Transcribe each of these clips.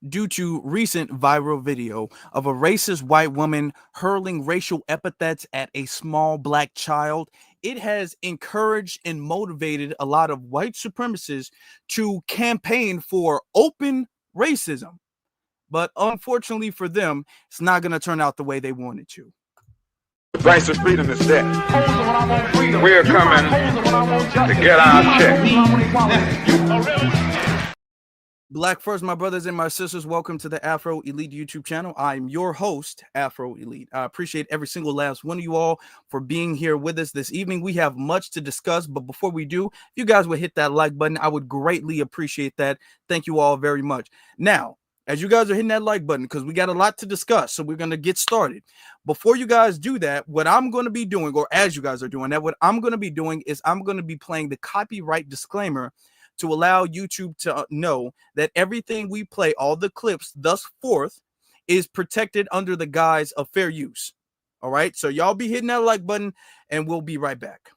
due to recent viral video of a racist white woman hurling racial epithets at a small black child. It has encouraged and motivated a lot of white supremacists to campaign for open racism. But unfortunately for them, it's not going to turn out the way they wanted to. The price of freedom is death. We're coming to get our check. Black first, my brothers and my sisters, welcome to the Afro Elite YouTube channel. I'm your host, Afro Elite. I appreciate every single last one of you all for being here with us this evening. We have much to discuss, but before we do, if you guys would hit that like button, I would greatly appreciate that. Thank you all very much. Now, as you guys are hitting that like button, because we got a lot to discuss, so we're going to get started. Before you guys do that, what I'm going to be doing, or as you guys are doing that, what I'm going to be doing is I'm going to be playing the copyright disclaimer to allow YouTube to know that everything we play, all the clips thus forth, is protected under the guise of fair use. All right, so y'all be hitting that like button, and we'll be right back.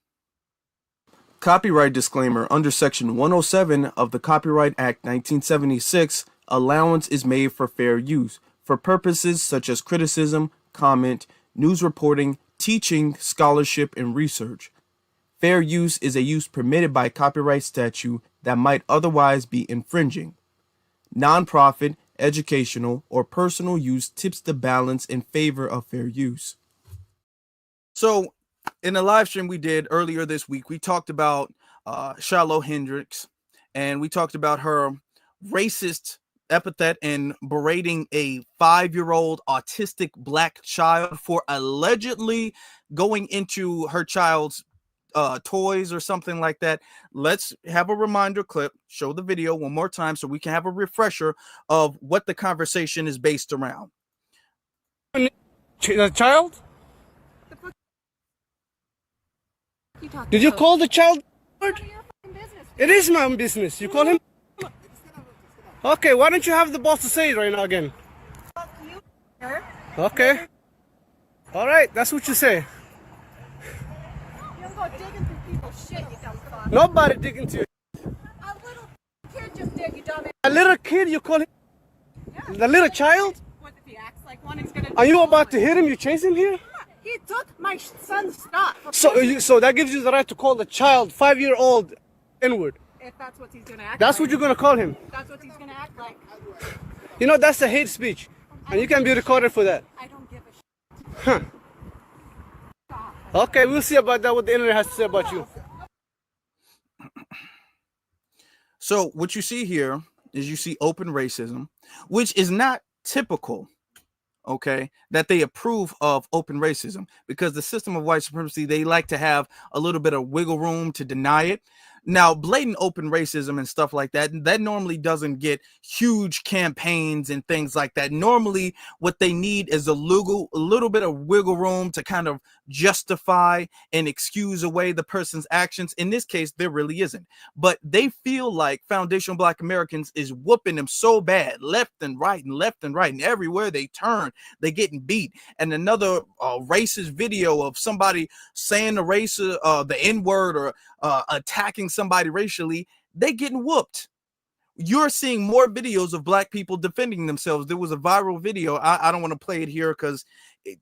Copyright disclaimer. Under Section 107 of the Copyright Act 1976, allowance is made for fair use for purposes such as criticism, comment, news reporting, teaching, scholarship, and research. Fair use is a use permitted by copyright statute that might otherwise be infringing. Nonprofit, educational, or personal use tips the balance in favor of fair use. So, in the live stream we did earlier this week, we talked about Shiloh Hendrix, and we talked about her racist epithet in berating a 5-year-old autistic black child for allegedly going into her child's toys or something like that. Let's have a reminder clip, show the video one more time so we can have a refresher of what the conversation is based around. The child? Did you call the child? It is my own business. You call him? Okay, why don't you have the boss to say it right now again? Okay. All right, that's what you say. Go digging through people's shit, you dumb fuck. Nobody digging to you. A little kid just did, you dumb. A little kid, you call him? Yeah. The little child? What if he acts like one? He's gonna. Are you about to hit him? You chase him here? He took my son's stuff. So that gives you the right to call the child 5-year-old N-word. If that's what he's gonna act. That's like. what you're gonna call him. That's what he's gonna act like. You know that's a hate speech, and you can be recorded for that. I don't give a shit. Huh. Okay, we'll see about that, what the internet has to say about you. So what you see here is you see open racism, which is not typical, okay, that they approve of open racism, because the system of white supremacy, they like to have a little bit of wiggle room to deny it. Now, blatant open racism and stuff like that normally doesn't get huge campaigns and things like that. Normally, what they need is a little bit of wiggle room to kind of justify and excuse away the person's actions. In this case, there really isn't. But they feel like foundational Black Americans is whooping them so bad, left and right and left and right. And everywhere they turn, they're getting beat. And another racist video of somebody saying the N-word or attacking somebody racially, they getting whooped. You're seeing more videos of Black people defending themselves. There was a viral video. I don't want to play it here because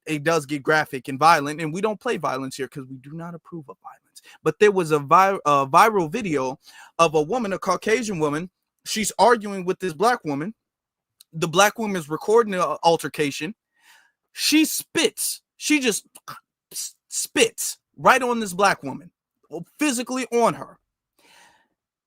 it does get graphic and violent, and we don't play violence here because we do not approve of violence. But there was a viral video of a woman, a Caucasian woman. She's arguing with this Black woman. The Black woman is recording the altercation. She spits. She just spits right on this Black woman, physically on her.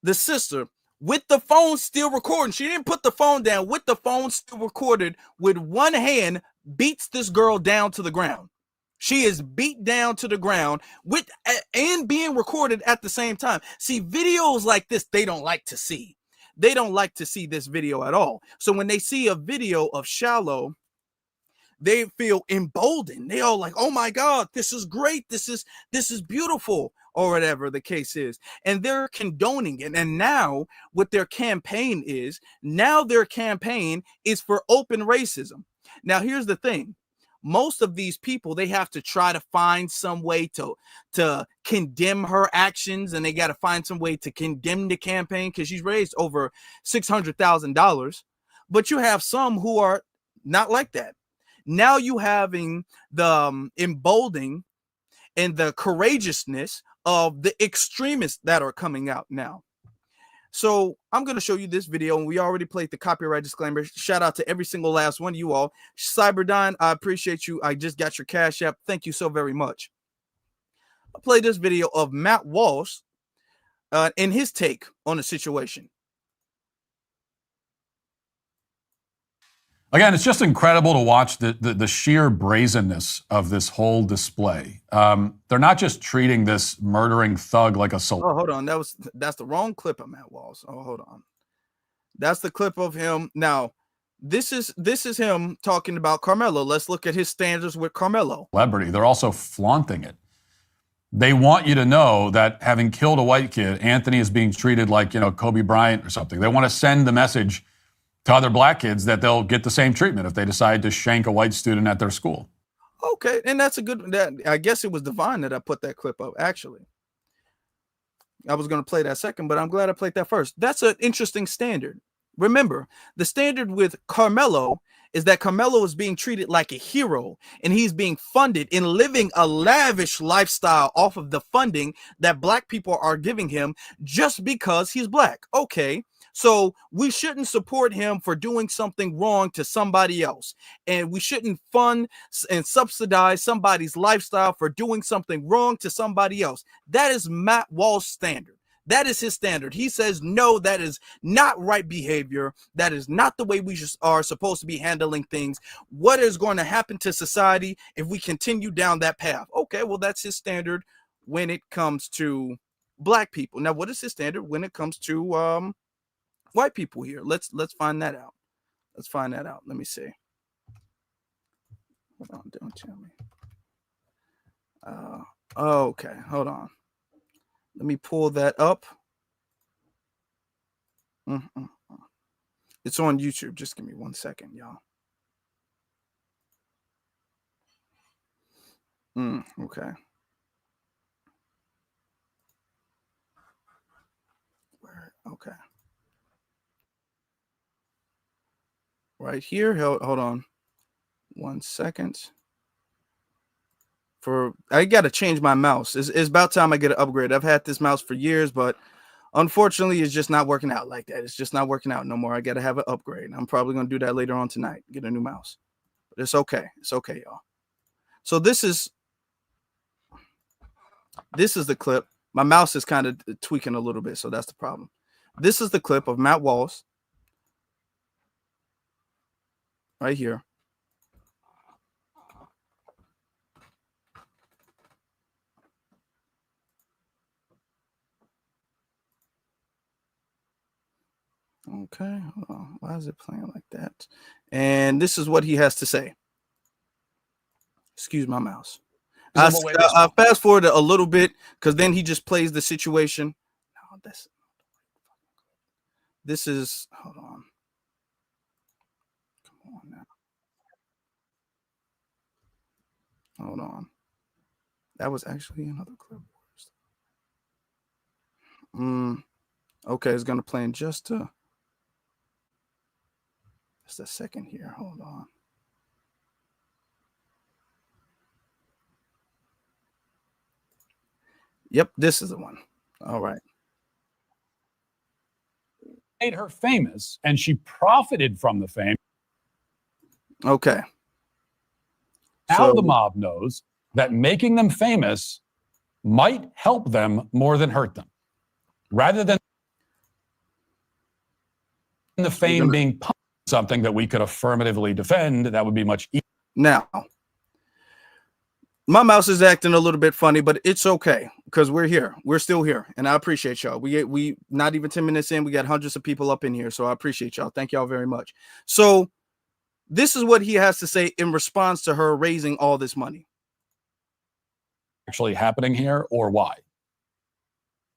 The sister, with the phone still recording, she didn't put the phone down, with the phone still recorded, with one hand, beats this girl down to the ground. She is beat down to the ground and being recorded at the same time. See, videos like this, they don't like to see. They don't like to see this video at all. So when they see a video of Shiloh, they feel emboldened. They all like, oh my God, this is great. This is beautiful, or whatever the case is. And they're condoning it. And now what their campaign is for open racism. Now, here's the thing. Most of these people, they have to try to find some way to condemn her actions, and they got to find some way to condemn the campaign because she's raised over $600,000. but you have some who are not like that. Now you having the emboldening and the courageousness of the extremists that are coming out now. So I'm going to show you this video, and we already played the copyright disclaimer. Shout out to every single last one of you all. Cyberdine, I appreciate you. I just got your Cash App. Thank you so very much. I'll play this video of Matt Walsh and his take on the situation. Again, it's just incredible to watch the sheer brazenness of this whole display. They're not just treating this murdering thug like a Oh, hold on. That's the wrong clip of Matt Walsh. Oh, hold on. That's the clip of him. Now, this is him talking about Carmelo. Let's look at his standards with Carmelo. Celebrity. They're also flaunting it. They want you to know that having killed a white kid, Anthony is being treated like, Kobe Bryant or something. They want to send the message to other black kids that they'll get the same treatment if they decide to shank a white student at their school. Okay, and that's a good. I guess it was divine that I put that clip up. Actually, I was going to play that second, but I'm glad I played that first. That's an interesting standard. Remember, the standard with Carmelo is that Carmelo is being treated like a hero, and he's being funded and living a lavish lifestyle off of the funding that black people are giving him just because he's black. Okay. So we shouldn't support him for doing something wrong to somebody else. And we shouldn't fund and subsidize somebody's lifestyle for doing something wrong to somebody else. That is Matt Walsh's standard. That is his standard. He says, no, that is not right behavior. That is not the way we are supposed to be handling things. What is going to happen to society if we continue down that path? Okay, well, that's his standard when it comes to black people. Now, what is his standard when it comes to white people here? Let's find that out. Let's find that out. Let me see. Hold on, don't tell me. Okay, hold on. Let me pull that up. It's on YouTube. Just give me 1 second, y'all. Okay. Okay. Right here. Hold on 1 second. I got to change my mouse. It's about time I get an upgrade. I've had this mouse for years, but unfortunately, it's just not working out like that. It's just not working out no more. I got to have an upgrade. I'm probably going to do that later on tonight, get a new mouse. But it's okay. It's okay, y'all. So this is the clip. My mouse is kind of tweaking a little bit, so that's the problem. This is the clip of Matt Walsh right here. Okay, hold on. Why is it playing like that? And this is what he has to say. Excuse my mouse. I fast forward a little bit because then he just plays the situation. No, this is, hold on. Come on now. Hold on. That was actually another clip. Okay, it's gonna play in just a second here. Hold on. Yep, this is the one. All right. Made her famous, and she profited from the fame. Okay. Now the mob knows that making them famous might help them more than hurt them. Rather than the fame being something that we could affirmatively defend, that would be much easier. Now, my mouse is acting a little bit funny, but it's okay because we're here. We're still here, and I appreciate y'all. We not even 10 minutes in, we got hundreds of people up in here, so I appreciate y'all. Thank y'all very much. So this is what he has to say in response to her raising all this money. Actually happening here, or why?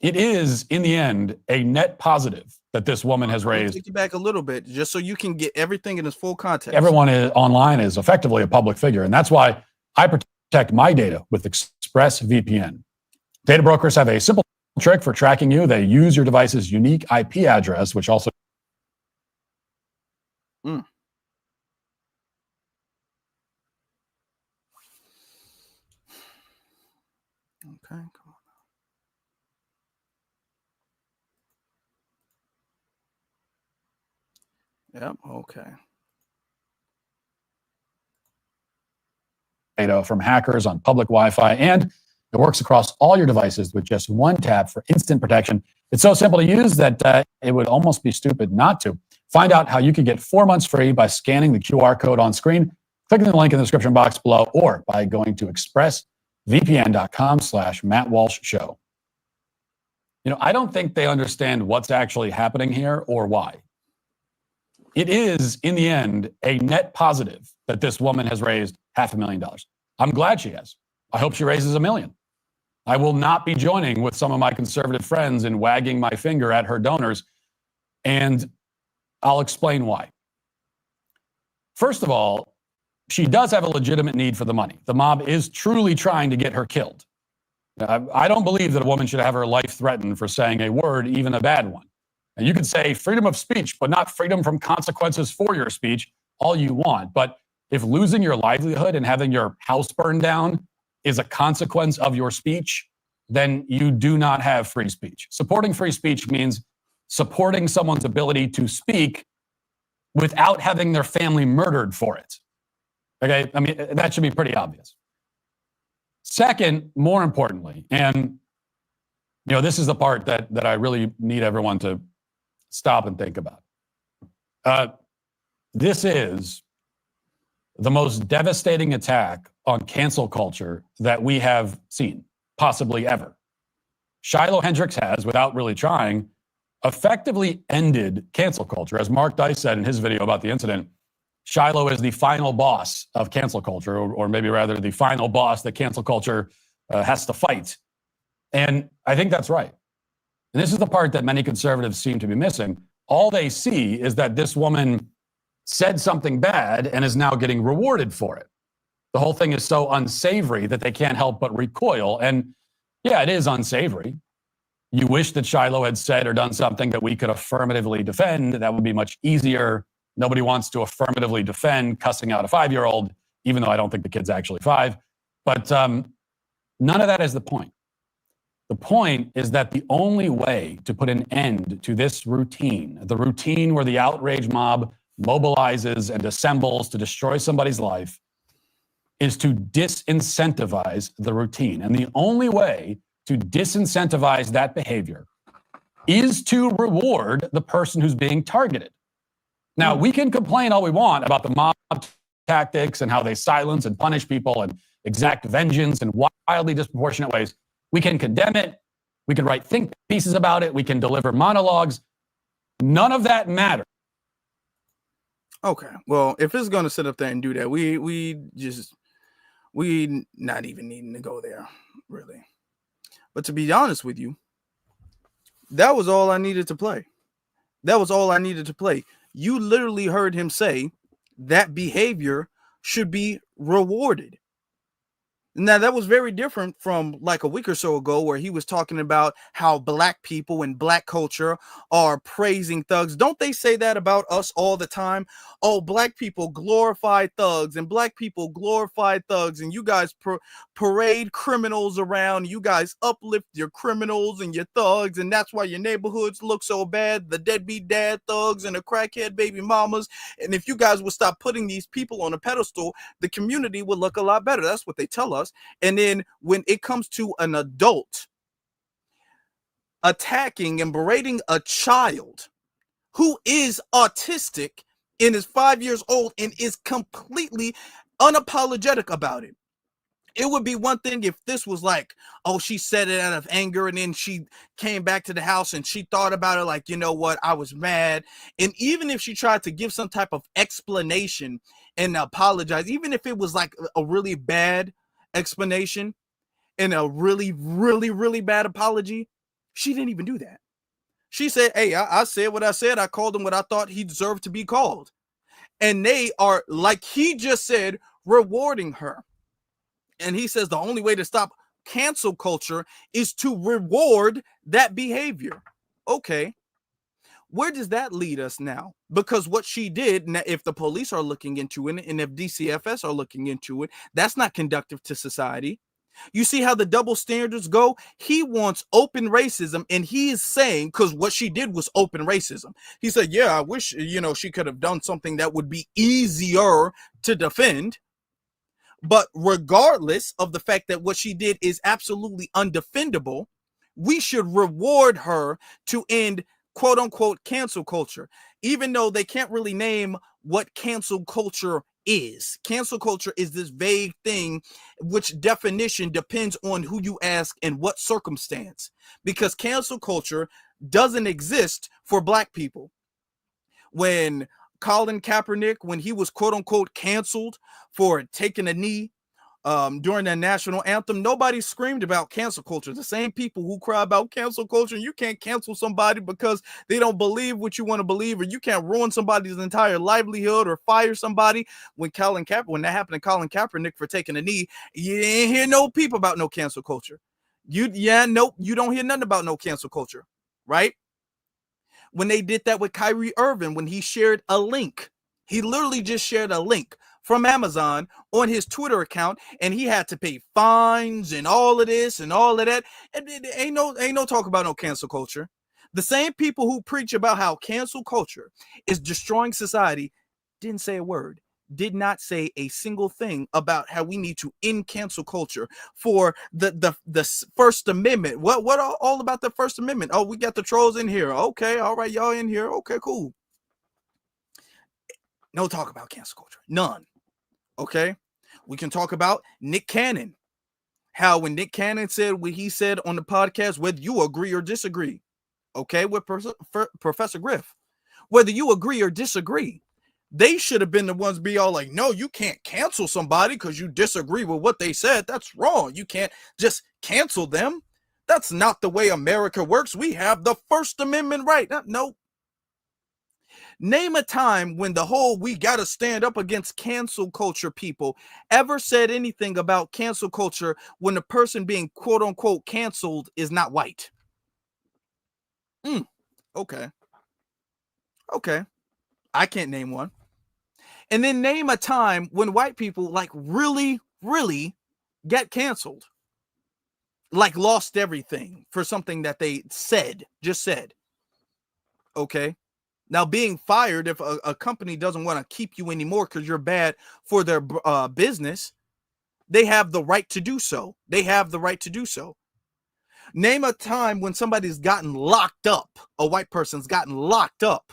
It is, in the end, a net positive that this woman has raised. Take you back a little bit, just so you can get everything in its full context. Everyone online is effectively a public figure, and that's why I protect my data with ExpressVPN. Data brokers have a simple trick for tracking you. They use your device's unique IP address, which also Mm. Okay, come on. Yep, okay. Data from hackers on public Wi-Fi, and it works across all your devices with just one tap for instant protection. It's so simple to use that it would almost be stupid not to. Find out how you can get 4 months free by scanning the QR code on screen, clicking the link in the description box below, or by going to expressvpn.com/Matt Walsh Show. You know, I don't think they understand what's actually happening here or why. It is, in the end, a net positive that this woman has raised $500,000. I'm glad she has. I hope she raises $1 million. I will not be joining with some of my conservative friends in wagging my finger at her donors, and I'll explain why. First of all, she does have a legitimate need for the money. The mob is truly trying to get her killed. I don't believe that a woman should have her life threatened for saying a word, even a bad one. And you could say freedom of speech, but not freedom from consequences for your speech, all you want. But if losing your livelihood and having your house burned down is a consequence of your speech, then you do not have free speech. Supporting free speech means supporting someone's ability to speak without having their family murdered for it. Okay, I mean, that should be pretty obvious. Second, more importantly, and this is the part that I really need everyone to stop and think about. This is the most devastating attack on cancel culture that we have seen, possibly ever. Shiloh Hendrix has, without really trying, effectively ended cancel culture. As Mark Dice said in his video about the incident, Shiloh is the final boss of cancel culture, or maybe rather the final boss that cancel culture has to fight. And I think that's right. And this is the part that many conservatives seem to be missing. All they see is that this woman said something bad and is now getting rewarded for it. The whole thing is so unsavory that they can't help but recoil. And yeah, it is unsavory. You wish that Shiloh had said or done something that we could affirmatively defend. That would be much easier. Nobody wants to affirmatively defend cussing out a 5-year-old, even though I don't think the kid's actually 5. But none of that is the point. The point is that the only way to put an end to this routine, the routine where the outrage mob mobilizes and assembles to destroy somebody's life, is to disincentivize the routine. And the only way to disincentivize that behavior is to reward the person who's being targeted. Now, we can complain all we want about the mob tactics and how they silence and punish people and exact vengeance in wildly disproportionate ways. We can condemn it. We can write think pieces about it. We can deliver monologues. None of that matters. Okay. Well, if it's going to sit up there and do that, we not even needing to go there, really. But to be honest with you, that was all I needed to play. That was all I needed to play. You literally heard him say that behavior should be rewarded. Now, that was very different from like a week or so ago where he was talking about how black people and black culture are praising thugs. Don't they say that about us all the time? Oh, black people glorify thugs and black people glorify thugs, and you guys parade criminals around. You guys uplift your criminals and your thugs, and that's why your neighborhoods look so bad. The deadbeat dad thugs and the crackhead baby mamas. And if you guys would stop putting these people on a pedestal, the community would look a lot better. That's what they tell us. And then when it comes to an adult attacking and berating a child who is autistic and is 5 years old and is completely unapologetic about it, it would be one thing if this was like, oh, she said it out of anger and then she came back to the house and she thought about it like, you know what, I was mad. And even if she tried to give some type of explanation and apologize, even if it was like a really bad explanation and a really, really, really bad apology, she didn't even do that. She said, hey, I said what I said. I called him what I thought he deserved to be called. And they are, like he just said, rewarding her. And he says the only way to stop cancel culture is to reward that behavior. Okay. Where does that lead us now? Because what she did, if the police are looking into it and if DCFS are looking into it, that's not conducive to society. You see how the double standards go? He wants open racism, and he is saying, because what she did was open racism. He said, yeah, I wish, she could have done something that would be easier to defend. But regardless of the fact that what she did is absolutely undefendable, we should reward her to end quote unquote cancel culture, even though they can't really name what cancel culture is. Cancel culture is this vague thing, which definition depends on who you ask and what circumstance, because cancel culture doesn't exist for Black people. When Colin Kaepernick, when he was quote unquote canceled for taking a knee during the national anthem, nobody screamed about cancel culture. The same people who cry about cancel culture, you can't cancel somebody because they don't believe what you want to believe, or you can't ruin somebody's entire livelihood or fire somebody. When that happened to Colin Kaepernick for taking a knee, you didn't hear no peep about no cancel culture. You don't hear nothing about no cancel culture, right? When they did that with Kyrie Irving, when he shared a link, he literally just shared a link from Amazon on his Twitter account, and he had to pay fines and all of this and all of that. And ain't no talk about no cancel culture. The same people who preach about how cancel culture is destroying society didn't say a word, did not say a single thing about how we need to end cancel culture for the First Amendment. What all about the First Amendment? Oh, we got the trolls in here. Okay, all right, y'all in here. Okay, cool. No talk about cancel culture. None. Okay, we can talk about Nick Cannon. How when Nick Cannon said what he said on the podcast, whether you agree or disagree, okay, with Professor Griff, whether you agree or disagree, they should have been the ones be all like, no, you can't cancel somebody because you disagree with what they said. That's wrong. You can't just cancel them. That's not the way America works. We have the First Amendment right. No. Name a time when the whole we got to stand up against cancel culture people ever said anything about cancel culture when the person being quote unquote canceled is not white. Okay. I can't name one. And then name a time when white people like really, really get canceled. Like lost everything for something that they just said. Okay. Now, being fired if a company doesn't want to keep you anymore because you're bad for their business, they have the right to do so. Name a time when somebody's gotten locked up, a white person's gotten locked up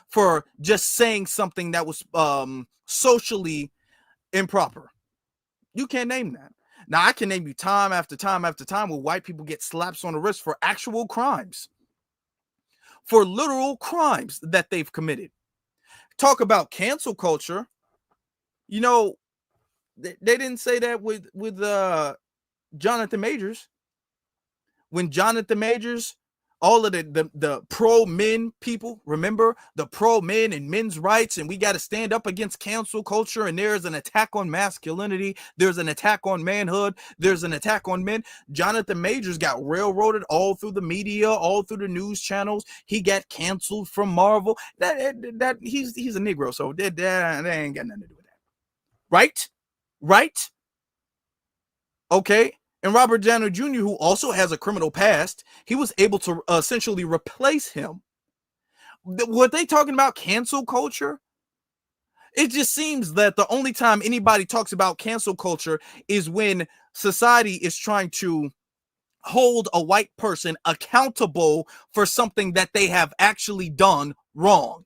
for just saying something that was socially improper. You can't name that. Now, I can name you time after time after time where white people get slaps on the wrist for actual crimes. For literal crimes that they've committed. Talk about cancel culture. They didn't say that with Jonathan Majors. When Jonathan Majors, all of the pro-men people, remember the pro-men and men's rights, and we got to stand up against cancel culture, and there's an attack on masculinity, there's an attack on manhood, there's an attack on men. Jonathan Majors got railroaded all through the media, all through the news channels. He got canceled from Marvel. That he's a Negro, so that ain't got nothing to do with that. Right? Okay. And Robert Downey Jr., who also has a criminal past, he was able to essentially replace him. What they talking about cancel culture? It just seems that the only time anybody talks about cancel culture is when society is trying to hold a white person accountable for something that they have actually done wrong.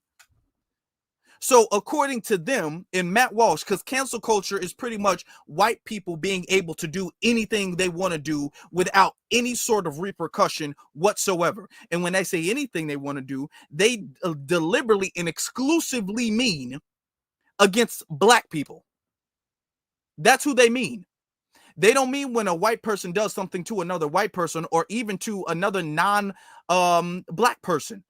So according to them, in Matt Walsh, because cancel culture is pretty much white people being able to do anything they want to do without any sort of repercussion whatsoever. And when they say anything they want to do, they deliberately and exclusively mean against Black people. That's who they mean. They don't mean when a white person does something to another white person or even to another non-Black person.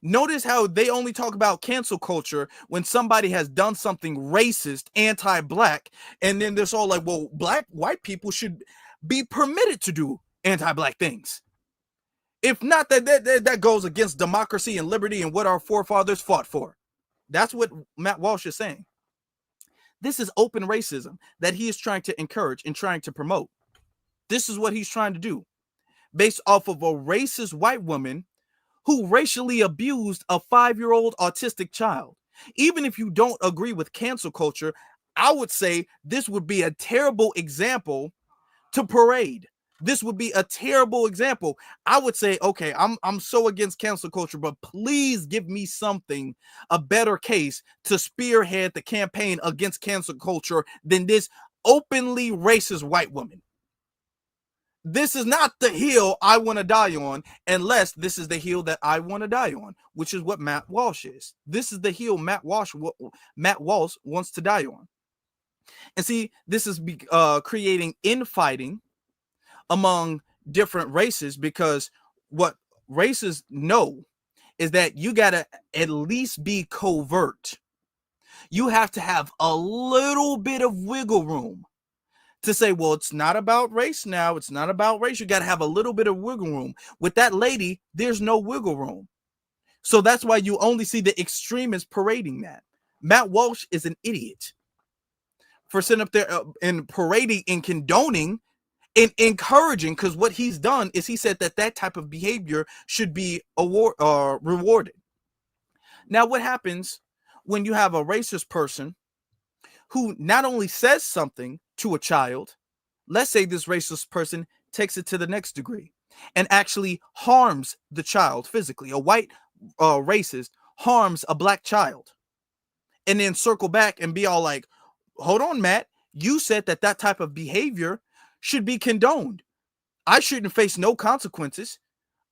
Notice how they only talk about cancel culture when somebody has done something racist, anti-Black, and then there's all like, well, white people should be permitted to do anti-Black things. If not, that goes against democracy and liberty and what our forefathers fought for. That's what Matt Walsh is saying. This is open racism that he is trying to encourage and trying to promote. This is what he's trying to do, based off of a racist white woman who racially abused a 5-year-old autistic child. Even if you don't agree with cancel culture, I would say this would be a terrible example to parade. This would be a terrible example. I would say, okay, I'm so against cancel culture, but please give me something, a better case to spearhead the campaign against cancel culture than this openly racist white woman. This is not the hill I want to die on, unless this is the hill that I want to die on, which is what Matt Walsh is. This is the hill Matt Walsh wants to die on. And see, this is creating infighting among different races, because what races know is that you got to at least be covert. You have to have a little bit of wiggle room to say, well, it's not about race now. It's not about race. You got to have a little bit of wiggle room. With that lady, there's no wiggle room. So that's why you only see the extremists parading that. Matt Walsh is an idiot for sitting up there and parading and condoning and encouraging, because what he's done is he said that type of behavior should be rewarded. Now, what happens when you have a racist person who not only says something to a child, let's say this racist person takes it to the next degree and actually harms the child physically. A white racist harms a black child and then circle back and be all like, hold on, Matt, you said that type of behavior should be condoned. I shouldn't face no consequences.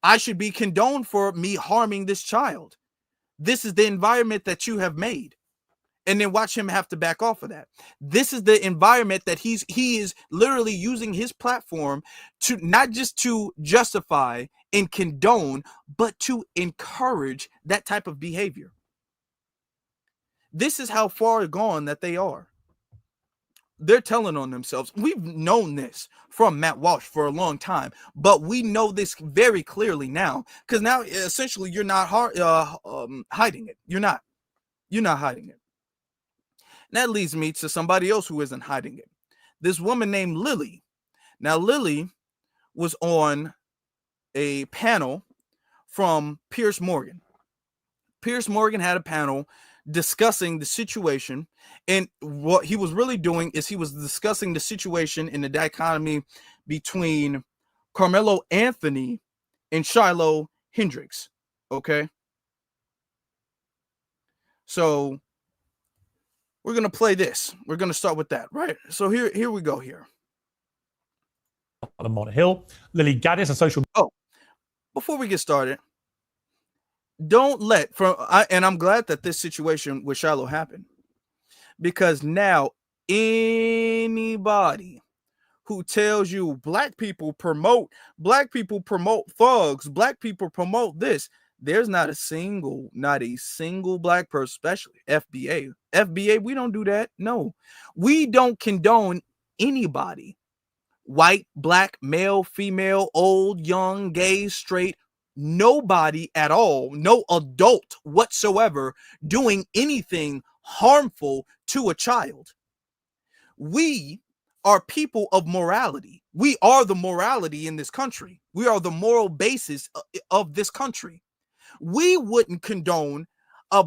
I should be condoned for me harming this child. This is the environment that you have made. And then watch him have to back off of that. This is the environment that he is literally using his platform to not just to justify and condone, but to encourage that type of behavior. This is how far gone that they are. They're telling on themselves. We've known this from Matt Walsh for a long time, but we know this very clearly now, because now essentially you're not hiding it. You're not hiding it. And that leads me to somebody else who isn't hiding it. This woman named Lily. Now, Lily was on a panel from Piers Morgan. Piers Morgan had a panel discussing the situation, and what he was really doing is he was discussing the situation in the dichotomy between Carmelo Anthony and Shiloh Hendrix. Okay, so we're gonna play this. We're gonna start with that, right? So here we go. Here, on Hill, Lily Gaddis, a social. Oh, before we get started, don't let and I'm glad that this situation with Shiloh happened, because now anybody who tells you black people promote thugs, black people promote this, there's not a single black person, especially FBA, we don't do that. No, we don't condone anybody, white, black, male, female, old, young, gay, straight, nobody at all, no adult whatsoever doing anything harmful to a child. We are people of morality. We are the morality in this country. We are the moral basis of this country. We wouldn't condone a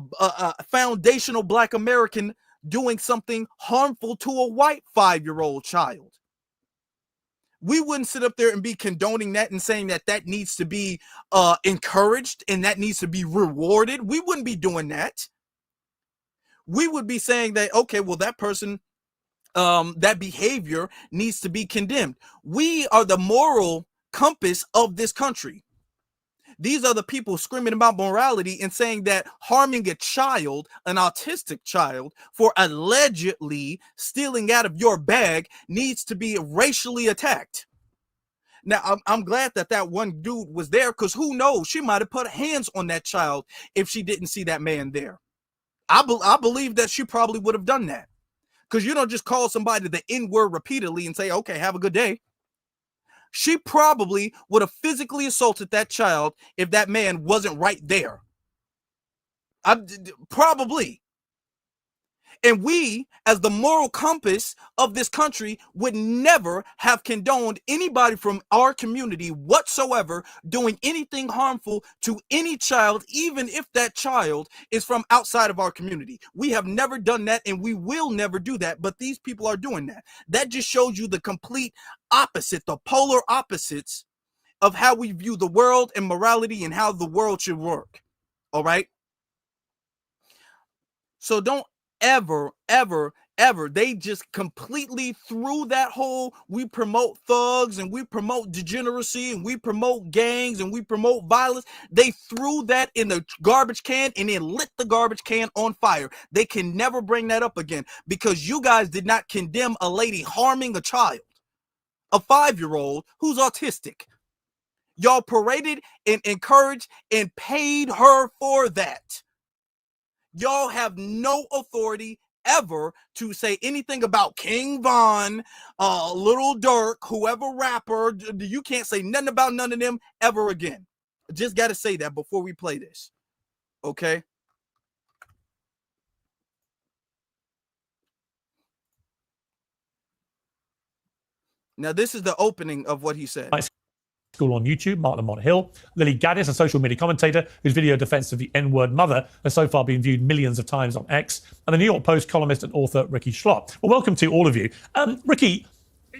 foundational black American doing something harmful to a white 5-year-old child. We wouldn't sit up there and be condoning that and saying that needs to be encouraged and that needs to be rewarded. We wouldn't be doing that. We would be saying that, okay, well, that person, that behavior needs to be condemned. We are the moral compass of this country. These are the people screaming about morality and saying that harming a child, an autistic child, for allegedly stealing out of your bag needs to be racially attacked. Now, I'm glad that one dude was there, because who knows, she might have put hands on that child if she didn't see that man there. I believe that she probably would have done that, because you don't just call somebody the N-word repeatedly and say, okay, have a good day. She probably would have physically assaulted that child if that man wasn't right there. Probably. And we, as the moral compass of this country, would never have condoned anybody from our community whatsoever doing anything harmful to any child, even if that child is from outside of our community. We have never done that, and we will never do that, but these people are doing that. That just shows you the complete opposite, the polar opposites of how we view the world and morality and how the world should work. All right? So don't ever, they just completely threw that whole, we promote thugs and we promote degeneracy and we promote gangs and we promote violence. They threw that in the garbage can and then lit the garbage can on fire. They can never bring that up again because you guys did not condemn a lady harming a child, a 5-year-old who's autistic. Y'all paraded and encouraged and paid her for that. Y'all have no authority ever to say anything about King Von, Little Durk, whoever rapper. You can't say nothing about none of them ever again. Just got to say that before we play this. Okay? Now, this is the opening of what he said. School on YouTube, Mark Lamont Hill. Lily Gaddis, a social media commentator whose video defense of the N-word mother has so far been viewed millions of times on X. And the New York Post columnist and author Ricky Schlott. Well, welcome to all of you. Ricky,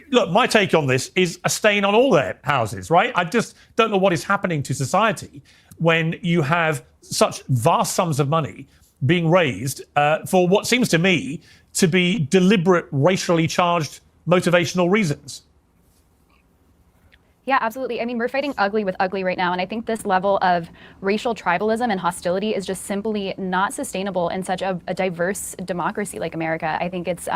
look, my take on this is a stain on all their houses, right? I just don't know what is happening to society when you have such vast sums of money being raised for what seems to me to be deliberate, racially charged, motivational reasons. Yeah, absolutely. I mean, we're fighting ugly with ugly right now. And I think this level of racial tribalism and hostility is just simply not sustainable in such a diverse democracy like America. I think it's,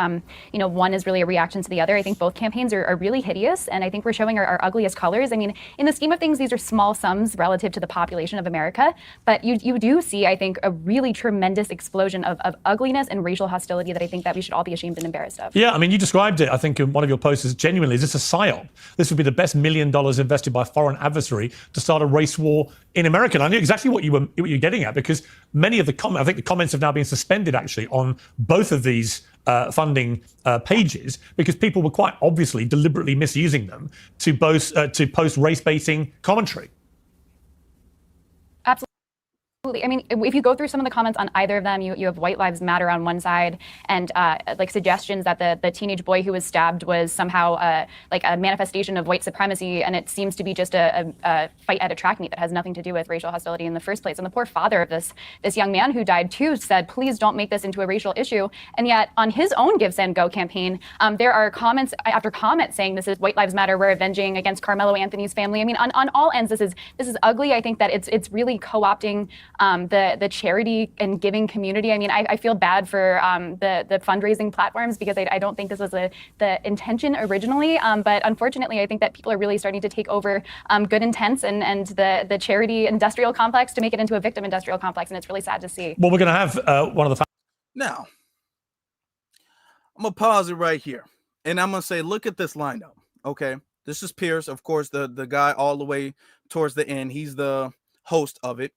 one is really a reaction to the other. I think both campaigns are really hideous. And I think we're showing our ugliest colors. I mean, in the scheme of things, these are small sums relative to the population of America. But you do see, I think, a really tremendous explosion of ugliness and racial hostility that I think that we should all be ashamed and embarrassed of. Yeah, I mean, you described it, I think, in one of your posts as genuinely, is this a psyop? This would be the best $1 million invested by a foreign adversary to start a race war in America. And I knew exactly what you were getting at, because many of the I think the comments have now been suspended actually on both of these funding pages, because people were quite obviously deliberately misusing them to post race baiting commentary. Absolutely. I mean, if you go through some of the comments on either of them, you have White Lives Matter on one side and like suggestions that the teenage boy who was stabbed was somehow like a manifestation of white supremacy, and it seems to be just a fight at a track meet that has nothing to do with racial hostility in the first place. And the poor father of this young man who died too said, please don't make this into a racial issue. And yet on his own Give, Send, Go campaign, there are comments after comments saying this is White Lives Matter, we're avenging against Carmelo Anthony's family. I mean, on all ends, this is ugly. I think that it's really co-opting the charity and giving community. I mean, I feel bad for the fundraising platforms, because I don't think this was the intention originally. But unfortunately, I think that people are really starting to take over good intents and the charity industrial complex to make it into a victim industrial complex. And it's really sad to see. Well, we're going to have one of the... Now, I'm going to pause it right here. And I'm going to say, look at this lineup. Okay. This is Pierce, of course, the guy all the way towards the end. He's the host of it.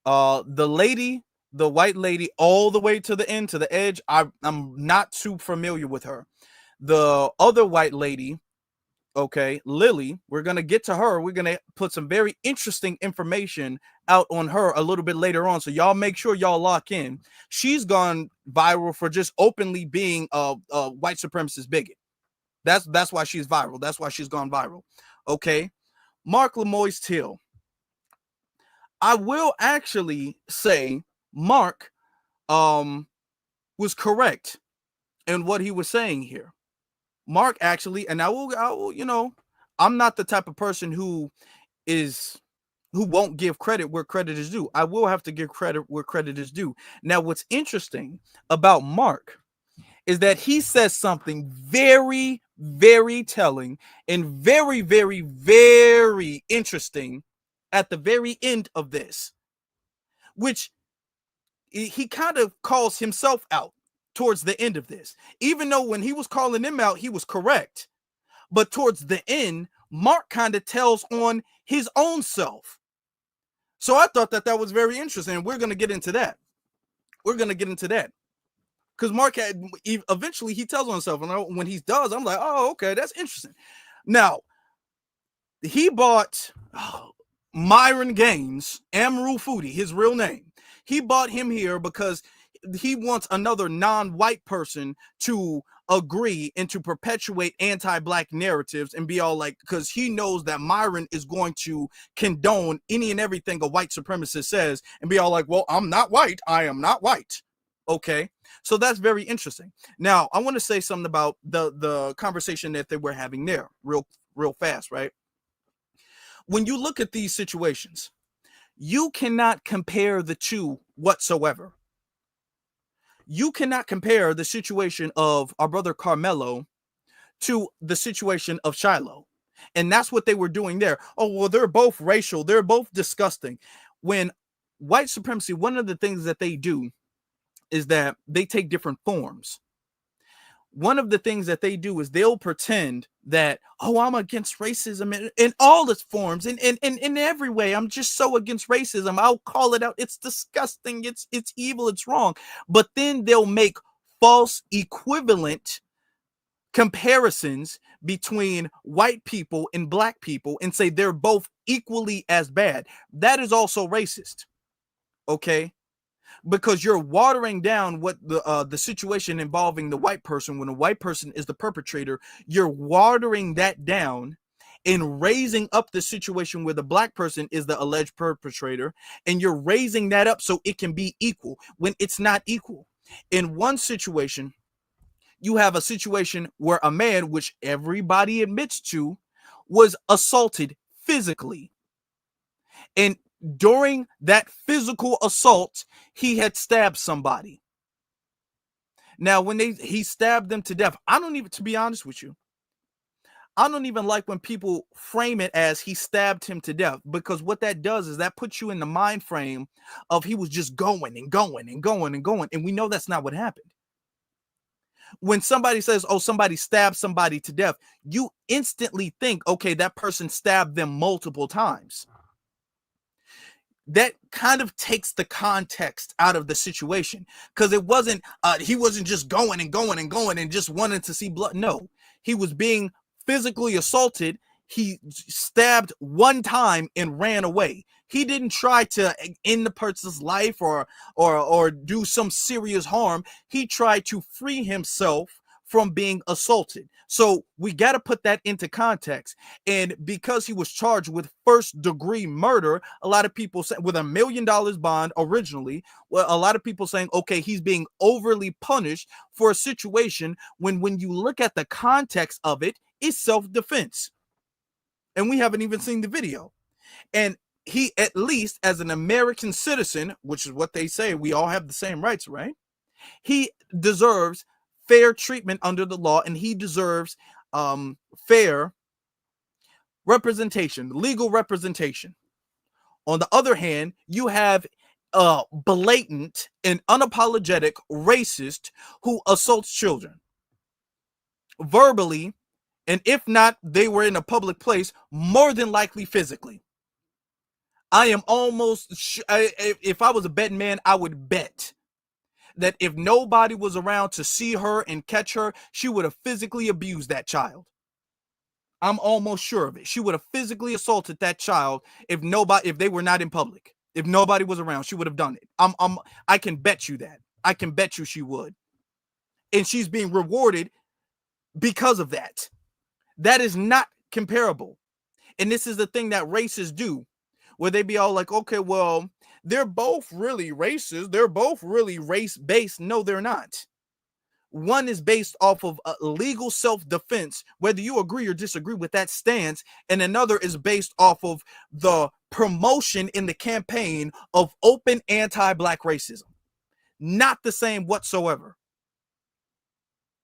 The white lady, all the way to the end, to the edge, I'm not too familiar with her. The other white lady, okay, Lily, we're going to get to her. We're going to put some very interesting information out on her a little bit later on. So y'all make sure y'all lock in. She's gone viral for just openly being a white supremacist bigot. That's why she's viral. That's why she's gone viral. Okay. Mark Lamoist Hill. I will actually say Mark was correct in what he was saying here. Mark actually, and I will, I'm not the type of person who won't give credit where credit is due. I will have to give credit where credit is due. Now, what's interesting about Mark is that he says something very, very telling and very, very, very interesting at the very end of this, which he kind of calls himself out towards the end of this, even though when he was calling him out, he was correct. But towards the end, Mark kind of tells on his own self. So I thought that was very interesting. And we're going to get into that. Because Mark eventually he tells on himself. And when he does, I'm like, oh, okay, that's interesting. Now, he bought Myron Gaines, Amaru Foodie, his real name. He bought him here because he wants another non-white person to agree and to perpetuate anti-black narratives and be all like, because he knows that Myron is going to condone any and everything a white supremacist says and be all like, well, I'm not white. I am not white. Okay. So that's very interesting. Now, I want to say something about the conversation that they were having there real fast, right? When you look at these situations, you cannot compare the two whatsoever. You cannot compare the situation of our brother Carmelo to the situation of Shiloh. And that's what they were doing there. Oh, well, they're both racial. They're both disgusting. When white supremacy, one of the things that they do is that they take different forms. One of the things that they do is they'll pretend that, oh, I'm against racism in all its forms, and in every way. I'm just so against racism. I'll call it out. It's disgusting. It's evil. It's wrong. But then they'll make false equivalent comparisons between white people and black people and say they're both equally as bad. That is also racist. Okay? Because you're watering down what the situation involving the white person, when a white person is the perpetrator, you're watering that down and raising up the situation where the black person is the alleged perpetrator, and you're raising that up so it can be equal when it's not equal. In one situation, you have a situation where a man, which everybody admits to, was assaulted physically. And during that physical assault, he had stabbed somebody. Now, when he stabbed them to death, I don't even, to be honest with you, I don't even like when people frame it as he stabbed him to death, because what that does is that puts you in the mind frame of he was just going and going and going and going. And we know that's not what happened. When somebody says, oh, somebody stabbed somebody to death, you instantly think, okay, that person stabbed them multiple times. That kind of takes the context out of the situation, because it wasn't, he wasn't just going and going and going and just wanting to see blood. No, he was being physically assaulted. He stabbed one time and ran away. He didn't try to end the person's life or do some serious harm. He tried to free himself from being assaulted. So we got to put that into context. And because he was charged with first-degree murder, a lot of people say, with $1 million bond originally, well, a lot of people saying, okay, he's being overly punished for a situation when you look at the context of it, it's self-defense. And we haven't even seen the video. And he, at least as an American citizen, which is what they say, we all have the same rights, right? He deserves fair treatment under the law, and he deserves fair representation, legal representation. On the other hand, you have a blatant and unapologetic racist who assaults children verbally, and if not, they were in a public place, more than likely physically. I am almost, if I was a betting man, I would bet that if nobody was around to see her and catch her, she would have physically abused that child. I'm almost sure of it. She would have physically assaulted that child if they were not in public. If nobody was around, she would have done it. I can bet you that. I can bet you she would. And she's being rewarded because of that. That is not comparable. And this is the thing that racists do, where they be all like, okay, well, they're both really racist. They're both really race-based. No, they're not. One is based off of legal self-defense, whether you agree or disagree with that stance, and another is based off of the promotion in the campaign of open anti-black racism. Not the same whatsoever.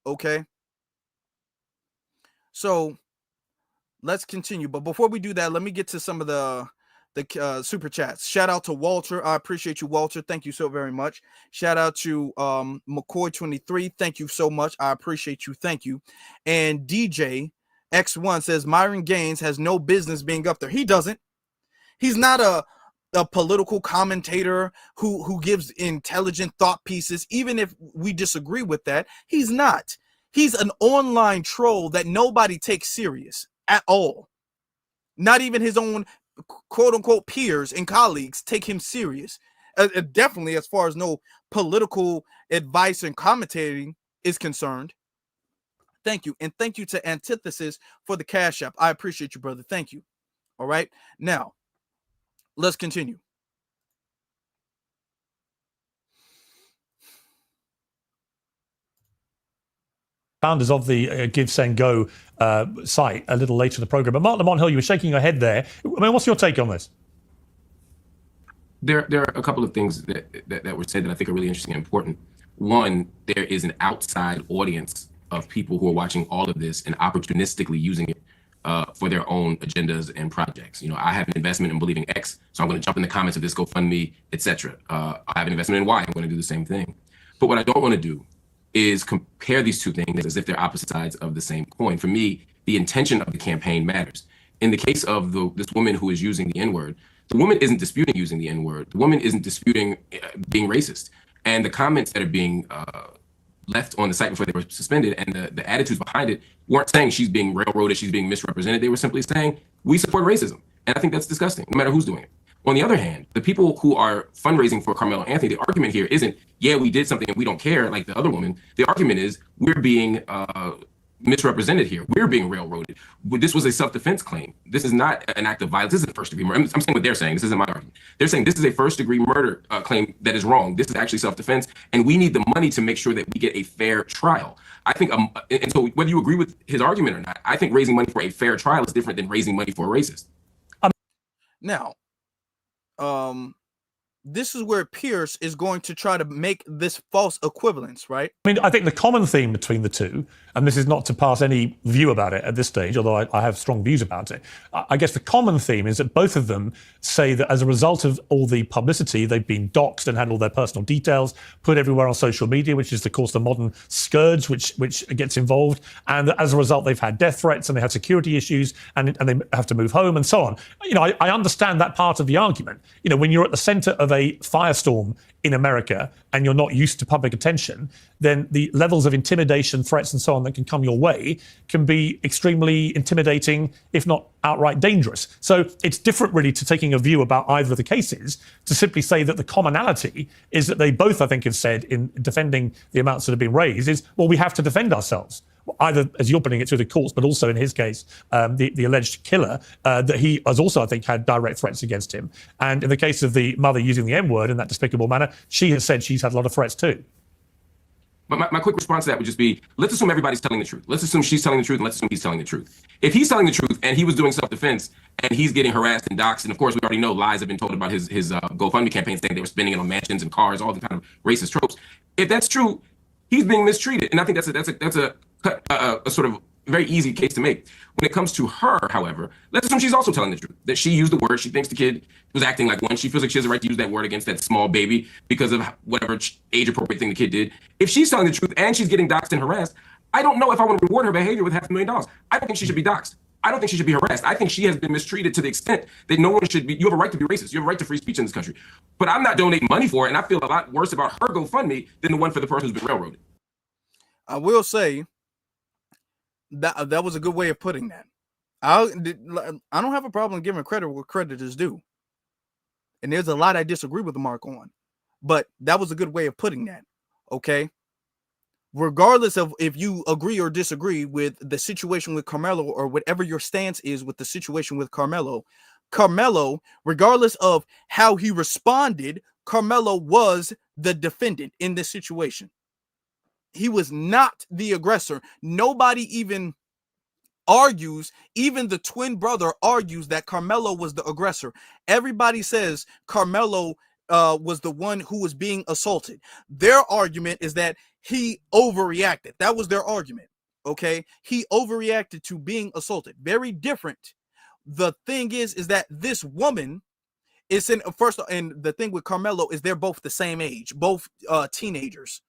Okay? So let's continue. But before we do that, let me get to some of the super chats. Shout out to Walter. I appreciate you, Walter. Thank you so very much. Shout out to McCoy23. Thank you so much. I appreciate you. Thank you. And DJ X1 says Myron Gaines has no business being up there. He doesn't. He's not a political commentator who gives intelligent thought pieces, even if we disagree with that. He's not. He's an online troll that nobody takes serious at all. Not even his own quote unquote peers and colleagues take him serious. Definitely as far as no political advice and commentating is concerned. Thank you. And thank you to Antithesis for the Cash App. I appreciate you, brother. Thank you. All right. Now, let's continue. Founders of the Give, Send, Go site a little later in the program. But Mark Lamont Hill, you were shaking your head there. I mean, what's your take on this? There are a couple of things that were said that I think are really interesting and important. One, there is an outside audience of people who are watching all of this and opportunistically using it for their own agendas and projects. You know, I have an investment in believing X, so I'm going to jump in the comments of this GoFundMe, etc. I have an investment in Y, I'm going to do the same thing. But what I don't want to do is compare these two things as if they're opposite sides of the same coin. For me, the intention of the campaign matters. In the case of this woman who is using the N-word, the woman isn't disputing using the N-word. The woman isn't disputing being racist. And the comments that are being left on the site before they were suspended and the attitudes behind it weren't saying she's being railroaded, she's being misrepresented. They were simply saying, we support racism. And I think that's disgusting, no matter who's doing it. On the other hand, the people who are fundraising for Carmelo Anthony, the argument here isn't, yeah, we did something and we don't care like the other woman. The argument is we're being misrepresented here. We're being railroaded. This was a self-defense claim. This is not an act of violence. This isn't first-degree murder. I'm saying what they're saying. This isn't my argument. They're saying this is a first-degree murder claim that is wrong. This is actually self-defense, and we need the money to make sure that we get a fair trial. I think, and so whether you agree with his argument or not, I think raising money for a fair trial is different than raising money for a racist. Now, this is where Pierce is going to try to make this false equivalence, right? I mean, I think the common theme between the two, and this is not to pass any view about it at this stage, although I have strong views about it. I guess the common theme is that both of them say that as a result of all the publicity, they've been doxxed and had all their personal details put everywhere on social media, which is, of course, the modern scourge which gets involved. And as a result, they've had death threats and they had security issues and they have to move home and so on. You know, I understand that part of the argument. You know, when you're at the center of a firestorm in America and you're not used to public attention, then the levels of intimidation, threats and so on that can come your way can be extremely intimidating, if not outright dangerous. So it's different really to taking a view about either of the cases to simply say that the commonality is that they both, I think, have said in defending the amounts that have been raised is, well, we have to defend ourselves. Either, as you're putting it, through the courts, but also in his case, the alleged killer, that he has also, I think, had direct threats against him. And in the case of the mother using the N-word in that despicable manner, she has said she's had a lot of threats too. But my quick response to that would just be, let's assume everybody's telling the truth. Let's assume she's telling the truth, and let's assume he's telling the truth. If he's telling the truth and he was doing self-defense and he's getting harassed and doxxed, and of course we already know lies have been told about his GoFundMe campaign saying they were spending it on mansions and cars, all the kind of racist tropes. If that's true, he's being mistreated, and I think that's a sort of very easy case to make. When it comes to her, however, let's assume she's also telling the truth, that she used the word, she thinks the kid was acting like one, she feels like she has the right to use that word against that small baby because of whatever age-appropriate thing the kid did. If she's telling the truth and she's getting doxxed and harassed, I don't know if I want to reward her behavior with $500,000. I don't think she should be doxxed. I don't think she should be harassed. I think she has been mistreated to the extent that no one should be. You have a right to be racist. You have a right to free speech in this country. But I'm not donating money for it, and I feel a lot worse about her GoFundMe than the one for the person who's been railroaded. I will say that was a good way of putting that. I don't have a problem giving credit where credit is due. And there's a lot I disagree with Mark on. But that was a good way of putting that. Okay? Regardless of if you agree or disagree with the situation with Carmelo or whatever your stance is with the situation with Carmelo, regardless of how he responded, Carmelo was the defendant in this situation. He was not the aggressor. Nobody even argues, even the twin brother argues that Carmelo was the aggressor. Everybody says Carmelo was the one who was being assaulted. Their argument is that he overreacted. That was their argument. Okay, he overreacted to being assaulted. Very different. The thing is that this woman is in first, and the thing with Carmelo is they're both the same age, both teenagers,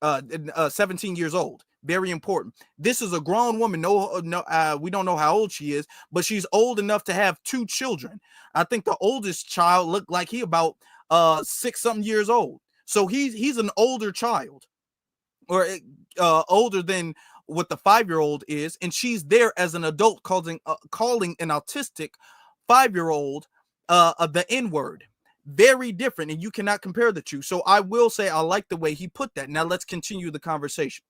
17 years old. Very important. This is a grown woman. We don't know how old she is, but she's old enough to have 2 children. I think the oldest child looked like he about 6-something years old. So he's an older child, or older than what the 5-year-old is, and she's there as an adult calling an autistic 5-year-old the N-word. Very different, and you cannot compare the two. So I will say I like the way he put that. Now let's continue the conversation.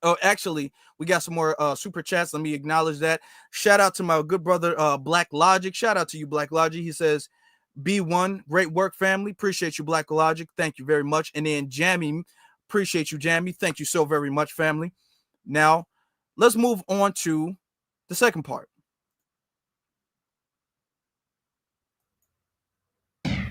Oh, actually, we got some more super chats. Let me acknowledge that. Shout out to my good brother, Black Logic. Shout out to you, Black Logic. He says, B1, great work, family. Appreciate you, Black Logic. Thank you very much. And then Jammy, appreciate you, Jammy. Thank you so very much, family. Now, let's move on to the second part.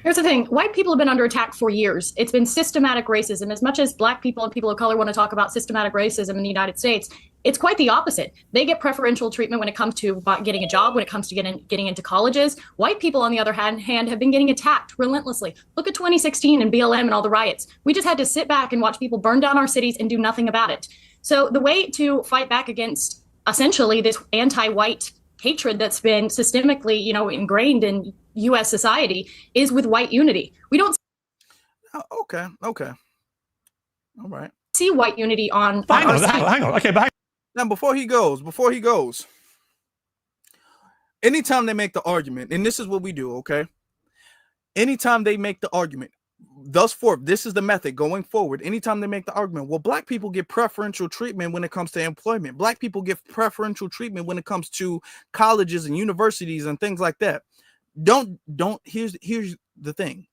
Here's the thing. White people have been under attack for years. It's been systematic racism. As much as black people and people of color want to talk about systematic racism in the United States, it's quite the opposite. They get preferential treatment when it comes to getting a job, when it comes to getting into colleges. White people, on the other hand, have been getting attacked relentlessly. Look at 2016 and BLM and all the riots. We just had to sit back and watch people burn down our cities and do nothing about it. So the way to fight back against essentially this anti-white hatred that's been systemically, ingrained in U.S. society is with white unity. We don't. Okay. All right. See white unity on. Hang on. Okay, but now before he goes, anytime they make the argument, and this is what we do, okay? Anytime they make the argument, thus far, this is the method going forward. Anytime they make the argument, well, black people get preferential treatment when it comes to employment. Black people get preferential treatment when it comes to colleges and universities and things like that. Here's the thing.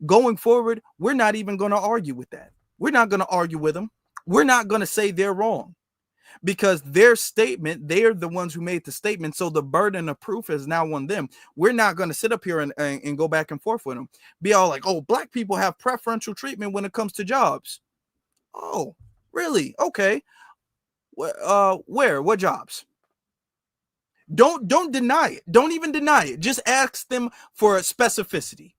Going forward, we're not even going to argue with that. We're not going to argue with them. We're not going to say they're wrong, because their statement, they're the ones who made the statement. So the burden of proof is now on them. We're not going to sit up here and go back and forth with them. Be all like, oh, black people have preferential treatment when it comes to jobs. Oh, really? Okay. Where? What jobs? Don't deny it. Don't even deny it. Just ask them for specificity.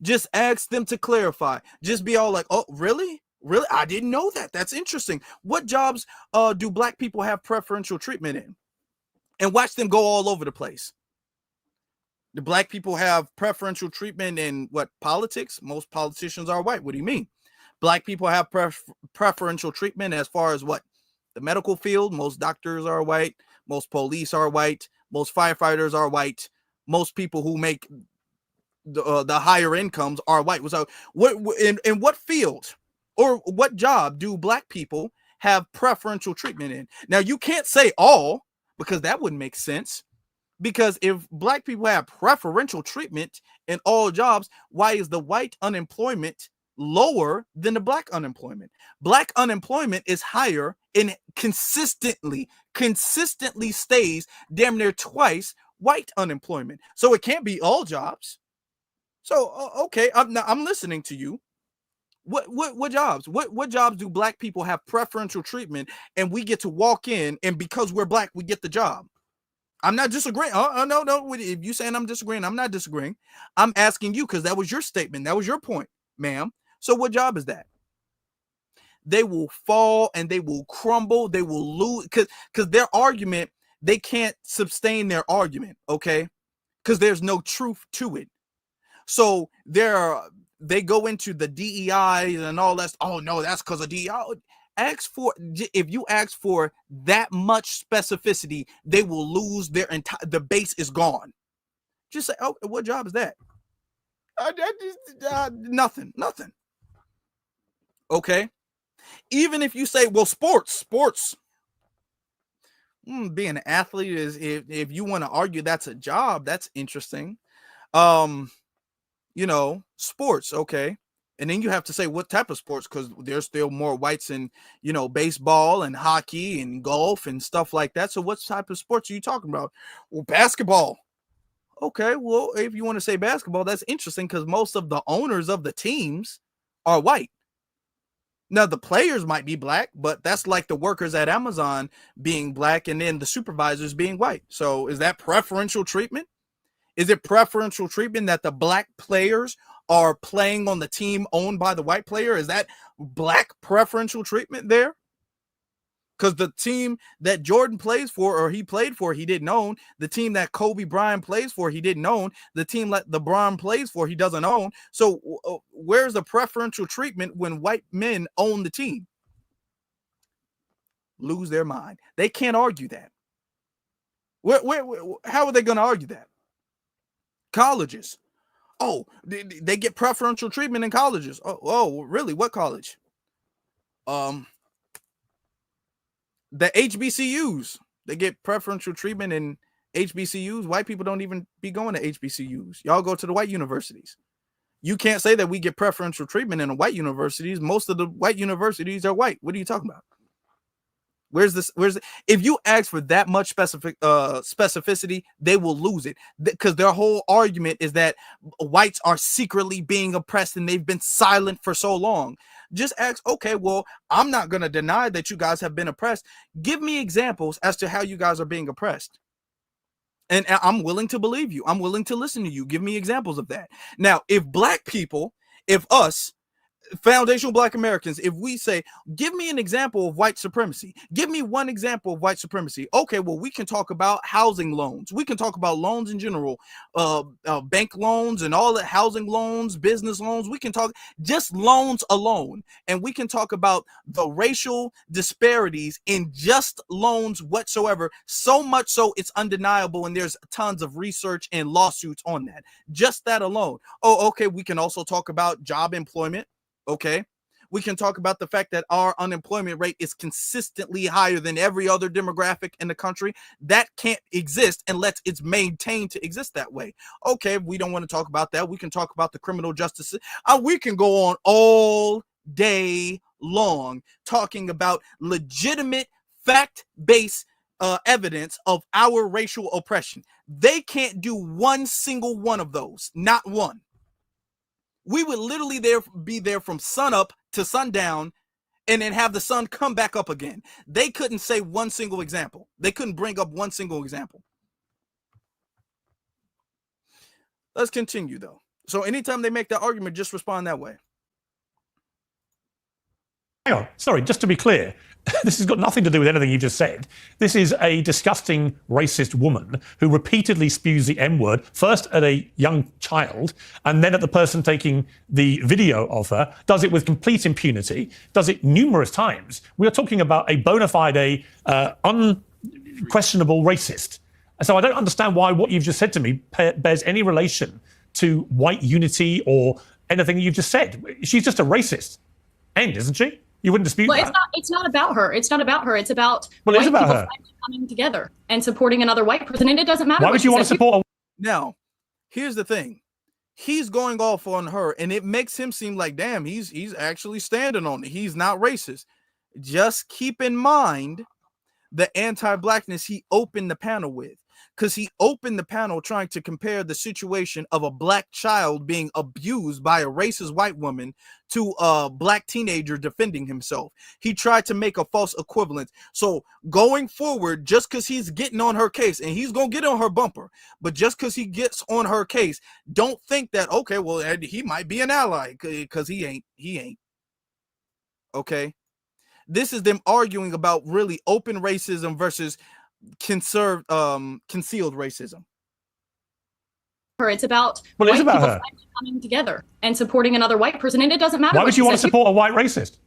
Just ask them to clarify. Just be all like, oh, really? Really? I didn't know that. That's interesting. What jobs do black people have preferential treatment in? And watch them go all over the place. Do black people have preferential treatment in what? Politics? Most politicians are white. What do you mean? Black people have preferential treatment as far as what? The medical field. Most doctors are white. Most police are white. Most firefighters are white. Most people who make the higher incomes are white. So what in what field or what job do black people have preferential treatment in? Now, you can't say all, because that wouldn't make sense. Because if black people have preferential treatment in all jobs, why is the white unemployment lower than the black unemployment? Black unemployment is higher and consistently stays damn near twice white unemployment. So it can't be all jobs. So okay, I'm listening to you. What jobs? What jobs do black people have preferential treatment, and we get to walk in, and because we're black, we get the job? I'm not disagreeing. No. If you saying I'm disagreeing, I'm not disagreeing. I'm asking you because that was your statement. That was your point, ma'am. So what job is that? They will fall and they will crumble. They will lose because their argument, they can't sustain their argument, okay? Because there's no truth to it. So they go into the DEI and all that. Oh no, that's because of DEI. If you ask for that much specificity, they will lose their entire. The base is gone. Just say, oh, what job is that? Nothing. Okay. Even if you say, well, sports. Being an athlete is, if you want to argue that's a job, that's interesting. Sports, okay. And then you have to say what type of sports, because there's still more whites in, baseball and hockey and golf and stuff like that. So what type of sports are you talking about? Well, basketball. Okay, well, if you want to say basketball, that's interesting because most of the owners of the teams are white. Now, the players might be black, but that's like the workers at Amazon being black and then the supervisors being white. So is that preferential treatment? Is it preferential treatment that the black players are playing on the team owned by the white player? Is that black preferential treatment there? Because the team that Jordan plays for, or he played for, he didn't own. The team that Kobe Bryant plays for, he didn't own. The team that LeBron plays for, he doesn't own. So where's the preferential treatment when white men own the team? Lose their mind. They can't argue that. How are they going to argue that? Colleges. Oh, they get preferential treatment in colleges. Oh, really? What college? The HBCUs, they get preferential treatment in HBCUs. White people don't even be going to HBCUs. Y'all go to the white universities. You can't say that we get preferential treatment in the white universities. Most of the white universities are white. What are you talking about? Where's this? If you ask for that much specificity, they will lose it, because their whole argument is that whites are secretly being oppressed and they've been silent for so long. Just ask, okay, well, I'm not going to deny that you guys have been oppressed. Give me examples as to how you guys are being oppressed. And I'm willing to believe you. I'm willing to listen to you. Give me examples of that. Now, if black people, if us, foundational black Americans, if we say, give me an example of white supremacy, give me one example of white supremacy. Okay, well, we can talk about housing loans. We can talk about loans in general, bank loans and all the housing loans, business loans. We can talk just loans alone. And we can talk about the racial disparities in just loans whatsoever. So much so it's undeniable. And there's tons of research and lawsuits on that. Just that alone. Oh, okay. We can also talk about job employment. Okay, we can talk about the fact that our unemployment rate is consistently higher than every other demographic in the country. That can't exist unless it's maintained to exist that way. Okay, we don't want to talk about that. We can talk about the criminal justice. We can go on all day long talking about legitimate fact-based evidence of our racial oppression. They can't do one single one of those, not one. We would literally be there from sunup to sundown and then have the sun come back up again. They couldn't say one single example. They couldn't bring up one single example. Let's continue, though. So anytime they make that argument, just respond that way. Hang on. Sorry, just to be clear, this has got nothing to do with anything you just said. This is a disgusting racist woman who repeatedly spews the M-word, first at a young child, and then at the person taking the video of her, does it with complete impunity, does it numerous times. We are talking about a bona fide, unquestionable racist. So I don't understand why what you've just said to me bears any relation to white unity or anything you've just said. She's just a racist. End, isn't she? You wouldn't dispute that. It's not about her. It's not about her. It's about well, white it is about people her. coming together and supporting another white person. And it doesn't matter. Why would you want to support? Now, here's the thing. He's going off on her, and it makes him seem like, damn, he's actually standing on it. He's not racist. Just keep in mind the anti-blackness he opened the panel with. Because he opened the panel trying to compare the situation of a black child being abused by a racist white woman to a black teenager defending himself. He tried to make a false equivalence. So going forward, just because he's getting on her case, and he's going to get on her bumper, but just because he gets on her case, don't think that, okay, well, he might be an ally, because he ain't. Okay? This is them arguing about really open racism versus concealed racism. It's about well, it's about her coming together and supporting another white person, and it doesn't matter. Why would you want to support a white racist?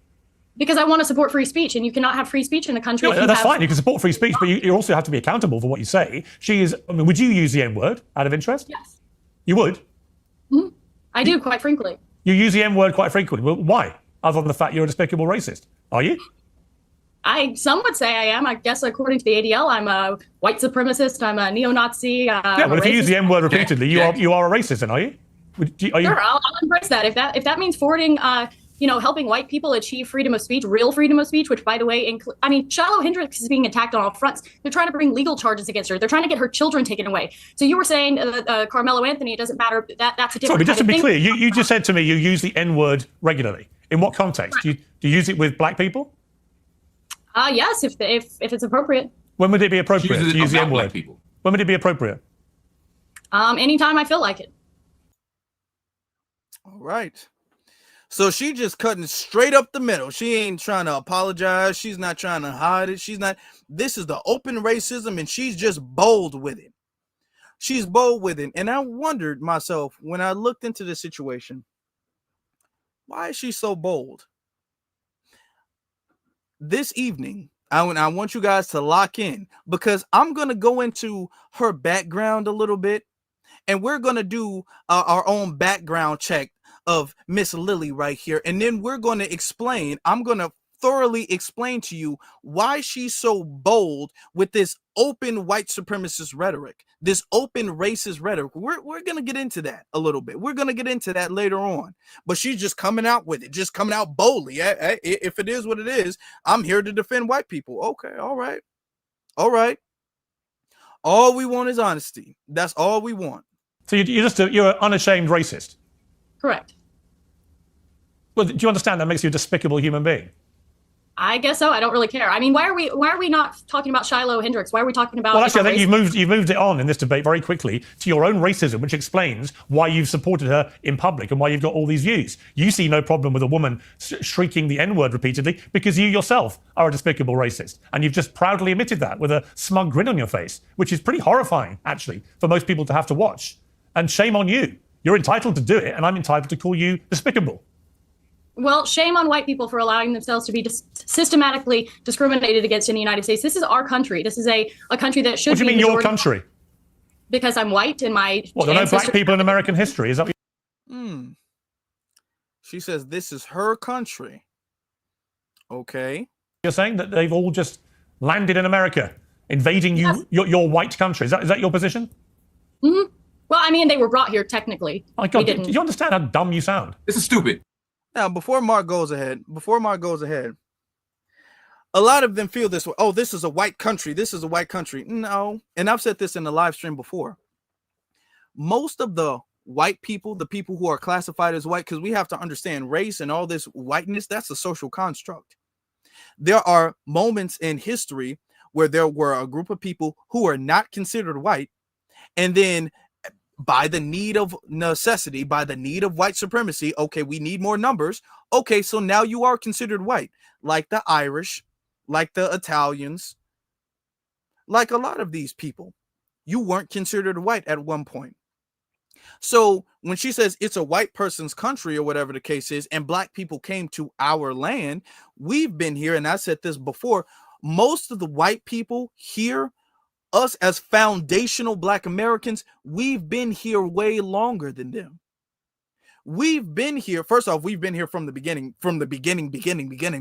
Because I want to support free speech, and you cannot have free speech in the country. No, that's fine. You can support free speech, but you also have to be accountable for what you say. Would you use the N-word out of interest? Yes. You would? Mm-hmm. I do, quite frankly. You use the N-word quite frequently. Well, why? Other than the fact you're a despicable racist. Are you? Some would say I am. I guess according to the ADL, I'm a white supremacist. I'm a neo-Nazi. Yeah, well, if you use the N-word repeatedly, you are a racist, then are you? Sure, I'll embrace that. If that means forwarding, helping white people achieve freedom of speech, real freedom of speech, which, by the way, Shiloh Hendrix is being attacked on all fronts. They're trying to bring legal charges against her. They're trying to get her children taken away. So you were saying Carmelo Anthony, it doesn't matter. That's a different. Sorry, but just to be clear, you just said to me you use the N-word regularly. In what context? Right. Do you use it with black people? Yes, if it's appropriate. When would it be appropriate to use the N-word? When would it be appropriate? Anytime I feel like it. All right. So she just cutting straight up the middle. She ain't trying to apologize. She's not trying to hide it. She's not. This is the open racism, and she's just bold with it. She's bold with it. And I wondered myself when I looked into the situation, why is she so bold? This evening, I want you guys to lock in because I'm going to go into her background a little bit, and we're going to do our own background check of Miss Lily right here. And then we're going to explain, I'm going to thoroughly explain to you why she's so bold with this open white supremacist rhetoric, this open racist rhetoric. We're going to get into that a little bit. We're going to get into that later on. But she's just coming out with it, just coming out boldly. If it is what it is, I'm here to defend white people. Okay, all right. All right. All we want is honesty. That's all we want. So you're an unashamed racist? Correct. Well, do you understand that makes you a despicable human being? I guess so. I don't really care. I mean, why are we not talking about Shiloh Hendrix? Why are we talking about? Well, actually, I think you've moved it on in this debate very quickly to your own racism, which explains why you've supported her in public and why you've got all these views. You see no problem with a woman shrieking the N-word repeatedly because you yourself are a despicable racist, and you've just proudly admitted that with a smug grin on your face, which is pretty horrifying, actually, for most people to have to watch. And shame on you. You're entitled to do it, and I'm entitled to call you despicable. Well, shame on white people for allowing themselves to be systematically discriminated against in the United States. This is our country. This is a country that should be. What do you mean your country? Because I'm white and my. Well, there are no black people in American history. Is that what She says this is her country. Okay. You're saying that they've all just landed in America, invading your white country. Is that your position? Mm-hmm. Well, I mean, they were brought here technically. My God, do you understand how dumb you sound? This is stupid. Now, before Mark goes ahead, a lot of them feel this way. Oh, this is a white country. This is a white country. No. And I've said this in the live stream before. Most of the white people, the people who are classified as white, because we have to understand race and all this whiteness, that's a social construct. There are moments in history where there were a group of people who are not considered white, and then by the need of necessity, by the need of white supremacy, okay, we need more numbers. Okay, so now you are considered white, like the Irish, like the Italians, like a lot of these people. You weren't considered white at one point. So when she says it's a white person's country or whatever the case is, and black people came to our land, we've been here, and I said this before, most of the white people here, us as foundational black Americans, we've been here way longer than them. We've been here. First off, we've been here from the beginning,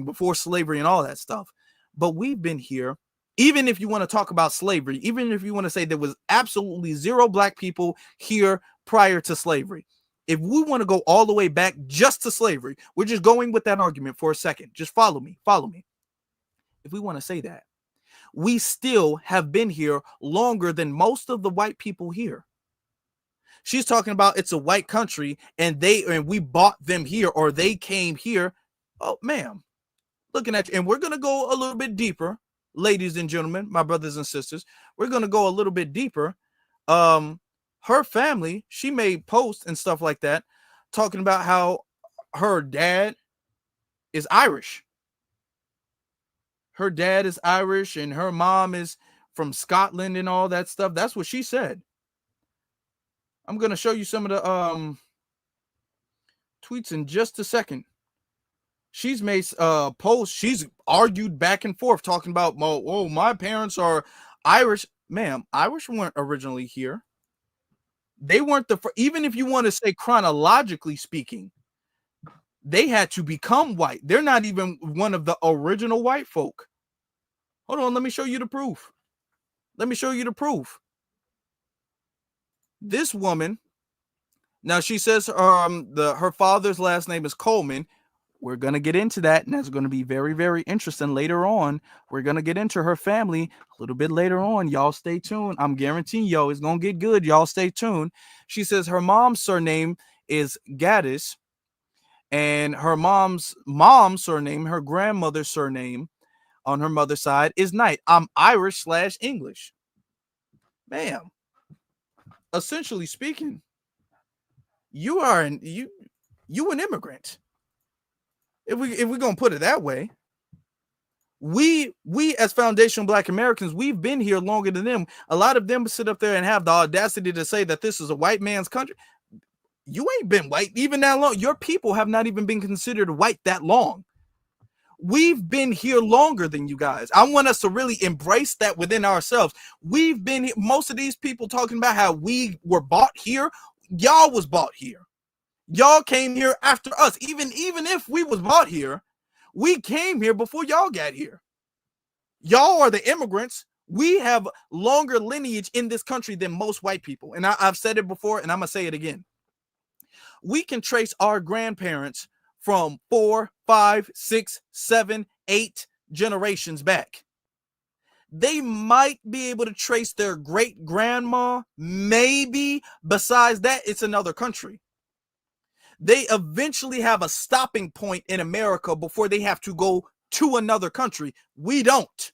before slavery and all that stuff. But we've been here, even if you want to talk about slavery, even if you want to say there was absolutely zero black people here prior to slavery. If we want to go all the way back just to slavery, we're just going with that argument for a second. Just follow me. If we want to say that, we still have been here longer than most of the white people here. She's talking about it's a white country and we bought them here or they came here. Oh, ma'am, looking at you. And we're going to go a little bit deeper, ladies and gentlemen, my brothers and sisters. We're going to go a little bit deeper. Her family, she made posts and stuff like that, talking about how her dad is Irish. Her dad is Irish and her mom is from Scotland and all that stuff. That's what she said. I'm going to show you some of the tweets in just a second. She's made posts. She's argued back and forth talking about, oh, my parents are Irish. Ma'am, Irish weren't originally here. They weren't even if you want to say chronologically speaking, they had to become white. They're not even one of the original white folk. Hold on, let me show you the proof. This woman, now she says her father's last name is Coleman. We're going to get into that, and that's going to be very, very interesting later on. We're going to get into her family a little bit later on. Y'all stay tuned. I'm guaranteeing y'all it's going to get good. Y'all stay tuned. She says her mom's surname is Gaddis, and her mom's surname, her grandmother's surname on her mother's side is Knight. I'm Irish/English. Ma'am, essentially speaking, you an immigrant. If we're gonna put it that way, we as foundational Black Americans, we've been here longer than them. A lot of them sit up there and have the audacity to say that this is a white man's country. You ain't been white even that long. Your people have not even been considered white that long. We've been here longer than you guys. I want us to really embrace that within ourselves. We've been here, most of these people talking about how we were bought here. Y'all was bought here. Y'all came here after us. Even if we was bought here, we came here before y'all got here. Y'all are the immigrants. We have longer lineage in this country than most white people. And I've said it before, and I'm going to say it again. We can trace our grandparents from 4, 5, 6, 7, 8 generations back. They might be able to trace their great grandma, maybe. Besides that, it's another country. They eventually have a stopping point in America before they have to go to another country. We don't.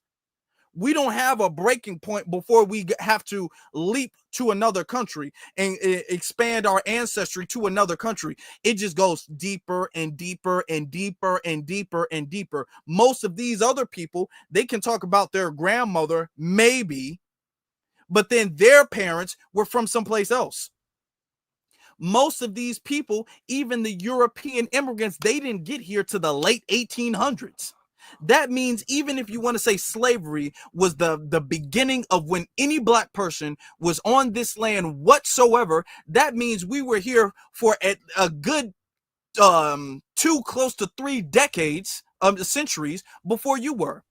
We don't have a breaking point before we have to leap to another country and expand our ancestry to another country. It just goes deeper and deeper and deeper and deeper and deeper. Most of these other people, they can talk about their grandmother, maybe, but then their parents were from someplace else. Most of these people, even the European immigrants, they didn't get here to the late 1800s. That means even if you want to say slavery was the beginning of when any Black person was on this land whatsoever, that means we were here for a good 2 close to 3 decades of centuries before you were.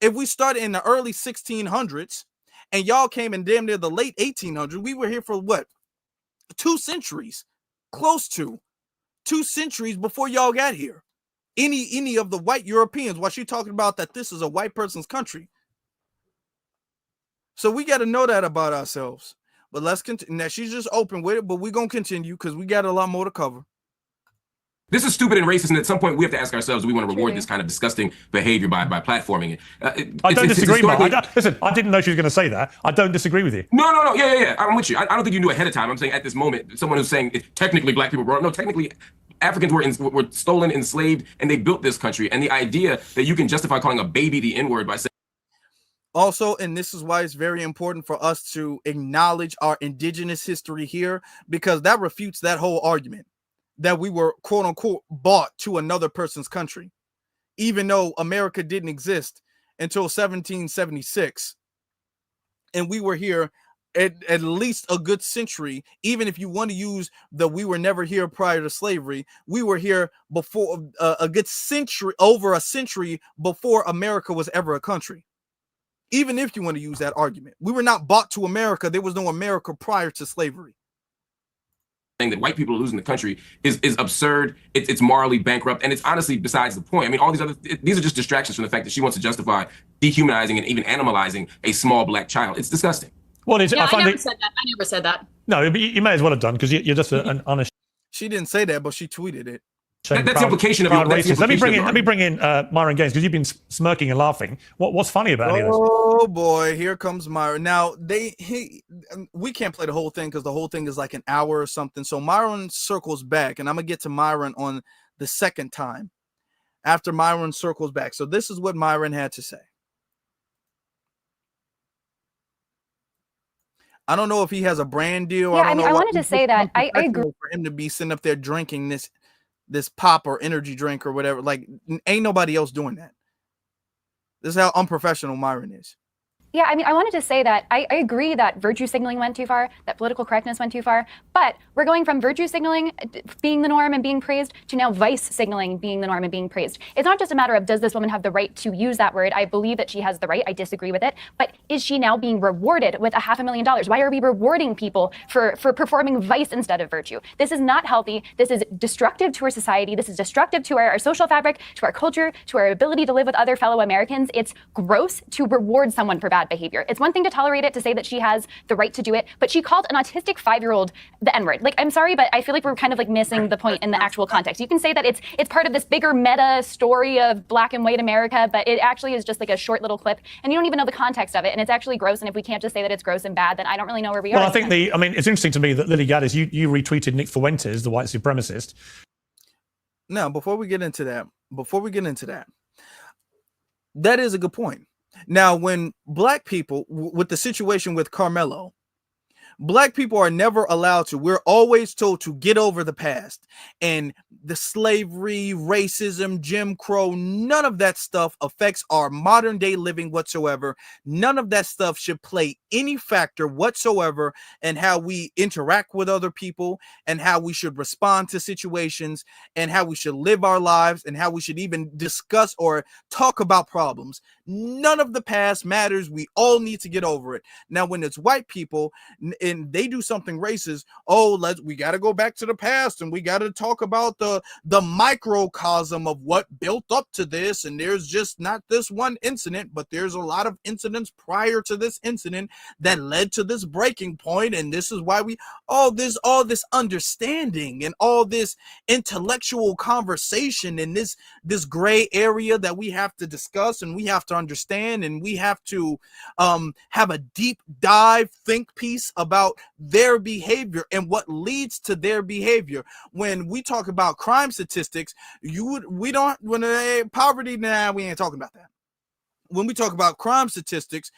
If we started in the early 1600s and y'all came in damn near the late 1800s, we were here for what? 2 centuries, close to 2 centuries before y'all got here. Any of the white Europeans, while she talking about that this is a white person's country. So we got to know that about ourselves. But let's continue. Now she's just open with it, but we're going to continue because we got a lot more to cover. This is stupid and racist, and at some point we have to ask ourselves, do we want to reward this kind of disgusting behavior by platforming it? I don't disagree, Mark. Listen, I didn't know she was going to say that. I don't disagree with you. No. Yeah. I'm with you. I don't think you knew ahead of time. I'm saying at this moment, someone who's saying technically Black people were wrong. No, technically Africans were stolen, enslaved, and they built this country. And the idea that you can justify calling a baby the N-word by saying. Also, and this is why it's very important for us to acknowledge our indigenous history here, because that refutes that whole argument that we were, quote unquote, bought to another person's country, even though America didn't exist until 1776. And we were here at least a good century. Even if you want to use the we were never here prior to slavery, we were here before a good century, over a century before America was ever a country. Even if you want to use that argument, we were not bought to America. There was no America prior to slavery. That white people are losing the country is absurd. It's morally bankrupt, and it's honestly besides the point. I mean, all these are just distractions from the fact that she wants to justify dehumanizing and even animalizing a small Black child. It's disgusting. Well, I never said that. I never said that. No, you may as well have done because you're just an honest. She didn't say that, but she tweeted it. That's the implication of your racist. Let me bring in Myron Gaines because you've been smirking and laughing. What's funny about any of this? Oh boy, here comes Myron. Now we can't play the whole thing because the whole thing is like an hour or something. So Myron circles back, and I'm gonna get to Myron on the second time after Myron circles back. So this is what Myron had to say. I don't know if he has a brand deal. Yeah, I mean, I wanted to say that I agree for him to be sitting up there drinking this pop or energy drink or whatever. Like, ain't nobody else doing that. This is how unprofessional Myron is. Yeah, I mean, I wanted to say that I agree that virtue signaling went too far, that political correctness went too far, but we're going from virtue signaling being the norm and being praised to now vice signaling being the norm and being praised. It's not just a matter of does this woman have the right to use that word? I believe that she has the right. I disagree with it. But is she now being rewarded with $500,000? Why are we rewarding people for performing vice instead of virtue? This is not healthy. This is destructive to our society. This is destructive to our social fabric, to our culture, to our ability to live with other fellow Americans. It's gross to reward someone for bad behavior. It's one thing to tolerate it, to say that she has the right to do it, but she called an autistic 5-year-old the N-word. Like, I'm sorry, but I feel like we're kind of like missing the point in the actual context. You can say that it's part of this bigger meta story of Black and white America, but it actually is just like a short little clip, and you don't even know the context of it, and it's actually gross. And if we can't just say that it's gross and bad, then I don't really know where we are. Well, I think it's interesting to me that Lily Gaddis, you retweeted Nick Fuentes, the white supremacist. Now, before we get into that, before we get into that, that is a good point. Now, when black people, with the situation with Carmelo, black people are never allowed to. We're always told to get over the past, and the slavery, racism, Jim Crow, none of that stuff affects our modern day living whatsoever. None of that stuff should play any factor whatsoever in how we interact with other people and how we should respond to situations and how we should live our lives and how we should even discuss or talk about problems. None of the past matters. We all need to get over it. Now, when it's white people and they do something racist, we got to go back to the past and we got to talk about the microcosm of what built up to this. And there's just not this one incident, but there's a lot of incidents prior to this incident that led to this breaking point. And this is why all this understanding and all this intellectual conversation and this gray area that we have to discuss and we have to understand, and we have to have a deep dive think piece about their behavior and what leads to their behavior. When we talk about crime statistics, poverty, we ain't talking about that. When we talk about crime statistics,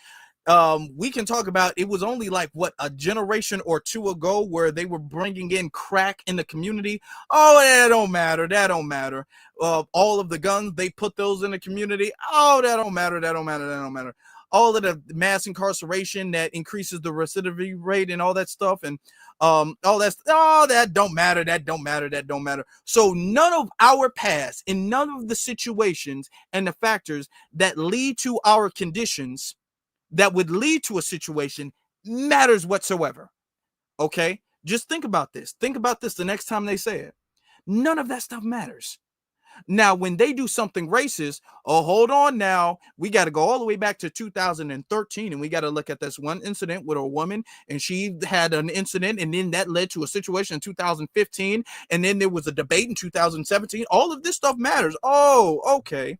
we can talk about, it was only like a generation or two ago where they were bringing in crack in the community. That don't matter. All of the guns, they put those in the community. That don't matter. All of the mass incarceration that increases the recidivism rate and all that stuff, and that don't matter. So none of our past and none of the situations and the factors that lead to our conditions that would lead to a situation matters whatsoever. Okay? Just think about this. Think about this the next time they say it. None of that stuff matters. Now, when they do something racist, hold on now. We got to go all the way back to 2013, and we got to look at this one incident with a woman, and she had an incident, and then that led to a situation in 2015, and then there was a debate in 2017. All of this stuff matters. Okay.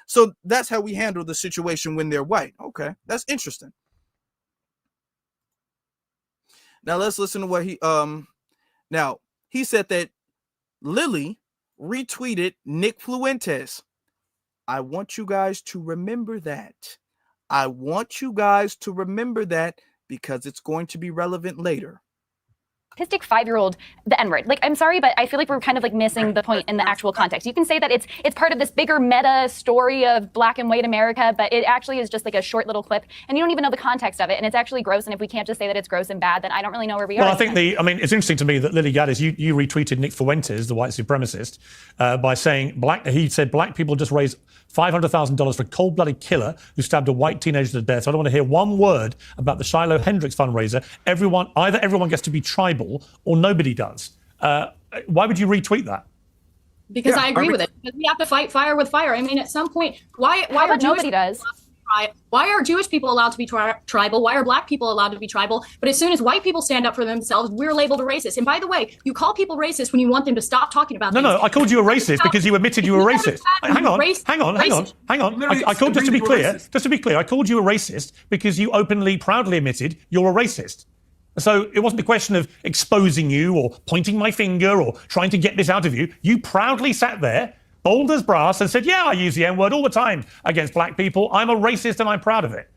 So that's how we handle the situation when they're white. Okay, that's interesting. Now let's listen to what he said that Lily retweeted Nick Fuentes. I want you guys to remember that. Because it's going to be relevant later. Autistic 5-year-old, the N-word. I'm sorry, but I feel like we're kind of missing the point in the actual context. You can say that it's part of this bigger meta story of black and white America, but it actually is just a short little clip, and you don't even know the context of it, and it's actually gross. And if we can't just say that it's gross and bad, then I don't really know where we are. Well, I think it's interesting to me that Lily Gaddis, you retweeted Nick Fuentes, the white supremacist, by saying he said black people just raised $500,000 for a cold-blooded killer who stabbed a white teenager to death. So I don't want to hear one word about the Shiloh Hendrix fundraiser. Either everyone gets to be tribal or nobody does. Why would you retweet that? Because I agree with it. Because we have to fight fire with fire. I mean, at some point, why are nobody does? Why are Jewish people allowed to be tribal? Why are black people allowed to be tribal? But as soon as white people stand up for themselves, we're labeled a racist. And by the way, you call people racist when you want them to stop talking about things. No, I called you a racist because you admitted you were racist. Hang on. I called, just to be clear, I called you a racist because you openly, proudly admitted you're a racist. So it wasn't a question of exposing you or pointing my finger or trying to get this out of you. You proudly sat there, bold as brass, and said, yeah, I use the N-word all the time against black people. I'm a racist and I'm proud of it.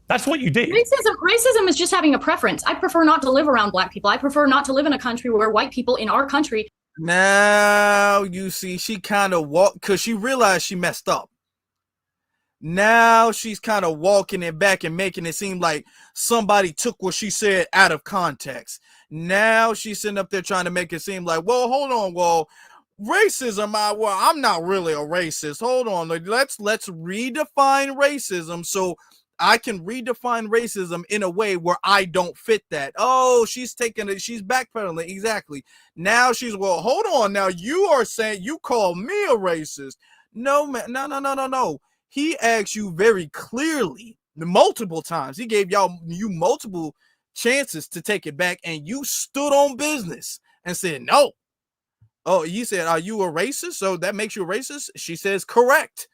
That's what you did. Racism is just having a preference. I prefer not to live around black people. I prefer not to live in a country where white people in our country. Now, you see, she kind of walked because she realized she messed up. Now she's kind of walking it back and making it seem like somebody took what she said out of context. Now she's sitting up there trying to make it seem like, well, hold on, racism, I'm not really a racist. Hold on, let's redefine racism so I can redefine racism in a way where I don't fit that. She's taking it, she's backpedaling. Exactly. Now she's, well, hold on. Now you are saying you call me a racist. No, man, no. He asked you very clearly multiple times. He gave you multiple chances to take it back, and you stood on business and said no. He said, are you a racist? So that makes you a racist? She says, correct.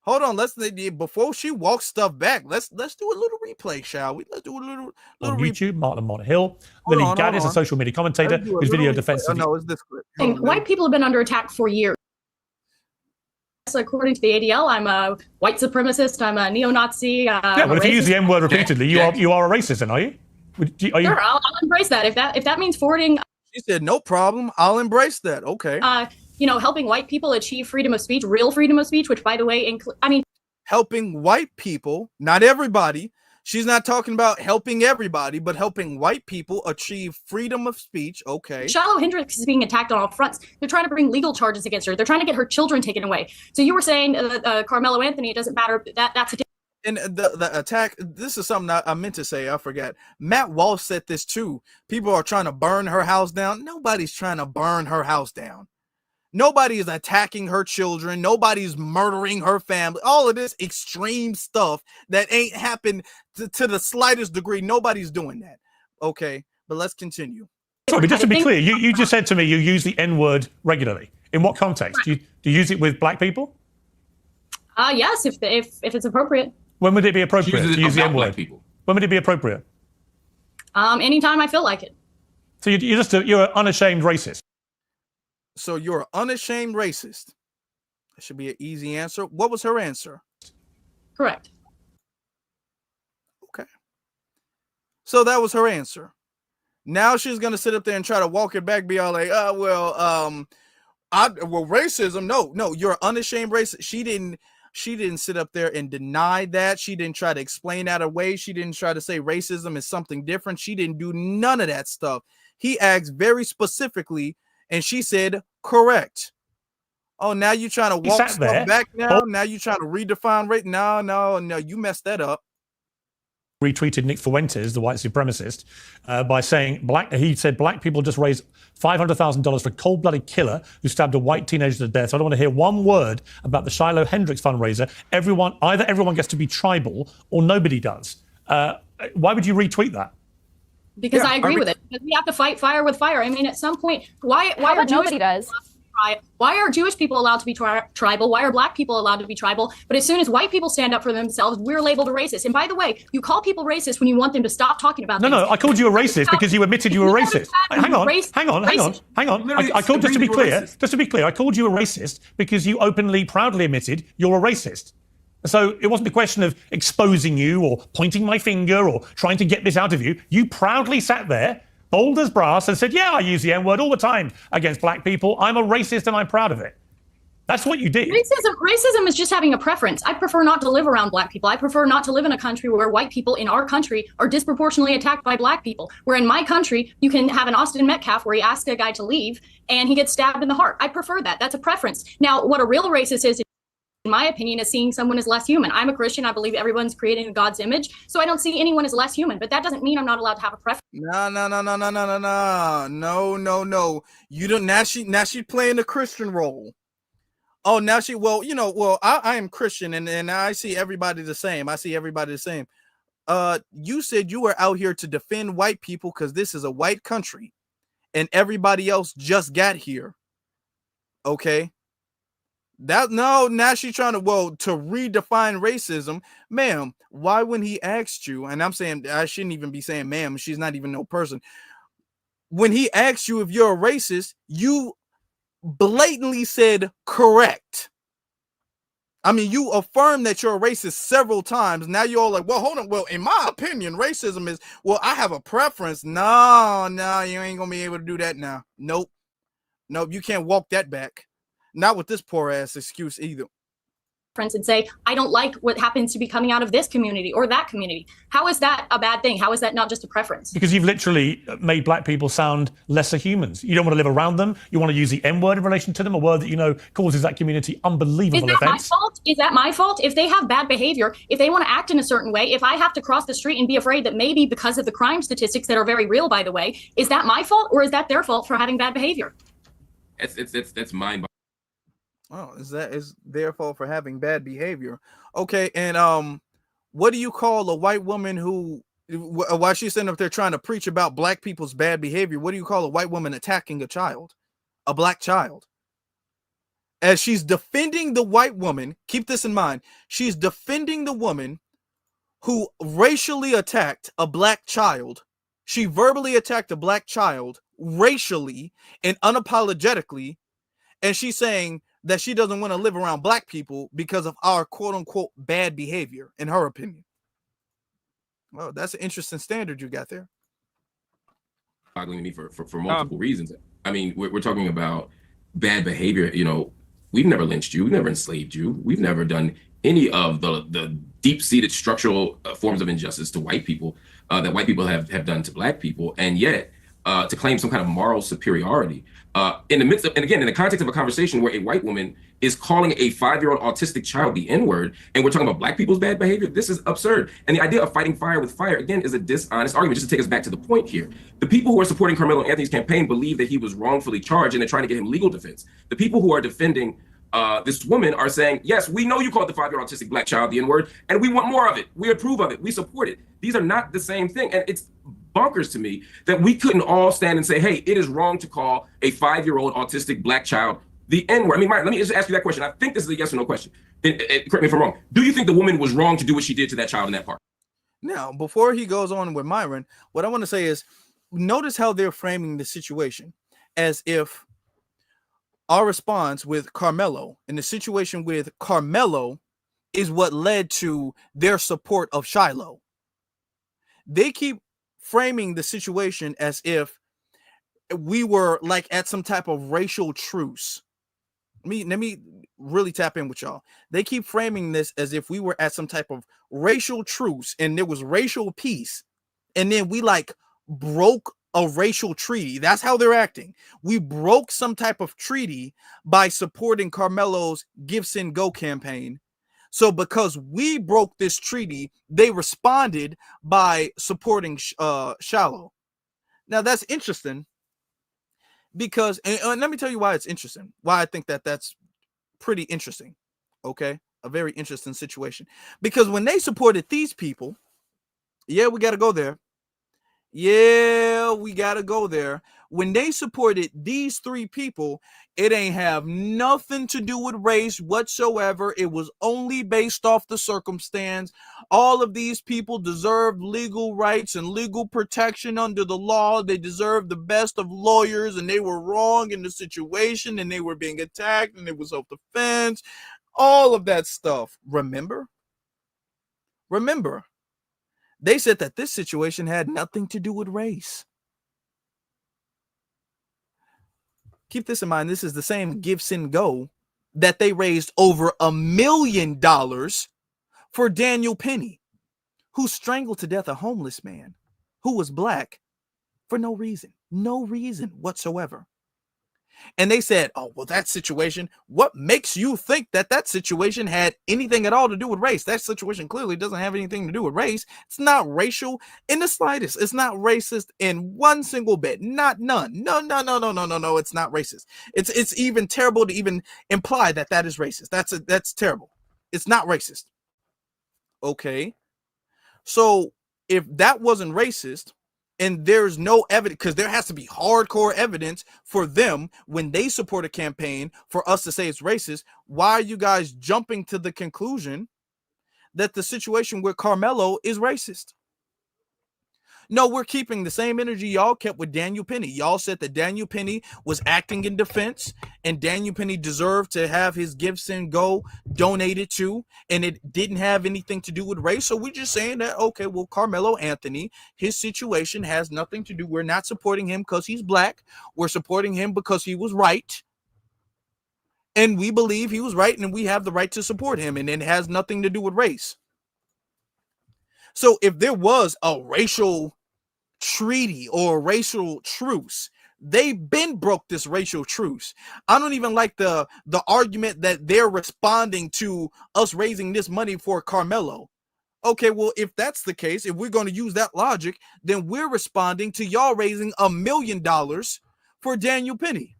Hold on, before she walks stuff back, let's do a little replay, shall we? Let's do a little on YouTube, Martin Lamont Hill. Lily Gaddis, a social media commentator whose video defense. White people have been under attack for years. according to the ADL, I'm a white supremacist. I'm a neo-Nazi. Yeah, well, if you use the N-word repeatedly, you are a racist, then, are you? Are you? Sure, I'll embrace that. If that means forwarding, She said, no problem. I'll embrace that. Okay. helping white people achieve freedom of speech, real freedom of speech, which, by the way, helping white people, not everybody. She's not talking about helping everybody, but helping white people achieve freedom of speech. Okay. Shiloh Hendrix is being attacked on all fronts. They're trying to bring legal charges against her. They're trying to get her children taken away. So you were saying Carmelo Anthony, it doesn't matter. That's a And the attack, this is something I meant to say, I forgot. Matt Walsh said this too. People are trying to burn her house down. Nobody's trying to burn her house down. Nobody is attacking her children. Nobody's murdering her family. All of this extreme stuff that ain't happened to the slightest degree. Nobody's doing that. Okay, but let's continue. Sorry, but just to be clear, you just said to me you use the N-word regularly. In what context? Do you use it with black people? Yes, if it's appropriate. When would it be appropriate to use the N-word? People. When would it be appropriate? Anytime I feel like it. So you're an unashamed racist. So you're an unashamed racist. That should be an easy answer. What was her answer? Correct. Okay. So that was her answer. Now she's gonna sit up there and try to walk it back, be all like, racism. No, you're an unashamed racist. She didn't sit up there and deny that. She didn't try to explain that away. She didn't try to say racism is something different. She didn't do none of that stuff. He asked very specifically, and she said, correct. Oh, now you're trying to walk stuff back now? Now you're trying to redefine race? No, you messed that up. Retweeted Nick Fuentes, the white supremacist, by saying he said black people just raised $500,000 for a cold-blooded killer who stabbed a white teenager to death. So I don't want to hear one word about the Shiloh Hendrix fundraiser. Either everyone gets to be tribal or nobody does. Why would you retweet that? Because I agree with it. Because we have to fight fire with fire. I mean, at some point, why are nobody does? Why are Jewish people allowed to be tribal? Why are black people allowed to be tribal? But as soon as white people stand up for themselves, we're labeled a racist. And by the way, you call people racist when you want them to stop talking about things. No, I called you a racist because you admitted you were racist. Hang on. I called, just to be clear, I called you a racist because you openly, proudly admitted you're a racist. So it wasn't a question of exposing you or pointing my finger or trying to get this out of you. You proudly sat there, bold as brass, and said, yeah, I use the N-word all the time against black people. I'm a racist and I'm proud of it. That's what you did. Racism is just having a preference. I prefer not to live around black people. I prefer not to live in a country where white people in our country are disproportionately attacked by black people. Where in my country, you can have an Austin Metcalf where he asks a guy to leave and he gets stabbed in the heart. I prefer that. That's a preference. Now, what a real racist is, in my opinion, is seeing someone as less human. I'm a Christian. I believe everyone's created in God's image. So I don't see anyone as less human. But that doesn't mean I'm not allowed to have a preference. No. You don't. Now she's playing the Christian role. Oh, now I am Christian and I see everybody the same. You said you were out here to defend white people because this is a white country and everybody else just got here. Okay. Now she's trying to redefine racism. Ma'am, why when he asked you, and I'm saying I shouldn't even be saying ma'am, she's not even no person. When he asked you if you're a racist, you blatantly said correct. I mean, you affirmed that you're a racist several times. Now you're all like, well, hold on. Well, in my opinion, racism is, I have a preference. No, you ain't gonna be able to do that now. Nope, you can't walk that back. Not with this poor ass excuse either. And say, I don't like what happens to be coming out of this community or that community. How is that a bad thing? How is that not just a preference? Because you've literally made black people sound lesser humans. You don't want to live around them. You want to use the N-word in relation to them, a word that causes that community unbelievable offense. Is that my fault? If they have bad behavior, if they want to act in a certain way, if I have to cross the street and be afraid that maybe because of the crime statistics that are very real, by the way, is that my fault or is that their fault for having bad behavior? That's mind-boggling. Oh, is their fault for having bad behavior? Okay, and what do you call a white woman who, while she's sitting up there trying to preach about black people's bad behavior, what do you call a white woman attacking a black child? As she's defending the white woman, keep this in mind, she's defending the woman who racially attacked a black child. She verbally attacked a black child racially and unapologetically, and she's saying that she doesn't want to live around black people because of our quote unquote bad behavior, in her opinion. Well, that's an interesting standard you got there. Boggling to me for multiple reasons. I mean, we're talking about bad behavior. You know, we've never lynched you, we've never enslaved you, we've never done any of the deep-seated structural forms of injustice to white people that white people have done to black people, and yet to claim some kind of moral superiority in the midst of, and again, in the context of a conversation where a white woman is calling a 5-year-old autistic child the N-word, and we're talking about black people's bad behavior. This is absurd. And the idea of fighting fire with fire, again, is a dishonest argument. Just to take us back to the point here, the people who are supporting Carmelo Anthony's campaign believe that he was wrongfully charged, and they're trying to get him legal defense. The people who are defending this woman are saying, yes, we know you called the 5-year-old autistic black child the N-word, and we want more of it. We approve of it. We support it. These are not the same thing. And it's bonkers to me that we couldn't all stand and say, hey, it is wrong to call a 5-year-old autistic black child the N-word. I mean, Mike, let me just ask you that question. I think this is a yes or no question. Correct me if I'm wrong. Do you think the woman was wrong to do what she did to that child in that park? Now, before he goes on with Myron, what I want to say is, notice how they're framing the situation as if our response with Carmelo and the situation with Carmelo is what led to their support of Shiloh. They keep framing the situation as if we were like at some type of racial truce. Let me really tap in with y'all. They keep framing this as if we were at some type of racial truce and there was racial peace, and then we like broke a racial treaty. That's how they're acting. We broke some type of treaty by supporting Carmelo's Give, Send, Go campaign. So because we broke this treaty, they responded by supporting Shiloh. Now that's interesting because, and let me tell you why it's interesting, why I think that that's pretty interesting. Okay, a very interesting situation, because when they supported these people, yeah, we got to go there. Yeah, we got to go there. When they supported these three people, it ain't have nothing to do with race whatsoever. It was only based off the circumstance. All of these people deserved legal rights and legal protection under the law. They deserved the best of lawyers, and they were wrong in the situation, and they were being attacked, and it was self-defense. All of that stuff. Remember? They said that this situation had nothing to do with race. Keep this in mind. This is the same Give, Send, Go that they raised over $1 million for Daniel Penny, who strangled to death a homeless man who was black for no reason whatsoever. And they said, oh, well, that situation, what makes you think that that situation had anything at all to do with race? That situation clearly doesn't have anything to do with race. It's not racial in the slightest. It's not racist in one single bit. None. No. It's not racist. It's even terrible to even imply that that is racist. That's terrible. It's not racist. Okay. So if that wasn't racist, and there's no evidence, because there has to be hardcore evidence for them when they support a campaign for us to say it's racist, why are you guys jumping to the conclusion that the situation with Carmelo is racist? No, we're keeping the same energy y'all kept with Daniel Penny. Y'all said that Daniel Penny was acting in defense, and Daniel Penny deserved to have his Give, Send, Go donated to, and it didn't have anything to do with race. So we're just saying that, okay, well, Carmelo Anthony, his situation has nothing to do. We're not supporting him because he's black. We're supporting him because he was right. And we believe he was right, and we have the right to support him, and it has nothing to do with race. So if there was a racial treaty or a racial truce, they been broke this racial truce. I don't even like the argument that they're responding to us raising this money for Carmelo. Okay, well, if that's the case, if we're going to use that logic, then we're responding to y'all raising $1 million for Daniel Penny.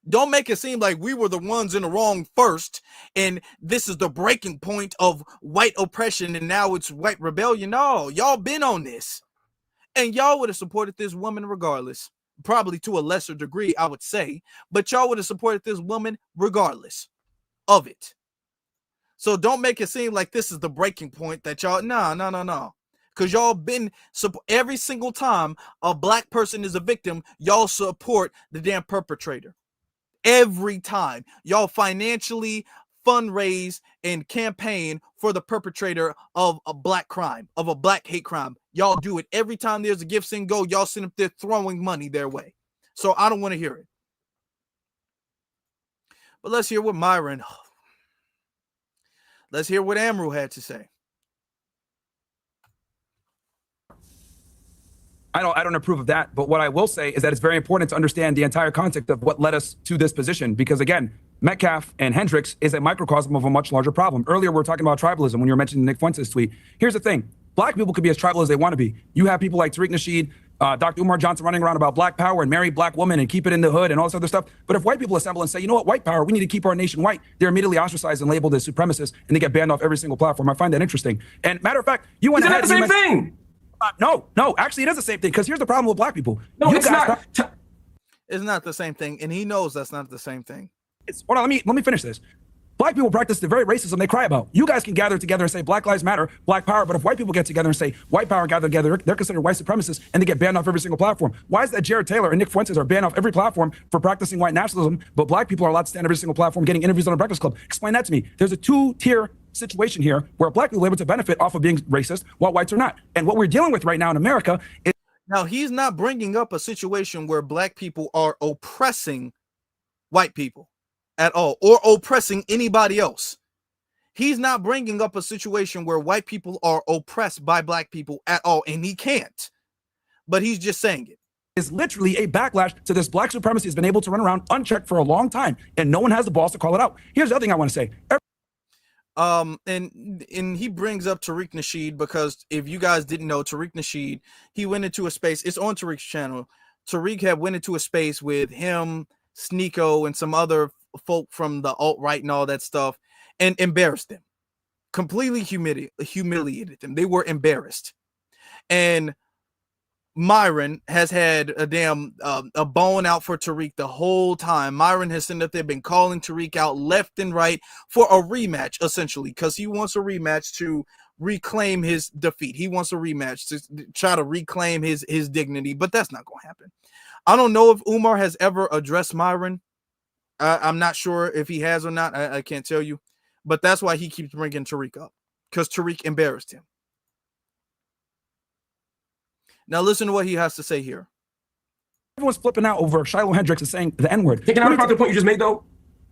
Don't make it seem like we were the ones in the wrong first, and this is the breaking point of white oppression, and now it's white rebellion. No, y'all been on this. And y'all would have supported this woman regardless, probably to a lesser degree, I would say, but y'all would have supported this woman regardless of it. So don't make it seem like this is the breaking point that y'all, no. Because y'all been, every single time a black person is a victim, y'all support the damn perpetrator. every time y'all financially fundraise and campaign for the perpetrator of a black crime, of a black hate crime. Y'all do it every time there's a gift and go. Y'all sit up there throwing money their way. So I don't want to hear it. But let's hear what Myron, let's hear what Amru had to say. I don't approve of that. But what I will say is that it's very important to understand the entire context of what led us to this position. Because again, Metcalf and Hendrix is a microcosm of a much larger problem. Earlier, we were talking about tribalism when you were mentioning Nick Fuentes' tweet. Here's the thing. Black people could be as tribal as they want to be. You have people like Tariq Nasheed, Dr. Umar Johnson running around about black power and marry black women and keep it in the hood and all this other stuff. But if white people assemble and say, you know what, white power, we need to keep our nation white, they're immediately ostracized and labeled as supremacists, and they get banned off every single platform. I find that interesting. And matter of fact, you went ahead. Is that the same thing? No, actually, it is the same thing, because here's the problem with black people. No, it's not. It's not the same thing, and he knows that's not the same thing. Hold on, let me finish this. Black people practice the very racism they cry about. You guys can gather together and say Black Lives Matter, Black Power, but if white people get together and say white power, gather together, they're considered white supremacists and they get banned off every single platform. Why is that Jared Taylor and Nick Fuentes are banned off every platform for practicing white nationalism, but black people are allowed to stand every single platform getting interviews on a Breakfast Club? Explain that to me. There's a two-tier situation here where black people are able to benefit off of being racist while whites are not. And what we're dealing with right now in America is... Now, he's not bringing up a situation where black people are oppressing white people at all, or oppressing anybody else. He's not bringing up a situation where white people are oppressed by black people at all, and he can't. But he's just saying it. Is literally a backlash to this black supremacy has been able to run around unchecked for a long time, and no one has the balls to call it out. Here's the other thing I want to say. And he brings up Tariq Nasheed, because if you guys didn't know, Tariq Nasheed, he went into a space, it's on Tariq's channel. Tariq had went into a space with him, Sneeko, and some other folk from the alt-right and all that stuff, and embarrassed them, completely humiliated them. They were embarrassed. And Myron has had a damn a bone out for Tariq the whole time. Myron has sitting up there, been calling Tariq out left and right for a rematch, essentially, because he wants a rematch to reclaim his defeat. He wants a rematch to try to reclaim his dignity, but that's not going to happen. I don't know if Umar has ever addressed Myron. I'm not sure if he has or not. I can't tell you. But that's why he keeps bringing Tariq up, because Tariq embarrassed him. Now listen to what he has to say here. Everyone's flipping out over Shiloh Hendrix and saying the N-word. Hey, can I talk the point you just made, though?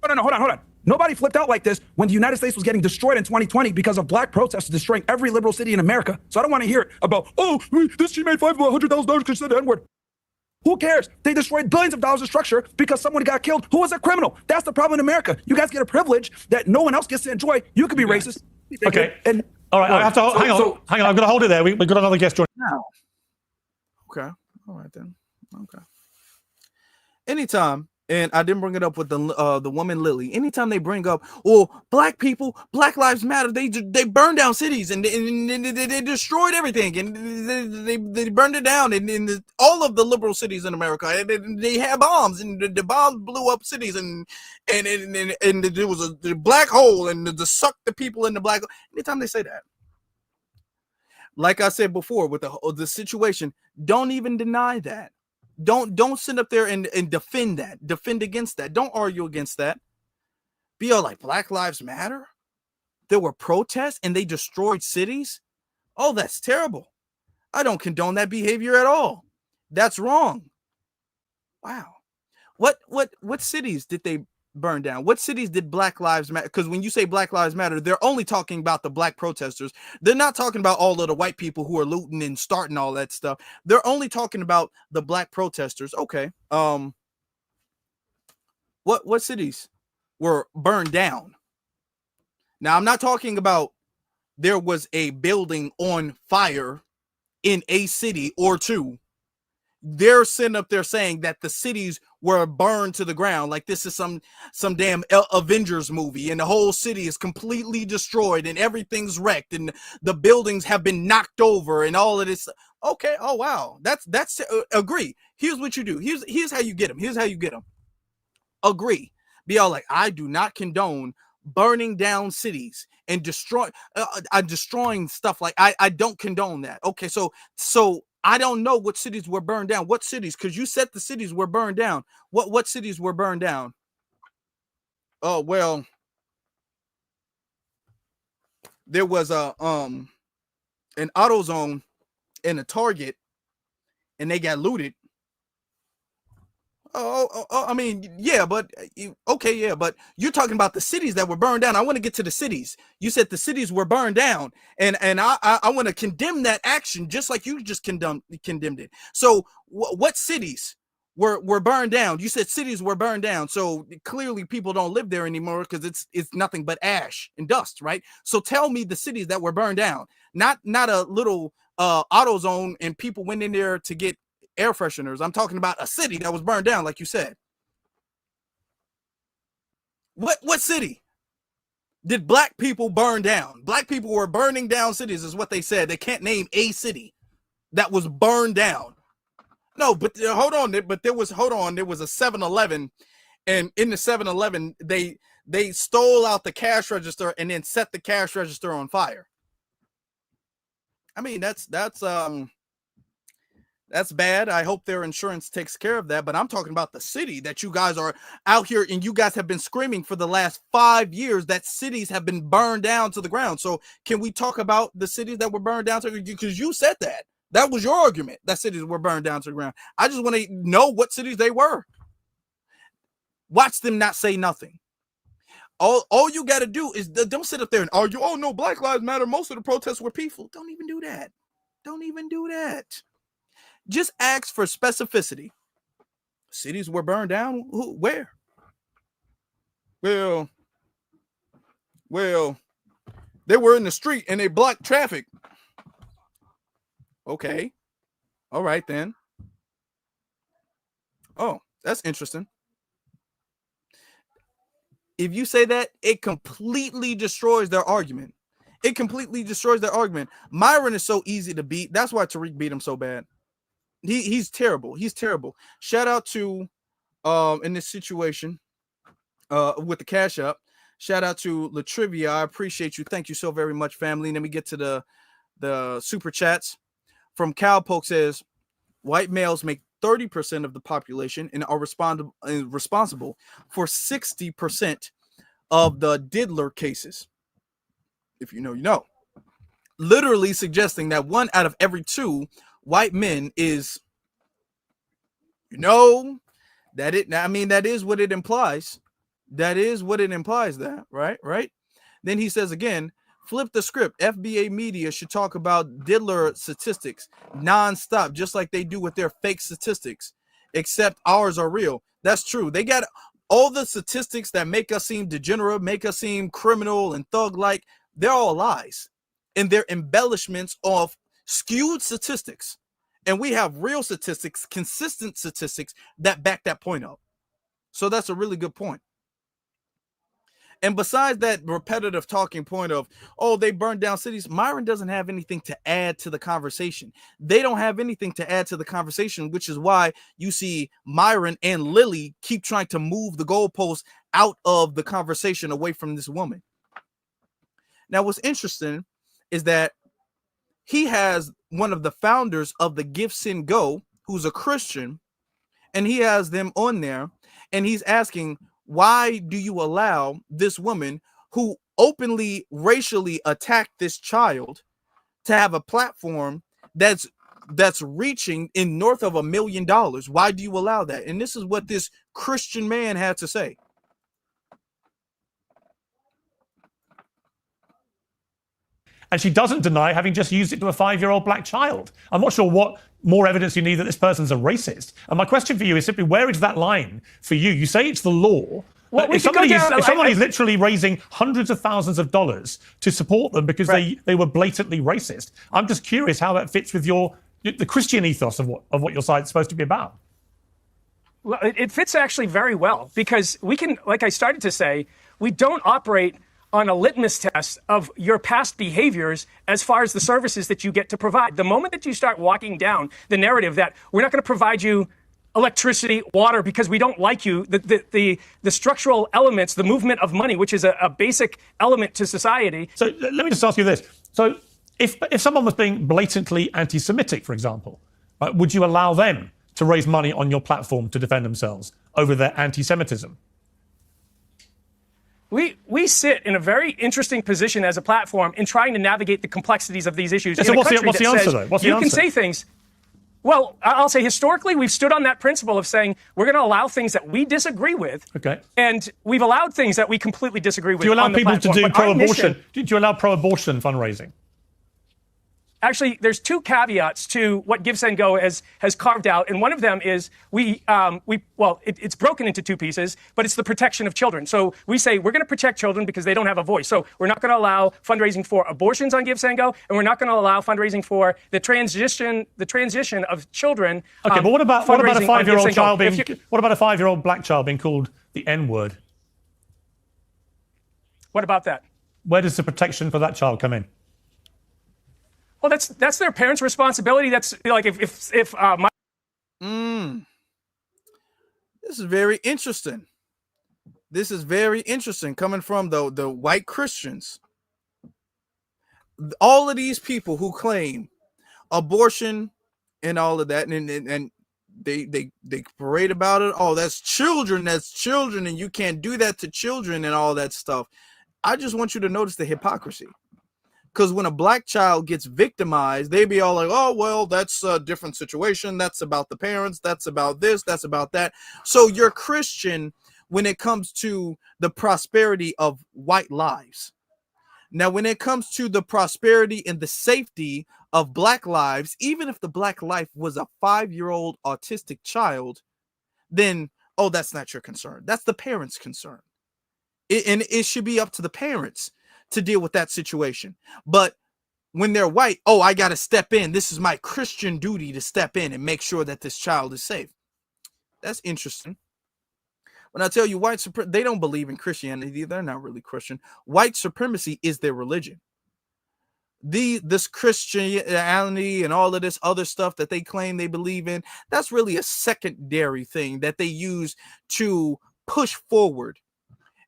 No, hold on. Nobody flipped out like this when the United States was getting destroyed in 2020 because of black protesters destroying every liberal city in America. So I don't want to hear it about, oh, she made $500,000 because she said the N-word. Who cares? They destroyed billions of dollars of structure because someone got killed who was a criminal. That's the problem in America. You guys get a privilege that no one else gets to enjoy. You could be racist. Okay. All right. I have to hang on. I've got to hold it there. We've got another guest joining. Now. Okay. All right then. Okay. Anytime, and I didn't bring it up with the woman Lily. Anytime they bring up, black people, Black Lives Matter, they burned down cities and they destroyed everything, and they burned it down in all of the liberal cities in America. And they had bombs, and the bombs blew up cities, and there was a black hole, and the sucked the people in the black hole. Anytime they say that, like I said before, with the situation, don't even deny that. Don't sit up there and defend that. Defend against that. Don't argue against that. Be all like, Black Lives Matter? There were protests and they destroyed cities? Oh, that's terrible. I don't condone that behavior at all. That's wrong. Wow. What cities did they burn down? What cities did Black Lives Matter? Because when you say Black Lives Matter, they're only talking about the black protesters. They're not talking about all of the white people who are looting and starting all that stuff. They're only talking about the black protesters. Okay. What cities were burned down? Now, I'm not talking about there was a building on fire in a city or two. They're sitting up there saying that the cities were burned to the ground, like this is some damn Avengers movie, and the whole city is completely destroyed and everything's wrecked and the buildings have been knocked over and all of this. Okay, oh wow, that's agree. Here's what you do. Here's how you get them. Here's how you get them. Agree. Be all like, I do not condone burning down cities and destroying stuff. Like I don't condone that. Okay, so I don't know what cities were burned down. What cities? Because you said the cities were burned down. What cities were burned down? Oh, well, there was an AutoZone in a Target, and they got looted. I mean, yeah, but okay, yeah, but you're talking about the cities that were burned down. I want to get to the cities. You said the cities were burned down, and I want to condemn that action just like you just condemned it. So what cities were burned down? You said cities were burned down, so clearly people don't live there anymore because it's nothing but ash and dust, right? So tell me the cities that were burned down, not a little AutoZone and people went in there to get air fresheners. I'm talking about a city that was burned down, like you said. What city did black people burn down? Black people were burning down cities, is what they said. They can't name a city that was burned down. No, but hold on. But there was a 7-Eleven, and in the 7-Eleven, they stole out the cash register and then set the cash register on fire. I mean, that's bad. I hope their insurance takes care of that. But I'm talking about the city that you guys are out here, and you guys have been screaming for the last 5 years that cities have been burned down to the ground. So can we talk about the cities that were burned down to the ground? Because you said that. That was your argument, that cities were burned down to the ground. I just want to know what cities they were. Watch them not say nothing. All you got to do is don't sit up there and argue, oh, no, Black Lives Matter. Most of the protests were peaceful. Don't even do that. Don't even do that. Just ask for specificity. Cities were burned down. Where? Well, they were in the street and they blocked traffic. Okay. All right, then. Oh, that's interesting. If you say that, it completely destroys their argument. It completely destroys their argument. Myron is so easy to beat. That's why Tariq beat him so bad. He's terrible. He's terrible. Shout out to in this situation with the cash up. Shout out to Latrivia. I appreciate you. Thank you so very much, family. Let me get to the super chats. From Cowpoke says, white males make 30% of the population and are responsible for 60% of the diddler cases. If you know, you know. Literally suggesting that 1 out of every 2 white men is, that is what it implies. That is what it implies, that, right? Then he says again, flip the script. FBA media should talk about diddler statistics nonstop, just like they do with their fake statistics, except ours are real. That's true. They got all the statistics that make us seem degenerate, make us seem criminal and thug-like. They're all lies. And they're embellishments of skewed statistics. And we have real statistics, consistent statistics that back that point up. So that's a really good point. And besides that repetitive talking point of, oh, they burned down cities, Myron doesn't have anything to add to the conversation. They don't have anything to add to the conversation, which is why you see Myron and Lily keep trying to move the goalposts out of the conversation away from this woman. Now, what's interesting is that he has one of the founders of the Give, Send, Go, who's a Christian, and he has them on there, and he's asking, why do you allow this woman who openly racially attacked this child to have a platform that's reaching in north of $1 million? Why do you allow that? And this is what this Christian man had to say. And she doesn't deny having just used it to a 5-year-old black child. I'm not sure what more evidence you need that this person's a racist. And my question for you is simply, where is that line for you? You say it's the law. Well, if somebody's literally raising hundreds of thousands of dollars to support them because they were blatantly racist, I'm just curious how that fits with the Christian ethos of what your side's supposed to be about. Well, it fits actually very well, because we can, like I started to say, we don't operate on a litmus test of your past behaviors as far as the services that you get to provide. The moment that you start walking down the narrative that we're not going to provide you electricity, water, because we don't like you, the structural elements, the movement of money, which is a basic element to society. So let me just ask you this. So if someone was being blatantly anti-Semitic, for example, would you allow them to raise money on your platform to defend themselves over their anti-Semitism? we sit in a very interesting position as a platform in trying to navigate the complexities of these issues. So what's the answer, though? What's the answer? You can say things. Well, I'll say historically, we've stood on that principle of saying we're going to allow things that we disagree with. Okay. And we've allowed things that we completely disagree with. Do you allow on the people to platform. do pro-abortion? Do you allow pro-abortion fundraising? Actually, there's two caveats to what Give, Send, Go has carved out, and one of them is it's broken into two pieces, but it's the protection of children. So we say we're going to protect children because they don't have a voice. So we're not going to allow fundraising for abortions on Give, Send, Go, and we're not going to allow fundraising for the transition of children. Okay, but what about a 5-year-old child what about a 5-year-old black child being called the N-word? What about that? Where does the protection for that child come in? Well, that's their parents' responsibility. That's like if my. This is very interesting. This is very interesting coming from the white Christians. All of these people who claim abortion and all of that, and they parade about it. Oh, that's children, and you can't do that to children and all that stuff. I just want you to notice the hypocrisy. Because when a black child gets victimized, they be all like, oh, well, that's a different situation. That's about the parents. That's about this. That's about that. So you're Christian when it comes to the prosperity of white lives. Now, when it comes to the prosperity and the safety of black lives, even if the black life was a 5-year-old autistic child, then, oh, that's not your concern. That's the parents' concern. And it should be up to the parents to deal with that situation. But when they're white, oh, I got to step in. This is my Christian duty to step in and make sure that this child is safe. That's interesting. When I tell you they don't believe in Christianity. They're not really Christian. White supremacy is their religion. This Christianity and all of this other stuff that they claim they believe in, that's really a secondary thing that they use to push forward.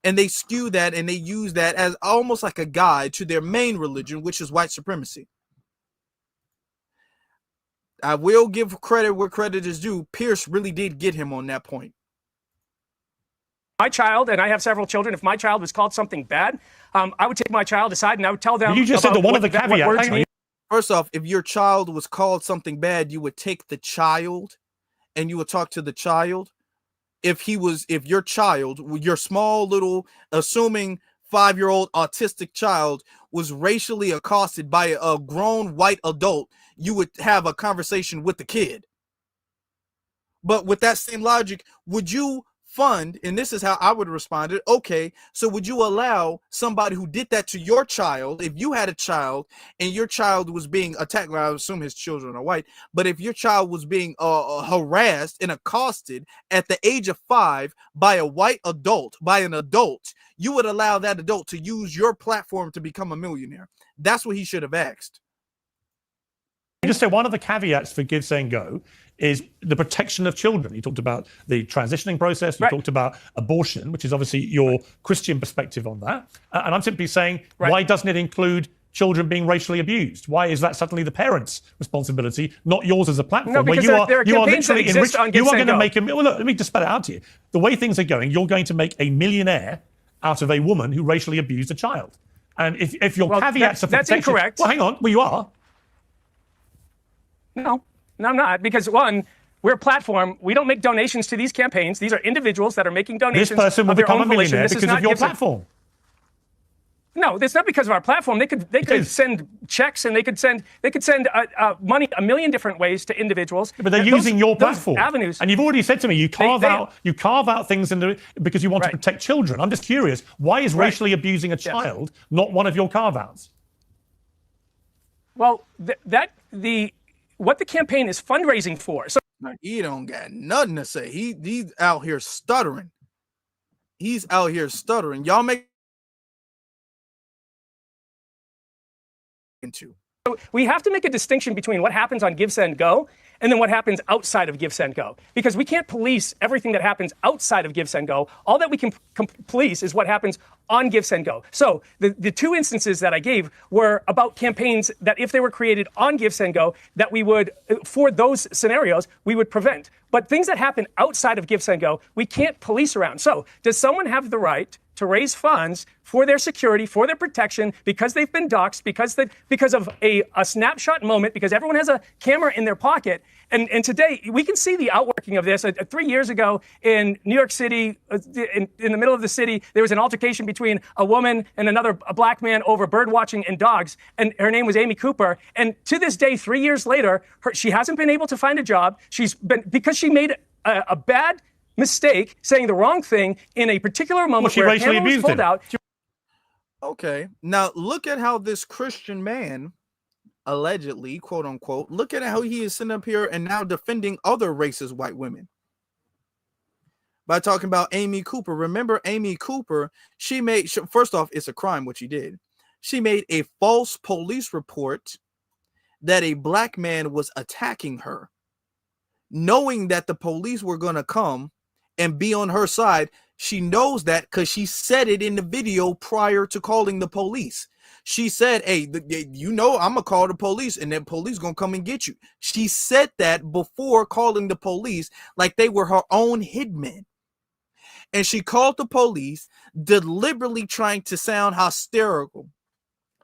And they skew that and they use that as almost like a guide to their main religion, which is white supremacy. I will give credit where credit is due. Pierce really did get him on that point. My child, and I have several children, if my child was called something bad, I would take my child aside and I would tell them. You just said that one of the caveats. First off, if your child was called something bad, you would take the child and you would talk to the child. If your child, your small little assuming 5-year-old autistic child was racially accosted by a grown white adult, you would have a conversation with the kid. But with that same logic, would you fund, and this is how I would respond it, okay, so would you allow somebody who did that to your child, if you had a child and your child was being attacked, well, I assume his children are white, but if your child was being harassed and accosted at the age of 5 by a white adult, by an adult, you would allow that adult to use your platform to become a millionaire? That's what he should have asked. Just say one of the caveats for Give, Send, Go is the protection of children. You talked about the transitioning process. You talked about abortion, which is obviously your Christian perspective on that. And I'm simply saying, why doesn't it include children being racially abused? Why is that suddenly the parents' responsibility, not yours as a platform? No, because where there are literally enriched on Give, you are Send, going to Go. make well, look, let me just spell it out to you. The way things are going, you're going to make a millionaire out of a woman who racially abused a child. And if your caveats are that's protection, incorrect. Well, hang on. Well, you are. No, I'm not. Because one, we're a platform. We don't make donations to these campaigns. These are individuals that are making donations. This person will of their become a own volition. millionaire This is because not of your Gibson. platform. No, it's not because of our platform. They could send checks and they could send money a million different ways to individuals. But they're using your platform. Avenues. And you've already said to me you carve out things because you want to protect children. I'm just curious, why is racially abusing a child not one of your carve-outs? Well, what the campaign is fundraising for. So he don't got nothing to say. He's out here stuttering. He's out here stuttering. Y'all make into. So we have to make a distinction between what happens on Give, Send, Go and then what happens outside of Give, Send, Go. Because we can't police everything that happens outside of Give, Send, Go. All that we can police is what happens on Give, Send, Go. So the two instances that I gave were about campaigns that if they were created on Give, Send, Go, that we would, for those scenarios, we would prevent. But things that happen outside of Give, Send, Go, we can't police around. So does someone have the right to raise funds for their security, for their protection, because they've been doxxed, because of a snapshot moment, because everyone has a camera in their pocket. And today, we can see the outworking of this. 3 years ago in New York City, in the middle of the city, there was an altercation between a woman and a black man over bird watching and dogs, and her name was Amy Cooper. And to this day, 3 years later, she hasn't been able to find a job. Because she made a bad mistake, saying the wrong thing in a particular moment where a camera was pulled out. Okay, now look at how this Christian man, allegedly, quote unquote, look at how he is sitting up here and now defending other racist white women by talking about Amy Cooper. Remember, Amy Cooper, first off, it's a crime what she did. She made a false police report that a black man was attacking her, knowing that the police were going to come and be on her side. She knows that because she said it in the video prior to calling the police. She said, hey, I'm going to call the police and then police going to come and get you. She said that before calling the police, like they were her own hitmen. And she called the police, deliberately trying to sound hysterical,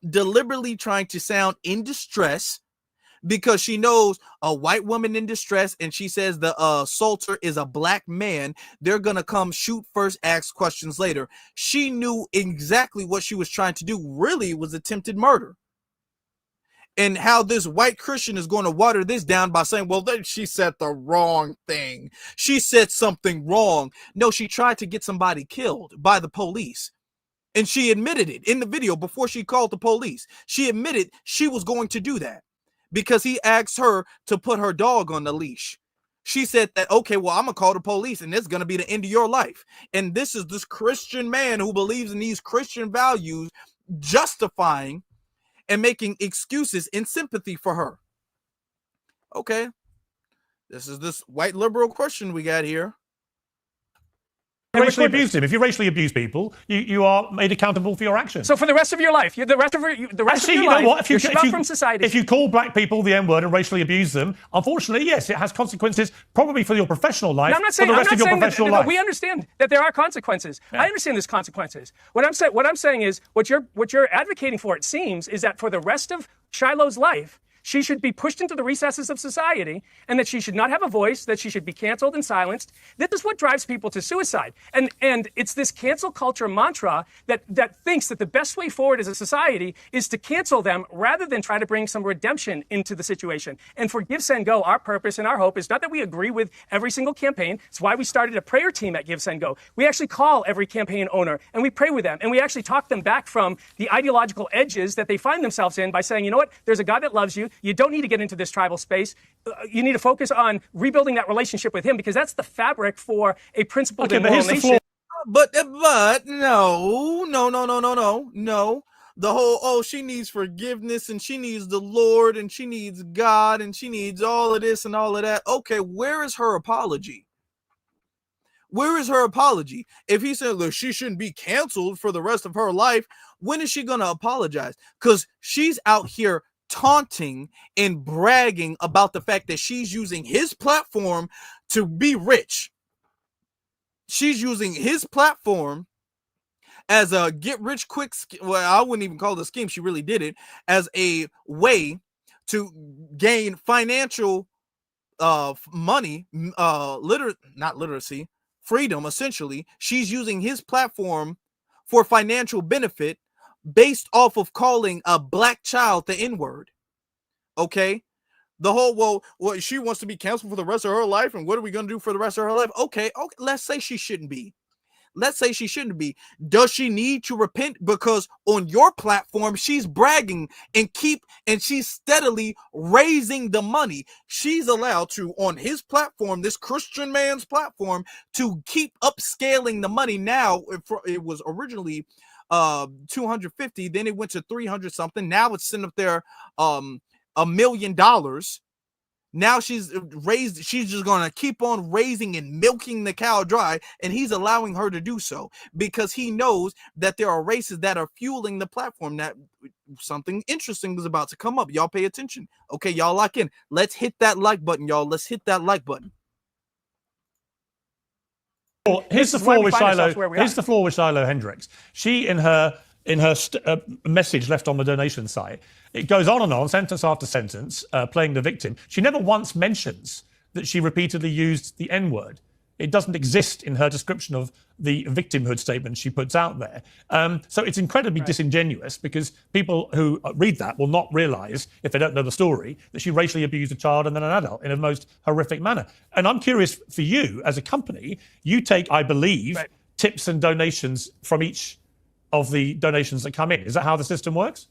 deliberately trying to sound in distress, because she knows a white woman in distress and she says the assaulter is a black man. They're going to come shoot first, ask questions later. She knew exactly what she was trying to do. Really was attempted murder. And how this white Christian is going to water this down by saying, well, then she said the wrong thing. She said something wrong. No, she tried to get somebody killed by the police. And she admitted it in the video before she called the police. She admitted she was going to do that, because he asked her to put her dog on the leash. She said that, okay, well, I'm going to call the police and it's going to be the end of your life. And this is this Christian man who believes in these Christian values justifying and making excuses in sympathy for her. Okay. This is this white liberal Christian we got here. Racially abused him. If you racially abuse people, you are made accountable for your actions. So for the rest of your life, the rest of your life, you're shut off from society. If you call black people the N-word and racially abuse them, unfortunately, yes, it has consequences, probably for your professional life. No, I'm not saying, for the rest of your professional life. We understand that there are consequences. Yeah. I understand there's consequences. What I'm saying is what you're advocating for, it seems, is that for the rest of Shiloh's life, she should be pushed into the recesses of society, and that she should not have a voice, that she should be canceled and silenced. This is what drives people to suicide. And it's this cancel culture mantra that thinks that the best way forward as a society is to cancel them rather than try to bring some redemption into the situation. And for Give, Send, Go, our purpose and our hope is not that we agree with every single campaign. It's why we started a prayer team at Give, Send, Go. We actually call every campaign owner and we pray with them. And we actually talk them back from the ideological edges that they find themselves in by saying, you know what, there's a God that loves you. You don't need to get into this tribal space. You need to focus on rebuilding that relationship with him, because that's the fabric for a principled and moral nation. But no. The whole, she needs forgiveness and she needs the Lord and she needs God and she needs all of this and all of that. Okay, where is her apology? Where is her apology? If he said, look, she shouldn't be canceled for the rest of her life, when is she going to apologize? Because she's out here taunting and bragging about the fact that she's using his platform to be rich. She's using his platform as a get rich quick, well, I wouldn't even call it a scheme. She really did it as a way to gain financial money, not literacy, freedom, essentially. She's using his platform for financial benefit based off of calling a black child the N-word. Okay? The whole, well, she wants to be canceled for the rest of her life, and what are we going to do for the rest of her life? Okay, let's say she shouldn't be. Let's say she shouldn't be. Does she need to repent? Because on your platform, she's bragging and she's steadily raising the money. She's allowed to, on his platform, this Christian man's platform, to keep upscaling the money. Now, it was originally 250, then it went to 300 something. Now it's sitting up there $1 million. Now she's just going to keep on raising and milking the cow dry, and he's allowing her to do so because he knows that there are races that are fueling the platform. That something interesting is about to come up. Y'all pay attention. Okay, y'all lock in. Let's hit that like button, y'all. Let's hit that like button. Well, here's the flaw with Shiloh. Here's the flaw with Shiloh Hendrix. She, in her message left on the donation site, it goes on and on, sentence after sentence, playing the victim. She never once mentions that she repeatedly used the N-word. It doesn't exist in her description of the victimhood statement she puts out there. So it's incredibly disingenuous, because people who read that will not realise, if they don't know the story, that she racially abused a child and then an adult in a most horrific manner. And I'm curious, for you as a company, you take, I believe, tips and donations from each of the donations that come in. Is that how the system works?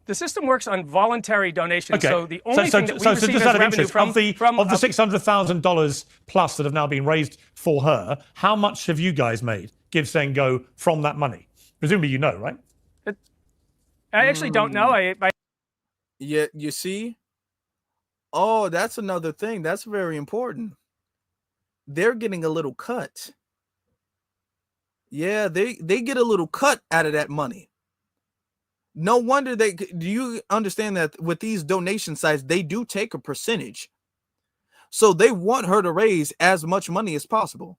The system works on voluntary donations. Okay. So the only thing that we receive just as out of revenue interest, of the $600,000 plus that have now been raised for her, how much have you guys made, Give, Send, Go, from that money? Presumably you know, right? I actually don't know. Yeah, you see? Oh, that's another thing. That's very important. They're getting a little cut. Yeah, they get a little cut out of that money. No wonder do you understand that with these donation sites, they do take a percentage. So they want her to raise as much money as possible.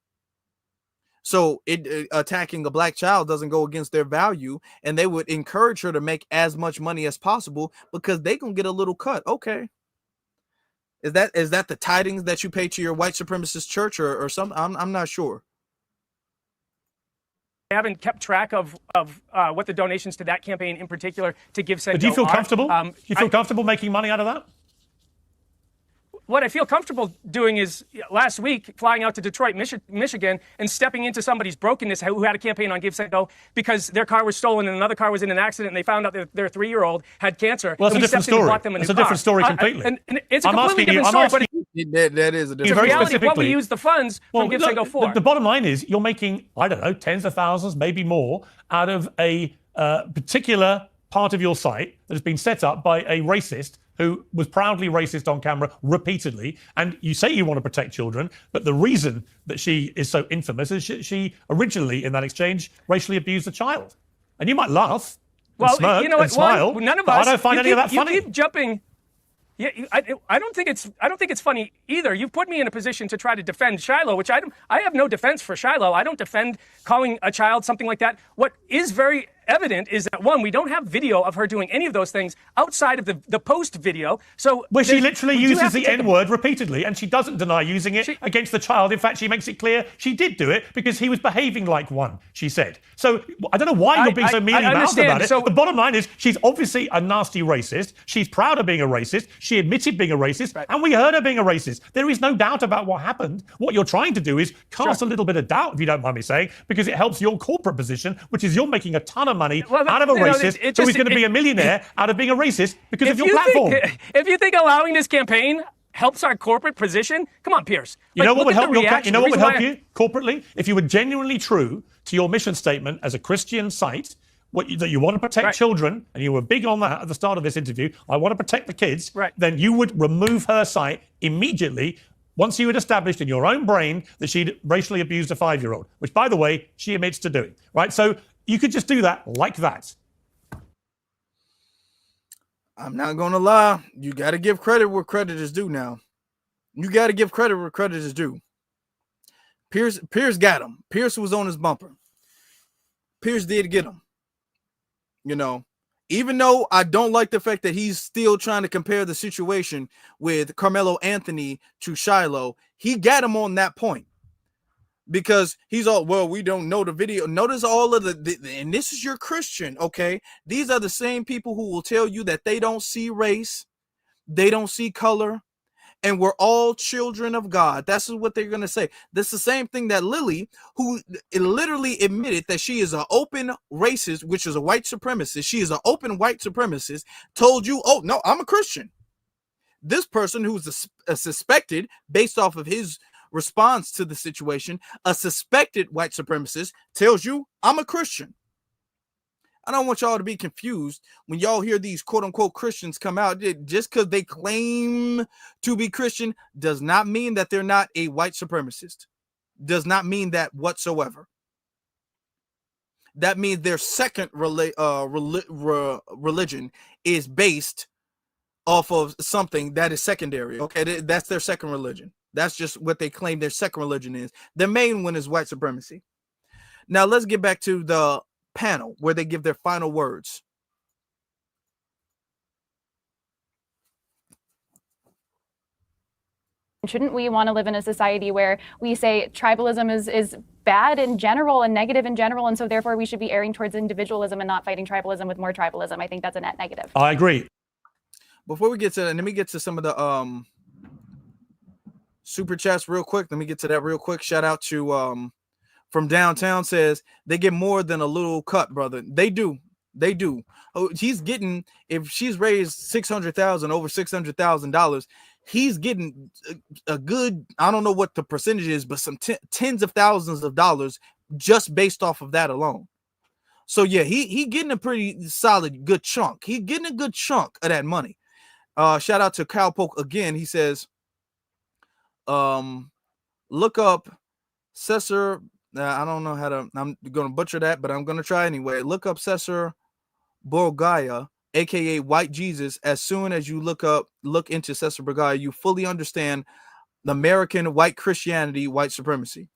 So attacking a black child doesn't go against their value, and they would encourage her to make as much money as possible because they can get a little cut. Okay. Is that the tithings that you pay to your white supremacist church or something? I'm not sure. I haven't kept track of what the donations to that campaign in particular to Give, Send, Go. Do you feel are. comfortable? Do you feel comfortable making money out of that? What I feel comfortable doing is last week flying out to Detroit, Michigan, and stepping into somebody's brokenness who had a campaign on Give, Send, Go because their car was stolen and another car was in an accident and they found out that their 3-year-old had cancer. Well, that's a different story. That's a different story completely. And it's a completely different story, but that is a different story. The reality of what we use the funds from Give, Send, Go for. The bottom line is you're making, I don't know, tens of thousands, maybe more, out of a particular part of your site that has been set up by a racist who was proudly racist on camera repeatedly. And you say you want to protect children, but the reason that she is so infamous is she originally, in that exchange, racially abused a child. And you might laugh and smirk and smile, none of but us, I don't find any of that funny. You keep jumping. Yeah, I don't think it's funny either. You've put me in a position to try to defend Shiloh, which I have no defense for Shiloh. I don't defend calling a child something like that. What is very evident is that, one, we don't have video of her doing any of those things outside of the post video. So where she literally uses the N-word repeatedly, and she doesn't deny using it against the child. In fact, she makes it clear she did do it because he was behaving like one, she said. So I don't know why you're being so mealy-mouthed about it. The bottom line is she's obviously a nasty racist. She's proud of being a racist. She admitted being a racist, and we heard her being a racist. There is no doubt about what happened. What you're trying to do is cast a little bit of doubt, if you don't mind me saying, because it helps your corporate position, which is you're making a ton of money out of a racist who is going to be a millionaire out of being a racist because of your platform. If you think allowing this campaign helps our corporate position, come on, Pierce. You know what would help you corporately? If you were genuinely true to your mission statement as a Christian site, that you want to protect children, and you were big on that at the start of this interview, I want to protect the kids, then you would remove her site immediately once you had established in your own brain that she'd racially abused a 5-year-old, which, by the way, she admits to doing, right? So you could just do that like that. I'm not going to lie. You got to give credit where credit is due now. You got to give credit where credit is due. Pierce got him. Pierce was on his bumper. Pierce did get him. You know, even though I don't like the fact that he's still trying to compare the situation with Carmelo Anthony to Shiloh, he got him on that point. Because he's all, well, we don't know the video. Notice all of and this is your Christian, okay? These are the same people who will tell you that they don't see race, they don't see color, and we're all children of God. That's what they're going to say. That's the same thing that Lily, who literally admitted that she is an open racist, which is a white supremacist. She is an open white supremacist, told you, oh, no, I'm a Christian. This person who's suspected, based off of his response to the situation, a suspected white supremacist tells you, I'm a Christian. I don't want y'all to be confused when y'all hear these quote unquote Christians come out. Just because they claim to be Christian does not mean that they're not a white supremacist. Does not mean that whatsoever. That means their second religion is based off of something that is secondary. Okay, that's their second religion. That's just what they claim their second religion is. The main one is white supremacy. Now let's get back to the panel where they give their final words. Shouldn't we want to live in a society where we say tribalism is bad in general and negative in general, and so therefore we should be erring towards individualism and not fighting tribalism with more tribalism? I think that's a net negative. I agree. Before we get to that, let me get to some of the super chats real quick. Let me get to that real quick. Shout out to from downtown says they get more than a little cut, brother. They do. They do. Oh, he's getting, if she's raised $600,000, over $600,000, he's getting a good, I don't know what the percentage is, but some tens of thousands of dollars just based off of that alone. So yeah, he getting a pretty solid, good chunk. He getting a good chunk of that money. Shout out to Cowpoke again. He says, look up Cesar. I don't know how to, I'm going to butcher that, but I'm going to try anyway. Look up Cesar Borgaya, aka White Jesus. As soon as you look into Cesar Borgaya, you fully understand the American white Christianity, white supremacy.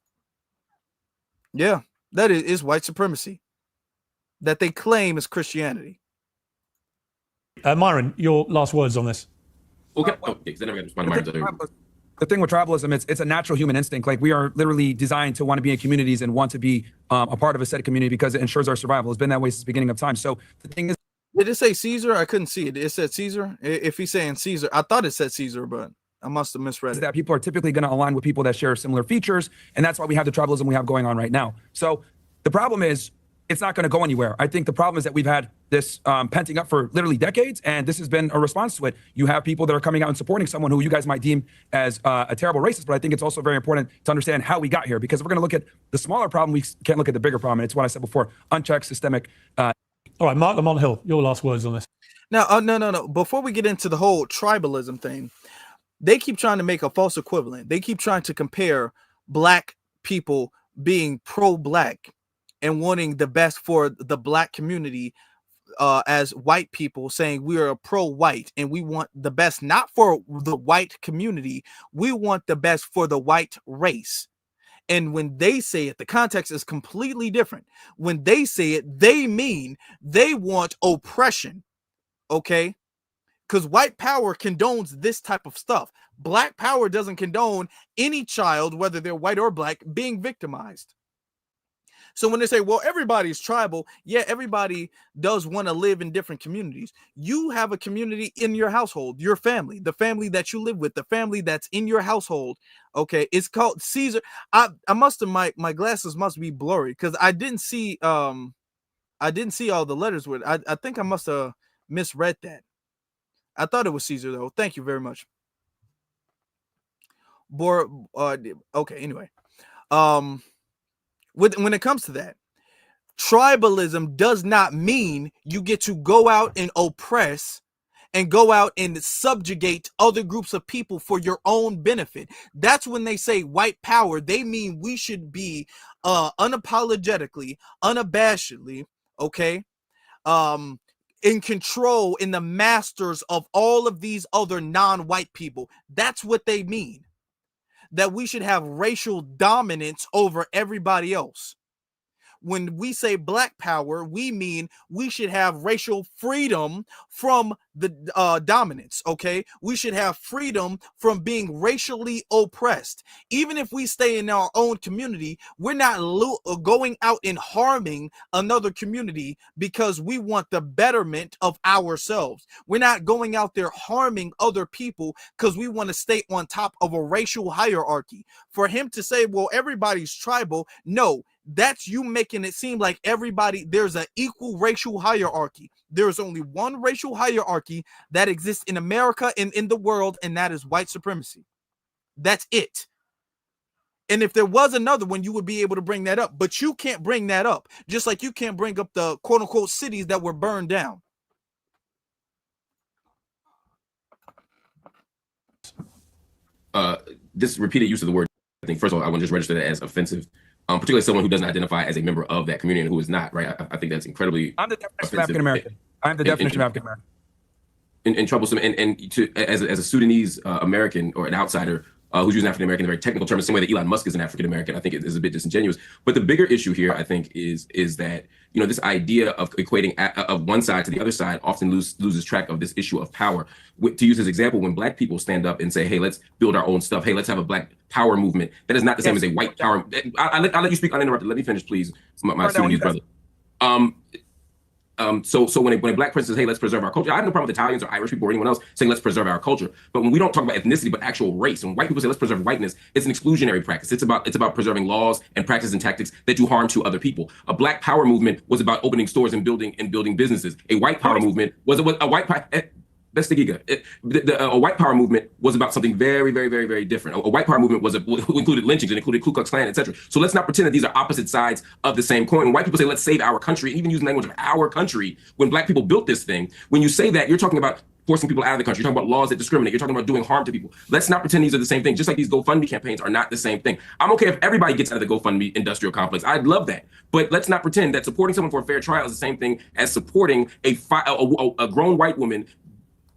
Yeah, that is white supremacy that they claim is Christianity. Myron, your last words on this. Okay. Because I never got to respond to Myron's the thing with tribalism, it's a natural human instinct. Like, we are literally designed to want to be in communities and want to be a part of a set of community because it ensures our survival. It's been that way since the beginning of time. So the thing is, did it say Caesar? I couldn't see it. It said Caesar. If he's saying Caesar, I thought it said Caesar, but I must have misread it. That people are typically going to align with people that share similar features, and that's why we have the tribalism we have going on right now. So the problem is, it's not going to go anywhere. I think the problem is that we've had this penting up for literally decades, and this has been a response to it. You have people that are coming out and supporting someone who you guys might deem as a terrible racist, but I think it's also very important to understand how we got here, because if we're going to look at the smaller problem, we can't look at the bigger problem. And it's what I said before, unchecked, systemic. All right, Mark Lamont Hill, your last words on this. Now, no. Before we get into the whole tribalism thing, they keep trying to make a false equivalent. They keep trying to compare black people being pro-black and wanting the best for the black community as white people, saying we are pro-white and we want the best, not for the white community. We want the best for the white race. And when they say it, the context is completely different. When they say it, they mean they want oppression. Okay? Because white power condones this type of stuff. Black power doesn't condone any child, whether they're white or black, being victimized. So when they say, well, everybody's tribal, yeah, everybody does want to live in different communities. You have a community in your household, your family, the family that you live with, the family that's in your household. Okay, it's called Caesar. I must have, my glasses must be blurry because I didn't see all the letters with it. I think I must have misread that. I thought it was Caesar though. Thank you very much. Okay, anyway. When it comes to that, tribalism does not mean you get to go out and oppress and go out and subjugate other groups of people for your own benefit. That's when they say white power. They mean we should be unapologetically, unabashedly, okay, in control, in the masters of all of these other non-white people. That's what they mean. That we should have racial dominance over everybody else. When we say black power, we mean we should have racial freedom from the dominance, okay? We should have freedom from being racially oppressed. Even if we stay in our own community, we're not going out and harming another community because we want the betterment of ourselves. We're not going out there harming other people because we want to stay on top of a racial hierarchy. For him to say, well, everybody's tribal, no, that's you making it seem like everybody, there's an equal racial hierarchy. There's only one racial hierarchy that exists in America and in the world, and that is white supremacy. That's it. And if there was another one, you would be able to bring that up, but you can't bring that up, just like you can't bring up the quote unquote cities that were burned down. This repeated use of the word, I think, first of all, I want to just register that as offensive. Particularly someone who doesn't identify as a member of that community and who is not, right? I think that's incredibly. I'm the definition of African American. I'm the definition of African American. And troublesome. And to as a Sudanese American or an outsider who's using African American in a very technical term, the same way that Elon Musk is an African American. I think it is a bit disingenuous. But the bigger issue here, I think, is that this idea of equating of one side to the other side often loses track of this issue of power. To use as example, when Black people stand up and say, "Hey, let's build our own stuff. Hey, let's have a Black power movement," that is not the same as a white power. I'll let you speak uninterrupted. Let me finish, please, my Sudanese brother. So when a Black person says, "Hey, let's preserve our culture," I have no problem with Italians or Irish people or anyone else saying, "Let's preserve our culture." But when we don't talk about ethnicity, but actual race, and white people say, "Let's preserve whiteness," it's an exclusionary practice. It's about preserving laws and practices and tactics that do harm to other people. A Black power movement was about opening stores and building businesses. A white power movement was a white power. A white power movement was about something very, very, very, very different. A white power movement included lynchings and included Ku Klux Klan, etc. So let's not pretend that these are opposite sides of the same coin. When white people say, "Let's save our country," and even using language of our country, when Black people built this thing, when you say that, you're talking about forcing people out of the country. You're talking about laws that discriminate. You're talking about doing harm to people. Let's not pretend these are the same thing. Just like these GoFundMe campaigns are not the same thing. I'm okay if everybody gets out of the GoFundMe industrial complex. I'd love that. But let's not pretend that supporting someone for a fair trial is the same thing as supporting a grown white woman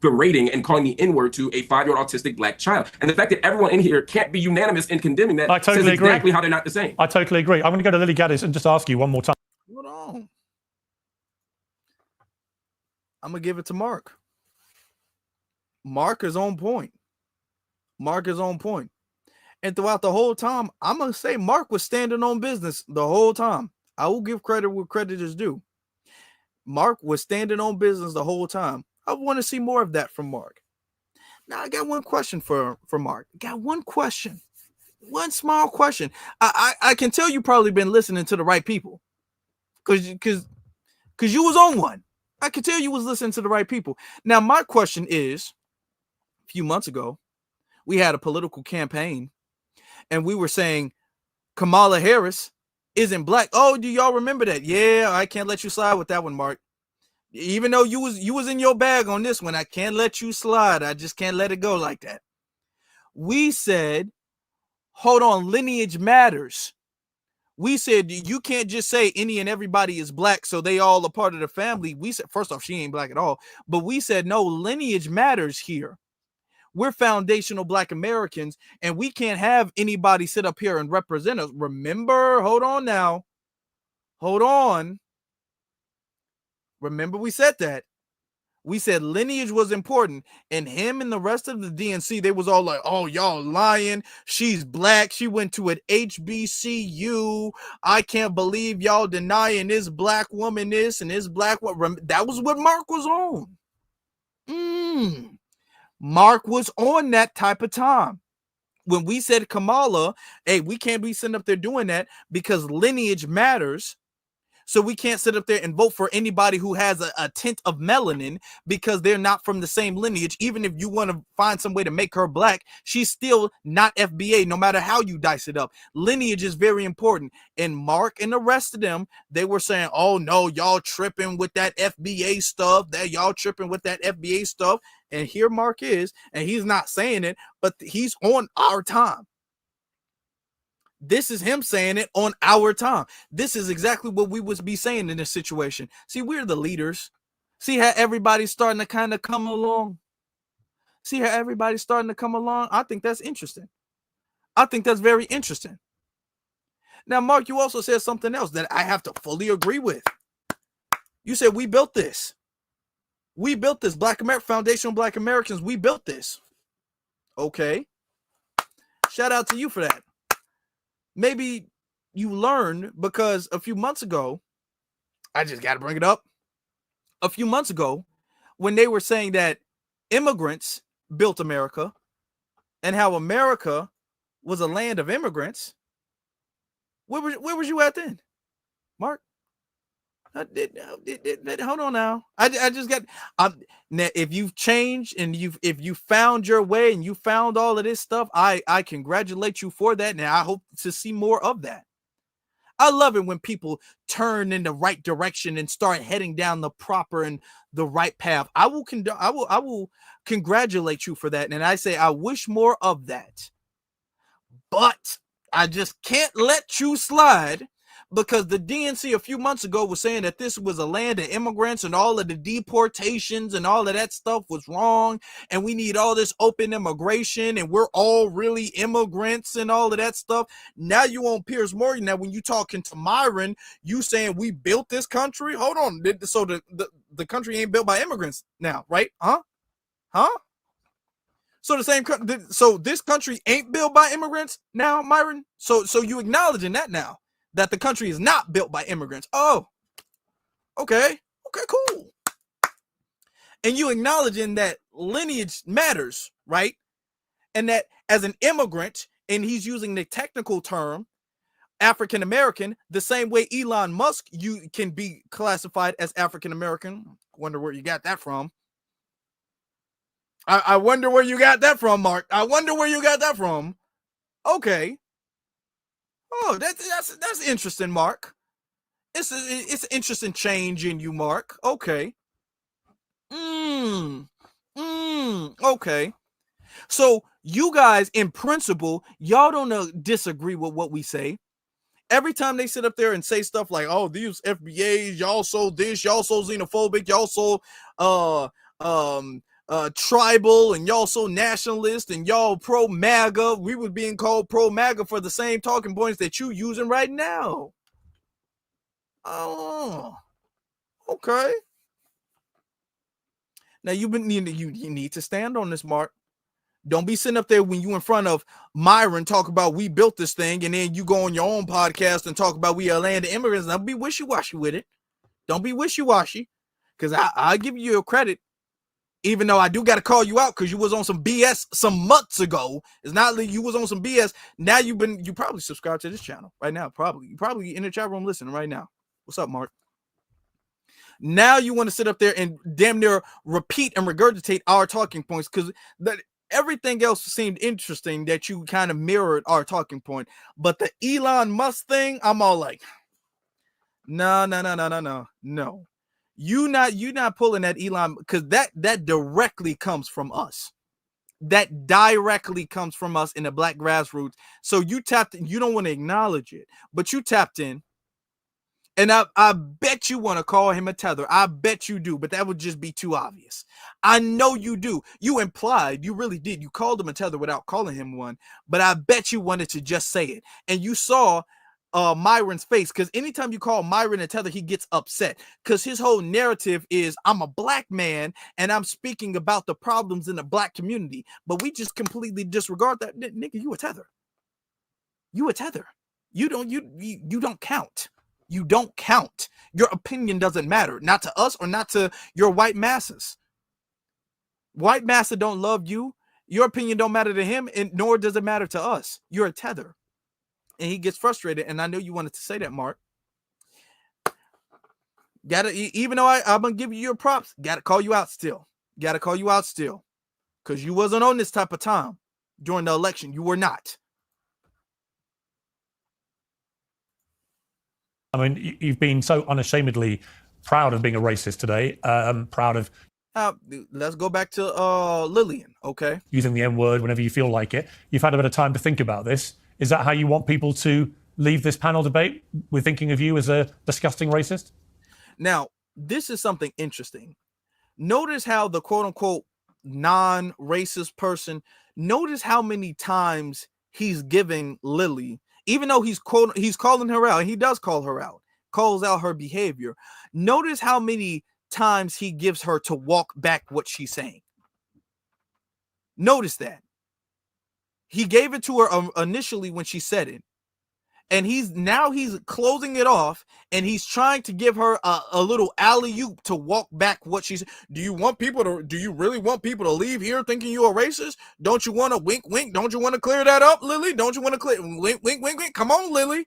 berating and calling the N-word to a 5-year-old autistic Black child. And the fact that everyone in here can't be unanimous in condemning that says exactly how they're not the same. I totally agree. I'm going to go to Lily Gaddis and just ask you one more time. Hold on. I'm going to give it to Mark. Mark is on point. Mark is on point. And throughout the whole time, I'm going to say Mark was standing on business the whole time. I will give credit where credit is due. Mark was standing on business the whole time. I want to see more of that from Mark. Now, I got one question for Mark. Got one question. One small question. I can tell you probably been listening to the right people. Because you was on one. I can tell you was listening to the right people. Now, my question is, a few months ago, we had a political campaign, and we were saying Kamala Harris isn't Black. Oh, do y'all remember that? Yeah, I can't let you slide with that one, Mark. Even though you was in your bag on this one, I can't let you slide. I just can't let it go like that. We said, hold on, lineage matters. We said you can't just say any and everybody is Black, so they all a part of the family. We said, first off, she ain't Black at all. But we said, no, lineage matters here. We're foundational Black Americans, and we can't have anybody sit up here and represent us. Remember, hold on now. Hold on. Remember, we said that. We said lineage was important, and him and the rest of the DNC, they was all like, "Oh, y'all lying. She's Black. She went to an HBCU. I can't believe y'all denying this Black woman this and this Black woman." That was what Mark was on. Mark was on that type of time. When we said Kamala, hey, we can't be sitting up there doing that because lineage matters. So we can't sit up there and vote for anybody who has a tint of melanin because they're not from the same lineage. Even if you want to find some way to make her Black, she's still not FBA, no matter how you dice it up. Lineage is very important. And Mark and the rest of them, they were saying, "Oh, no, y'all tripping with that FBA stuff. And here Mark is, and he's not saying it, but he's on our time. This is him saying it on our time. This is exactly what we would be saying in this situation. See, we're the leaders. See how everybody's starting to kind of come along? I think that's interesting. I think that's very interesting. Now, Mark, you also said something else that I have to fully agree with. You said we built this. We built this. Foundational Black Americans, we built this. Okay. Shout out to you for that. Maybe you learned because a few months ago, I just got to bring it up. A few months ago, when they were saying that immigrants built America and how America was a land of immigrants, where was you at then, Mark? Hold on now. I just got. Now, if you've changed and if you found your way and you found all of this stuff, I congratulate you for that. Now I hope to see more of that. I love it when people turn in the right direction and start heading down the proper and the right path. I will congratulate you for that, and I say I wish more of that. But I just can't let you slide because the DNC a few months ago was saying that this was a land of immigrants and all of the deportations and all of that stuff was wrong, and we need all this open immigration and we're all really immigrants and all of that stuff. Now you on Piers Morgan. Now when you talking to Myron, you saying we built this country? Hold on. So the country ain't built by immigrants now, right? Huh? So so this country ain't built by immigrants now, Myron? So you acknowledging that now, that the country is not built by immigrants. Oh, okay, cool. And you acknowledging that lineage matters, right? And that as an immigrant, and he's using the technical term African American, the same way Elon Musk, you can be classified as African American. Wonder where you got that from. I wonder where you got that from, Mark. I wonder where you got that from. Okay. Oh, that's interesting, Mark. It's an interesting change in you, Mark. Okay. Okay. So you guys, in principle, y'all don't disagree with what we say. Every time they sit up there and say stuff like, "Oh, these FBAs, y'all so this, y'all so xenophobic, y'all so tribal, and y'all so nationalist, and y'all pro MAGA." We were being called pro MAGA for the same talking points that you using right now. Oh, okay. Now you need to stand on this, Mark. Don't be sitting up there when you in front of Myron talk about we built this thing, and then you go on your own podcast and talk about we are land of immigrants. Don't be wishy-washy with it. Don't be wishy-washy, because I'll give you your credit. Even though I do got to call you out because you was on some BS some months ago. It's not like you was on some BS. Now you probably subscribed to this channel right now. You probably in the chat room listening right now. What's up, Mark? Now you want to sit up there and damn near repeat and regurgitate our talking points because everything else seemed interesting that you kind of mirrored our talking point. But the Elon Musk thing, I'm all like, no. You not pulling that Elon, because that directly comes from us. That directly comes from us in the black grassroots. So you tapped in, you don't want to acknowledge it, but you tapped in. And I bet you want to call him a tether. I bet you do, but that would just be too obvious. I know you do. You implied, you really did. You called him a tether without calling him one, but I bet you wanted to just say it. And you saw Myron's face, because anytime you call Myron a tether, he gets upset because his whole narrative is I'm a black man and I'm speaking about the problems in the black community, but we just completely disregard that. Nigga, you a tether. You a tether. You don't count. You don't count. Your opinion doesn't matter, not to us or not to your white masses. White massa don't love you. Your opinion don't matter to him, and nor does it matter to us. You're a tether. And he gets frustrated, and I know you wanted to say that, Mark. Even though I'm gonna give you your props, gotta call you out still. Because you wasn't on this type of time during the election. You were not. I mean, you've been so unashamedly proud of being a racist today. Proud of. Let's go back to Lillian, okay? Using the N-word whenever you feel like it. You've had a bit of time to think about this. Is that how you want people to leave this panel debate? We're thinking of you as a disgusting racist? Now, this is something interesting. Notice how the quote-unquote non-racist person, notice how many times he's giving Lily, even though he's calling her out, and he does call her out, calls out her behavior. Notice how many times he gives her to walk back what she's saying. Notice that. He gave it to her initially when she said it. And he's closing it off, and he's trying to give her a little alley-oop to walk back what she's. Do you really want people to leave here thinking you're a racist? Don't you want to wink? Don't you want to clear that up, Lily? Don't you want to clear wink? Come on, Lily.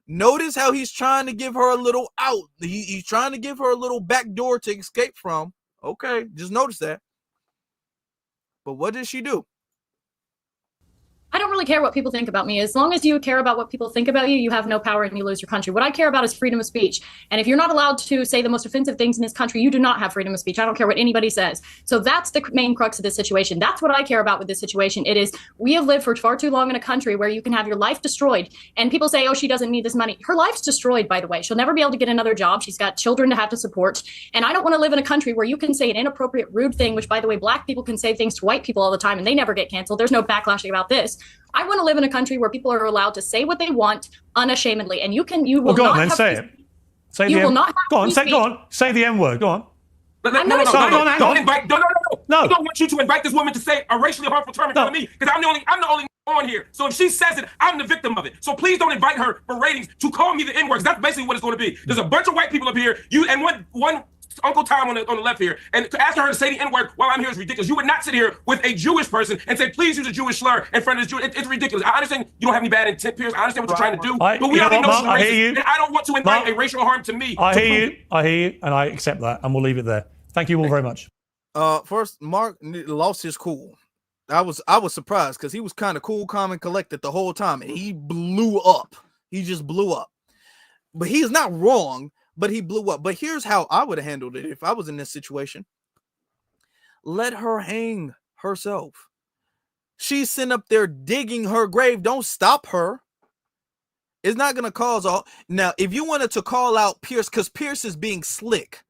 Notice how he's trying to give her a little out. He's trying to give her a little back door to escape from. Okay, just notice that. But what did she do? I don't really care what people think about me. As long as you care about what people think about you, you have no power and you lose your country. What I care about is freedom of speech. And if you're not allowed to say the most offensive things in this country, you do not have freedom of speech. I don't care what anybody says. So that's the main crux of this situation. That's what I care about with this situation. It is, we have lived for far too long in a country where you can have your life destroyed. And people say, oh, she doesn't need this money. Her life's destroyed, by the way. She'll never be able to get another job. She's got children to have to support. And I don't want to live in a country where you can say an inappropriate, rude thing, which, by the way, black people can say things to white people all the time and they never get canceled. There's no backlashing about this. I want to live in a country where people are allowed to say what they want unashamedly, and you will go not on then, have say it. Say you the will M- not have go on, free say speech. go on, say the M word. Go on. No, I'm not Hang on. don't invite. No. No. I don't want you to invite this woman to say a racially harmful term in front of me because I'm the only on here. So if she says it, I'm the victim of it. So please don't invite her for ratings to call me the N-word. That's basically what it's going to be. There's a bunch of white people up here. You and one Uncle Tom on the left here, and to ask her to say the N-word while I'm here is ridiculous. You would not sit here with a Jewish person and say, please use a Jewish slur in front of this Jew. It's ridiculous. I understand you don't have any bad intent, Pierce. I understand what you're trying to do, but we already know she's racist, and I don't want to invite a racial harm to me. I hear you, and I accept that, and we'll leave it there. Thank you all very much. First, Mark lost his cool. I was surprised because he was kind of cool, calm, and collected the whole time, and he blew up. He just blew up. But he's not wrong, but he blew up. But here's how I would have handled it if I was in this situation. Let her hang herself. She's sitting up there digging her grave. Don't stop her. It's not going to cause all. Now, if you wanted to call out Pierce, because Pierce is being slick,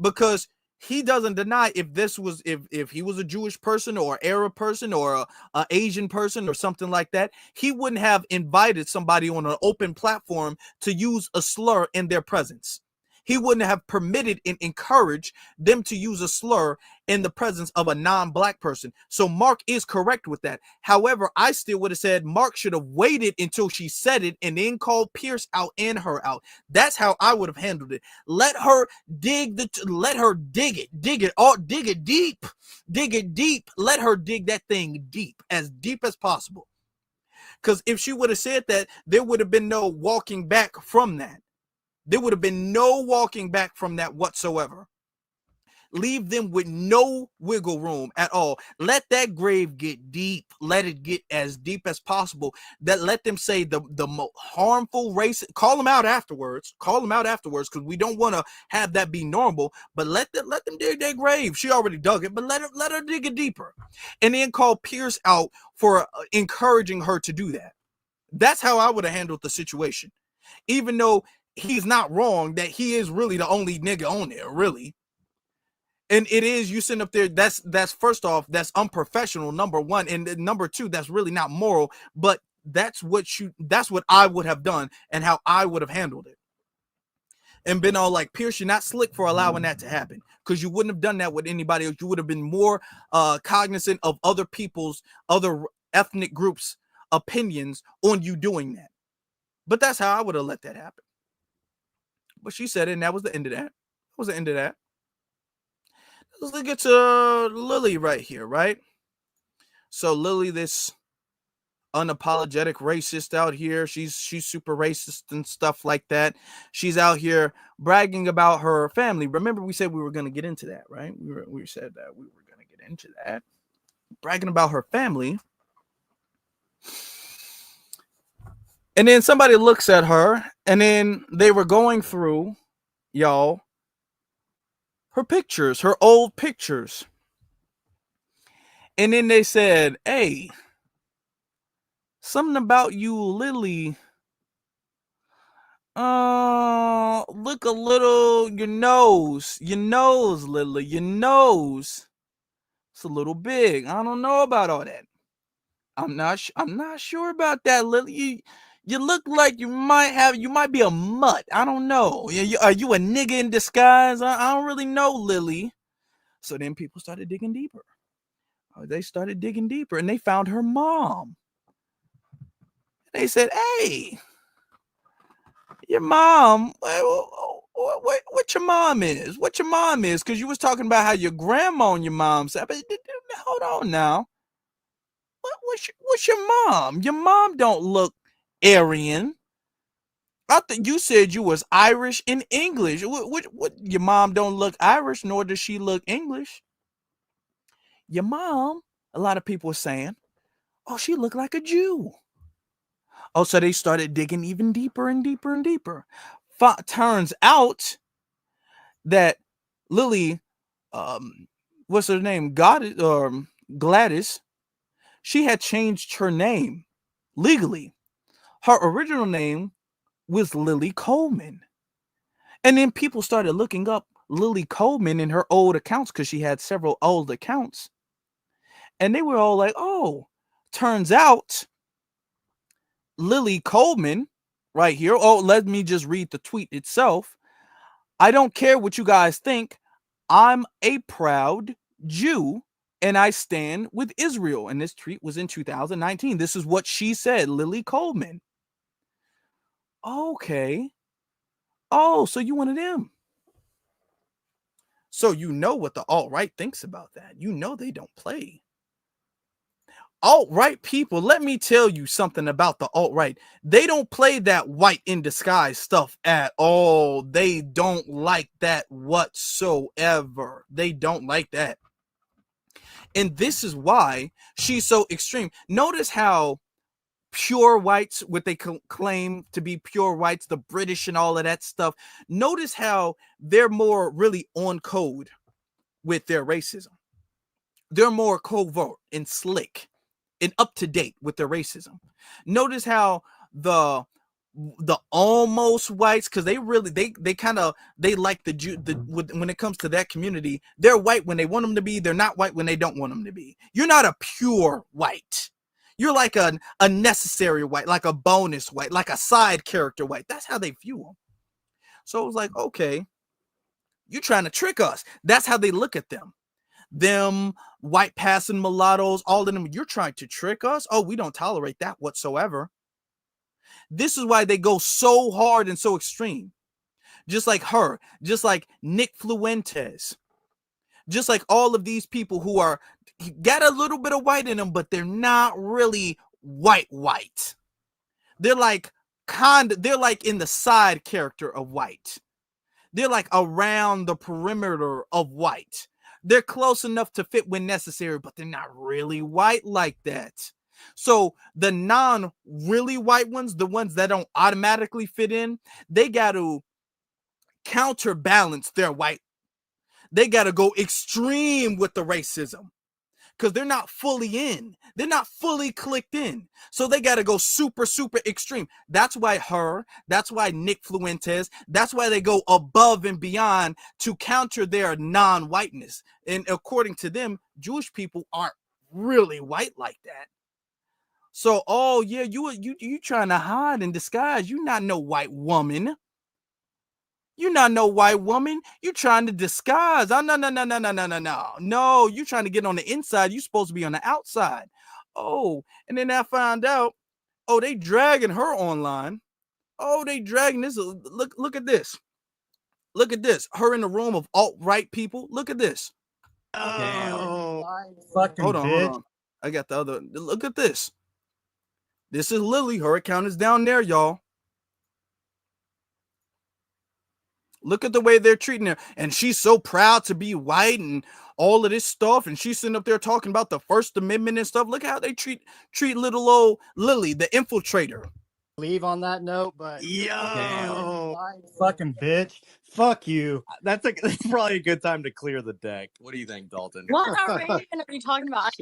because he doesn't deny if he was a Jewish person or Arab person or a Asian person or something like that, he wouldn't have invited somebody on an open platform to use a slur in their presence. He wouldn't have permitted and encouraged them to use a slur in the presence of a non-black person. So Mark is correct with that. However, I still would have said Mark should have waited until she said it and then called Pierce out and her out. That's how I would have handled it. Let her dig it deep. Let her dig that thing deep as possible. Because if she would have said that, there would have been no walking back from that. There would have been no walking back from that whatsoever. Leave them with no wiggle room at all. Let that grave get deep. Let it get as deep as possible. Let them say the most harmful race. Call them out afterwards. Because we don't want to have that be normal. But let them dig their grave. She already dug it, but let her dig it deeper. And then call Pierce out for encouraging her to do that. That's how I would have handled the situation. Even though he's not wrong that he is really the only nigga on there, really. And it is, you sitting up there, that's first off, that's unprofessional, number one. And number two, that's really not moral, but that's what I would have done and how I would have handled it. And been all like, Pierce, you're not slick for allowing that to happen, because you wouldn't have done that with anybody else. You would have been more cognizant of other ethnic groups' opinions on you doing that. But that's how I would have let that happen. But she said it, and that was the end of that. Let's get to Lily right here, right? So Lily, this unapologetic racist out here, she's super racist and stuff like that. She's out here bragging about her family. Remember, we said we were going to get into that, right? We said that we were going to get into that. Bragging about her family. And then somebody looks at her, and then they were going through, y'all, her pictures, her old pictures. And then they said, hey, something about you, Lily. Look a little, your nose, Lily, your nose. It's a little big. I don't know about all that. I'm not sure about that, Lily. You look like you might be a mutt. I don't know. Are you a nigga in disguise? I don't really know, Lily. So then people started digging deeper. They started digging deeper, and they found her mom. They said, hey, your mom, what your mom is? What your mom is? Because you was talking about how your grandma and your mom said, but hold on now. What's your mom? Your mom don't look Aryan. I thought you said you was Irish and English. What your mom don't look Irish, nor does she look English. Your mom, a lot of people are saying, Oh, she looked like a Jew. Oh, so they started digging even deeper and deeper and deeper. Turns out that Lily, what's her name? Gladys, she had changed her name legally. Her original name was Lily Coleman. And then people started looking up Lily Coleman in her old accounts because she had several old accounts. And they were all like, oh, turns out Lily Coleman right here. Oh, let me just read the tweet itself. I don't care what you guys think. I'm a proud Jew and I stand with Israel. And this tweet was in 2019. This is what she said, Lily Coleman. Okay. Oh, so you one of them. So you know what the alt-right thinks about that. You know they don't play. Alt-right people, let me tell you something about the alt-right. They don't play that white in disguise stuff at all. They don't like that whatsoever. They don't like that. And this is why she's so extreme. Notice how pure whites, what they claim to be pure whites, the British and all of that stuff. Notice how they're more really on code with their racism. They're more covert and slick and up to date with their racism. Notice how the almost whites, because they really they like the Jew. When it comes to that community, they're white when they want them to be. They're not white when they don't want them to be. You're not a pure white. You're like a necessary white, like a bonus white, like a side character white. That's how they view them. So it was like, okay, you're trying to trick us. That's how they look at them. Them white passing mulattoes, all of them, you're trying to trick us? Oh, we don't tolerate that whatsoever. This is why they go so hard and so extreme. Just like her, just like Nick Fuentes, just like all of these people who are got a little bit of white in them, but they're not really white. They're like they're like in the side character of white. They're like around the perimeter of white. They're close enough to fit when necessary, but they're not really white like that. So the non-really white ones, the ones that don't automatically fit in, they got to counterbalance their white. They got to go extreme with the racism because they're not fully in. They're not fully clicked in. So they got to go super, super extreme. That's why that's why Nick Fuentes, that's why they go above and beyond to counter their non-whiteness. And according to them, Jewish people aren't really white like that. So, oh yeah, you trying to hide and disguise. You're not no white woman. You're not no white woman. You trying to disguise. Oh, no. You trying to get on the inside. You supposed to be on the outside. Oh, and then I found out, oh, they dragging her online. Oh, they dragging this. Look at this. Look at this. Her in the room of alt-right people. Look at this. Oh, fucking hold bitch. on. I got the other. Look at this. This is Lily. Her account is down there, y'all. Look at the way they're treating her. And she's so proud to be white and all of this stuff. And she's sitting up there talking about the First Amendment and stuff. Look how they treat little old Lily, the infiltrator. Leave on that note, but yo, fucking bitch, fuck you. That's probably a good time to clear the deck. What do you think, Dalton? What are you talking about?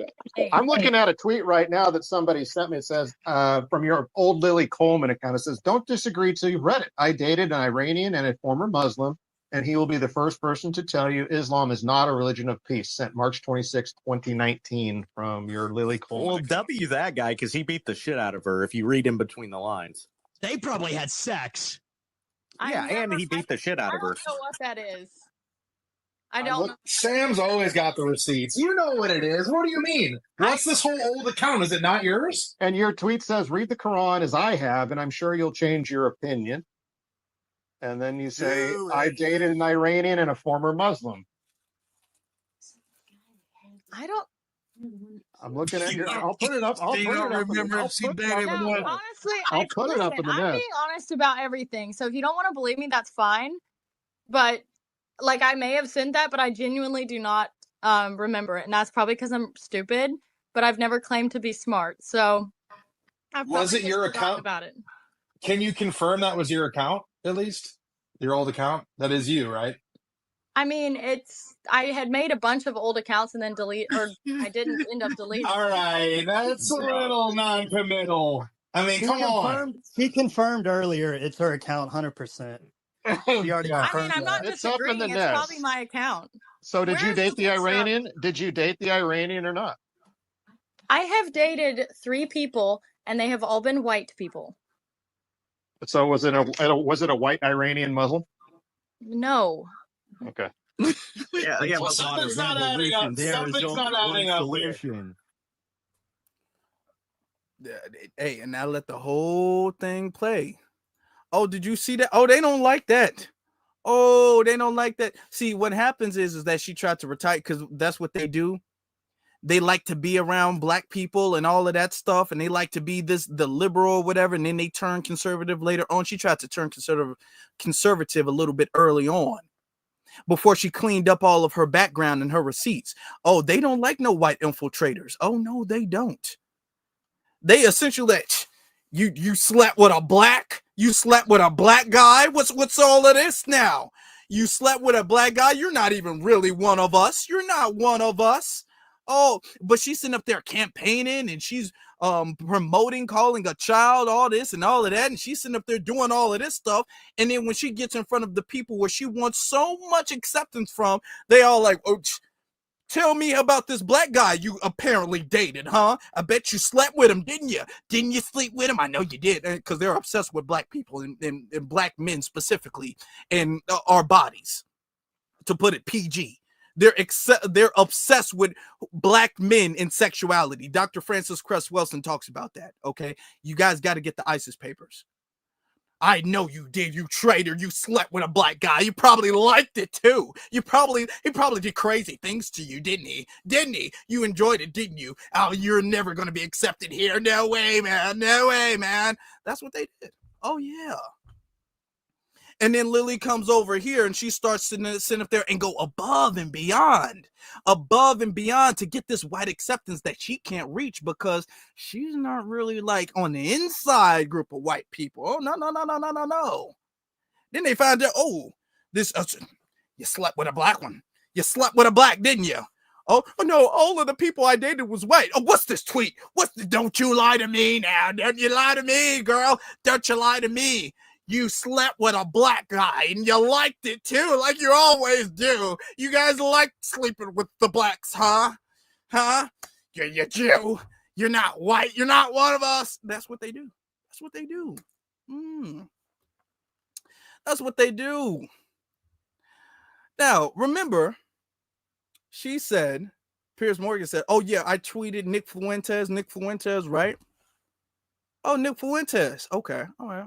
I'm looking at a tweet right now that somebody sent me. It says from your old Lily Coleman account. It says, "Don't disagree till you've read it. I dated an Iranian and a former Muslim, and he will be the first person to tell you Islam is not a religion of peace." Sent March 26, 2019 from your Lily Coleman. Well, W that guy because he beat the shit out of her. If you read in between the lines, they probably had sex. Yeah, and he beat the shit out of her. I don't know what that is. I don't know. Sam's always got the receipts. You know what it is. What do you mean? What's this whole old account? Is it not yours? And your tweet says, "Read the Quran as I have, and I'm sure you'll change your opinion." And then you say, "I dated an Iranian and a former Muslim." I don't. I'm looking at your. I'll put it up. I'll put it up. Honestly, I'll put it up in the I'm desk. being honest about everything. So if you don't want to believe me, that's fine. But like, I may have sent that, but I genuinely do not remember it, and that's probably because I'm stupid. but I've never claimed to be smart. So I've Was probably it your just forgotten account? about it. Can you confirm that was your account, at least? Your old account? That is you, right? I mean, I had made a bunch of old accounts and then I didn't end up deleting. All right, that's a little non-committal. I mean, come on. She confirmed earlier it's her account 100%. She already Yeah. I mean, confirmed I'm not that. It's up in disagreeing. the It's nest. probably my account. So did you Where's date the the good stuff? Iranian? Did you date the Iranian or not? I have dated 3 people, and they have all been white people. So was it a white Iranian Muslim? No. Okay. Yeah, Well, something's not adding up. Something's not adding up here. Hey, and now let the whole thing play. Oh, did you see that? Oh, they don't like that. Oh, they don't like that. See, what happens is that she tried to retire because that's what they do. They like to be around black people and all of that stuff, and they like to be the liberal or whatever, and then they turn conservative later on. She tried to turn conservative a little bit early on before she cleaned up all of her background and her receipts. Oh, they don't like no white infiltrators. Oh, no, they don't. They essentially you slept with a black guy. What's all of this now? You slept with a black guy. You're not even really one of us. You're not one of us. Oh, but she's sitting up there campaigning and she's promoting calling a child all this and all of that, and she's sitting up there doing all of this stuff. And then when she gets in front of the people where she wants so much acceptance from, they all like, oh, tell me about this black guy you apparently dated, huh? I bet you slept with him, didn't you? Didn't you sleep with him? I know you did, because they're obsessed with black people and black men specifically and our bodies, to put it PG. They're obsessed with black men and sexuality. Dr. Francis Cress Wilson talks about that, okay? You guys got to get the ISIS papers. I know you did, you traitor. You slept with a black guy. You probably liked it too. He probably did crazy things to you, didn't he? Didn't he? You enjoyed it, didn't you? Oh, you're never going to be accepted here. No way, man. No way, man. That's what they did. Oh, yeah. And then Lily comes over here and she starts sitting up there and go above and beyond to get this white acceptance that she can't reach because she's not really like on the inside group of white people. Oh, no. Then they find out, oh, this, you slept with a black one. You slept with a black, didn't you? Oh no, all of the people I dated was white. Oh, what's this tweet? Don't you lie to me now. Don't you lie to me, girl. Don't you lie to me. You slept with a black guy and you liked it too, like you always do. You guys like sleeping with the blacks, huh? Huh? You're Jew. You're not white. You're not one of us. That's what they do. That's what they do. That's what they do. Now, remember, she said, Piers Morgan said, oh yeah, I tweeted Nick Fuentes, right? Oh, Nick Fuentes. Okay, all right.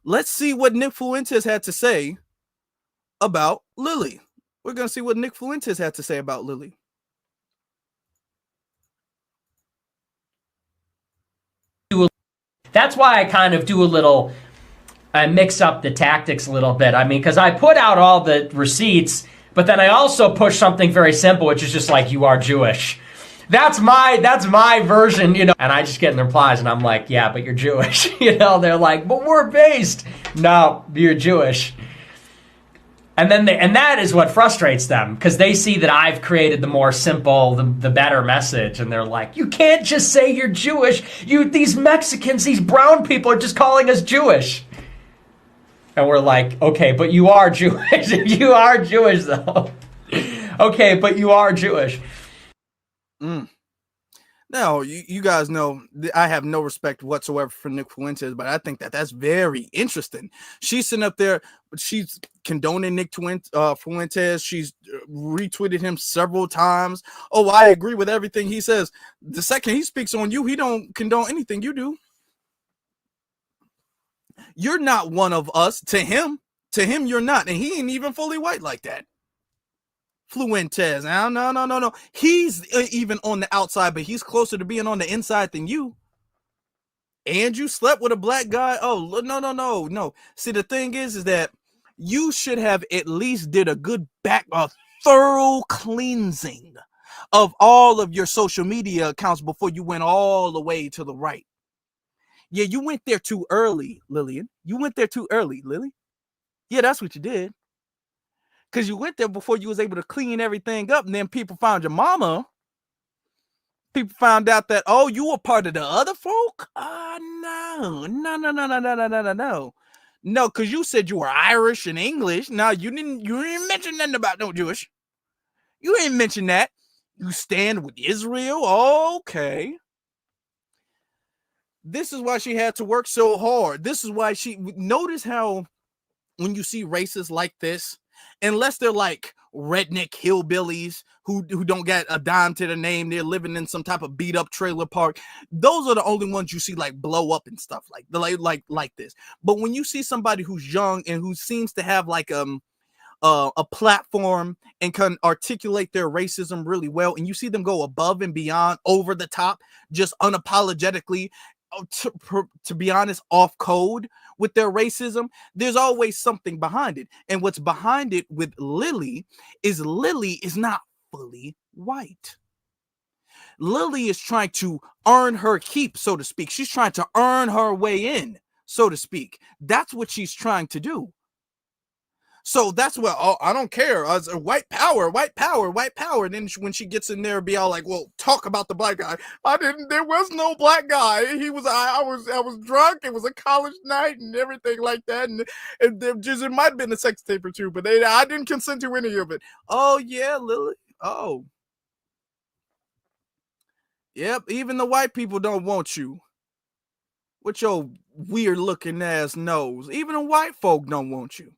Let's see what Nick Fuentes had to say about Lily. We're going to see what Nick Fuentes had to say about Lily. That's why I kind of do a little, I mix up the tactics a little bit. I mean, because I put out all the receipts, but then I also push something very simple, which is just like, you are Jewish. That's my version, you know. And I just get in the replies and I'm like, yeah, but you're Jewish. You know, they're like, but we're based. No, you're Jewish. And then and that is what frustrates them, because they see that I've created the more simple, the better message, and they're like, you can't just say you're Jewish. These Mexicans, these brown people are just calling us Jewish. And we're like, okay, but you are Jewish. You are Jewish though. Okay, but you are Jewish. Now, you guys know I have no respect whatsoever for Nick Fuentes, but I think that's very interesting. She's sitting up there, she's condoning Nick Fuentes. She's retweeted him several times. Oh, I agree with everything he says. The second he speaks on you, he don't condone anything you do. You're not one of us. To him, you're not. And he ain't even fully white like that. Fuentes. No. He's even on the outside, but he's closer to being on the inside than you. And you slept with a black guy? Oh, no. See, the thing is that you should have at least did a thorough cleansing of all of your social media accounts before you went all the way to the right. Yeah, you went there too early, Lillian. You went there too early, Lily. Yeah, that's what you did. Because you went there before you was able to clean everything up, and then people found your mama. People found out that, oh, you were part of the other folk? No. No, because you said you were Irish and English. No, you didn't mention nothing about no Jewish. You didn't mention that. You stand with Israel? Okay. This is why she had to work so hard. This is why notice how when you see racists like this, unless they're like redneck hillbillies who don't get a dime to their name, they're living in some type of beat up trailer park. Those are the only ones you see like blow up and stuff like this. But when you see somebody who's young and who seems to have like a platform and can articulate their racism really well, and you see them go above and beyond, over the top, just unapologetically, to be honest, off code with their racism, there's always something behind it. And what's behind it with Lily is not fully white. Lily is trying to earn her keep, so to speak. She's trying to earn her way in, so to speak. That's what she's trying to do. So that's what, oh, I don't care. White power. And then when she gets in there, be all like, well, talk about the black guy. There was no black guy. I was drunk. It was a college night and everything like that. And it might have been a sex tape or two, but I didn't consent to any of it. Oh yeah, Lily. Oh. Yep. Even the white people don't want you. With your weird looking ass nose. Even the white folk don't want you.